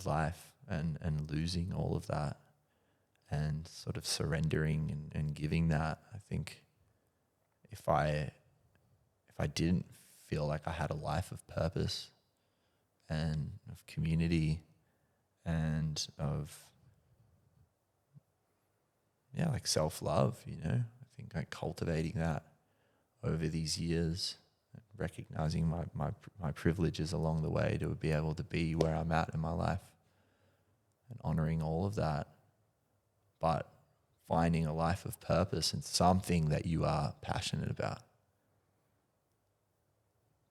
life and losing all of that and sort of surrendering and giving that, I think if I didn't feel like I had a life of purpose and of community and of, yeah, like self-love, you know, I think like cultivating that over these years, recognizing my privileges along the way to be able to be where I'm at in my life and honoring all of that, but finding a life of purpose and something that you are passionate about,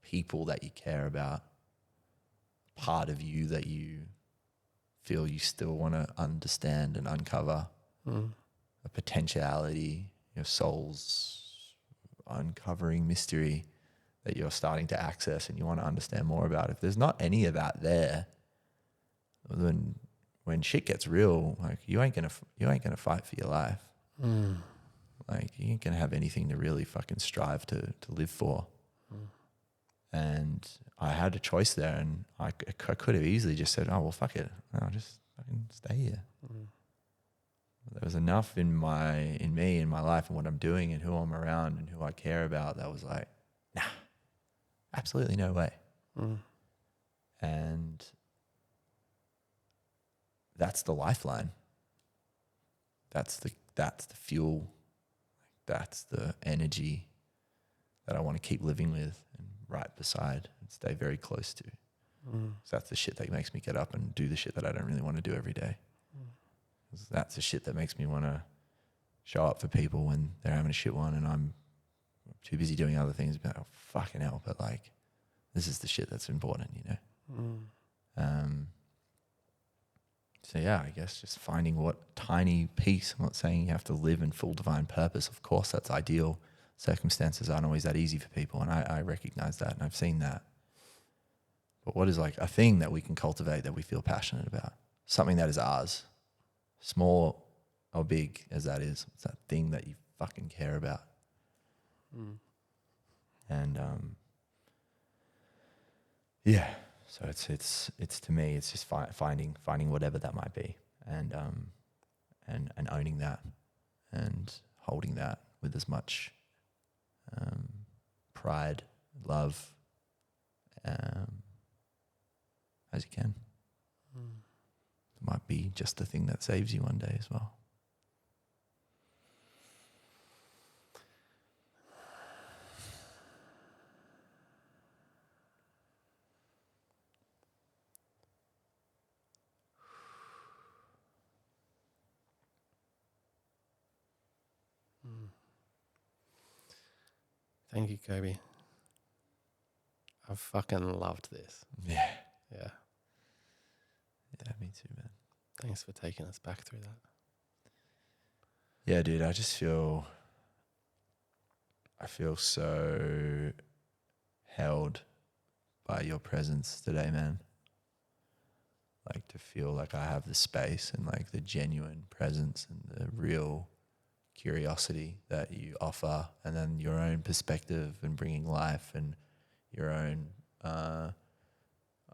people that you care about, part of you that you feel you still want to understand and uncover, a potentiality, your soul's uncovering mystery that you're starting to access and you want to understand more about. If there's not any of that there, then when shit gets real, like you ain't gonna fight for your life. Like you ain't gonna have anything to really fucking strive to live for. And I had a choice there, and I could have easily just said, oh well, fuck it, I'll just fucking stay here. There was enough in me, in my life, and what I'm doing, and who I'm around, and who I care about, that was like, nah, absolutely no way. And that's the lifeline. That's the fuel. That's the energy that I want to keep living with and right beside and stay very close to. So that's the shit that makes me get up and do the shit that I don't really want to do every day. That's the shit that makes me want to show up for people when they're having a shit one and I'm too busy doing other things. But oh, fucking hell, but like, this is the shit that's important, you know? So yeah, I guess just finding what tiny piece. I'm not saying you have to live in full divine purpose. Of course, that's ideal. Circumstances aren't always that easy for people, and I recognize that, and I've seen that. But what is like a thing that we can cultivate that we feel passionate about? Something that is ours, small or big as that is. It's that thing that you fucking care about. And yeah. So it's to me, it's just finding whatever that might be, and owning that, and holding that with as much pride, love, as you can. It might be just the thing that saves you one day as well.
Thank you, Kobe. I've fucking loved this.
Yeah.
Yeah.
Yeah, me too, man.
Thanks for taking us back through that.
Yeah, dude, I feel so held by your presence today, man. Like to feel like I have the space and like the genuine presence and the real curiosity that you offer, and then your own perspective and bringing life and your own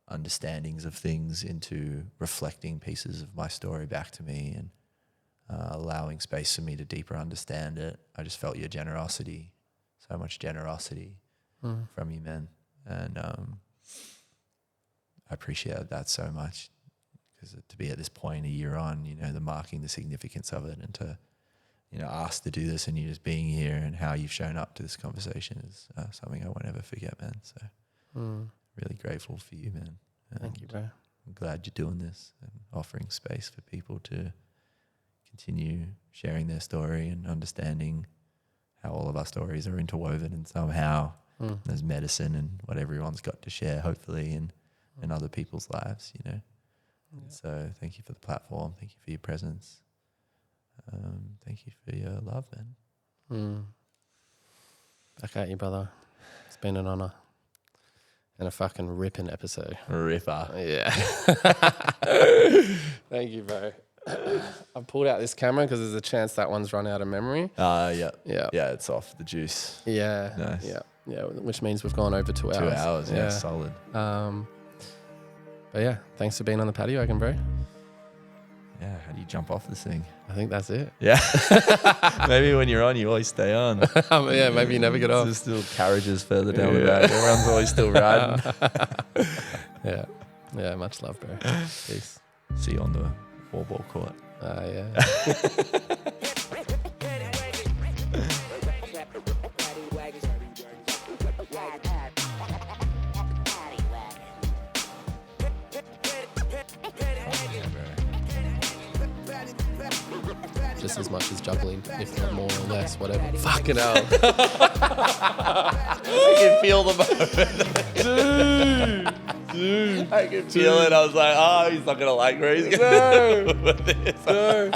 understandings of things into reflecting pieces of my story back to me, and allowing space for me to deeper understand it. I just felt your generosity, so much generosity from you, man. And I appreciate that so much, because to be at this point a year on, you know, the marking the significance of it, and to, asked to do this, and you just being here and how you've shown up to this conversation is something I won't ever forget, man. So really grateful for you, man.
Thank you, bro.
I'm glad you're doing this and offering space for people to continue sharing their story and understanding how all of our stories are interwoven, and somehow there's medicine and what everyone's got to share, hopefully, in other people's lives, And so thank you for the platform. Thank you for your presence. Thank you for your love, man.
Back at you, brother. It's been an honor. And a fucking ripping episode.
Ripper.
Yeah. Thank you, bro. I've pulled out this camera because there's a chance that one's run out of memory.
Yeah. Yeah, it's off the juice.
Yeah.
Nice.
Yeah, which means we've gone over 2 hours.
2 hours, yeah, solid.
But yeah, thanks for being on the patio again, bro.
Yeah, how do you jump off this thing?
I think that's it.
Yeah. Maybe when you're on, you always stay on.
Yeah, maybe you never get off.
There's still carriages further down the road. Everyone's always still riding.
Yeah, much love, bro. Peace.
See you on the wallball court.
Yeah. Just as much as juggling, if not more or less, whatever. Fucking hell.
I can feel the moment. Dude. I can feel it. I was like, he's not going to like where he's going with this.
No.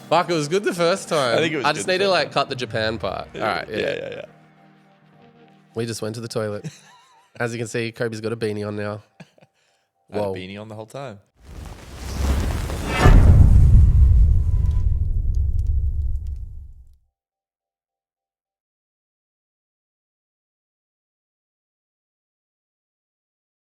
Fuck, it was good the first time.
I think it was
I just need to cut the Japan part. All right.
Yeah.
We just went to the toilet. As you can see, Kobe's got a beanie on now.
Had a beanie on the whole time.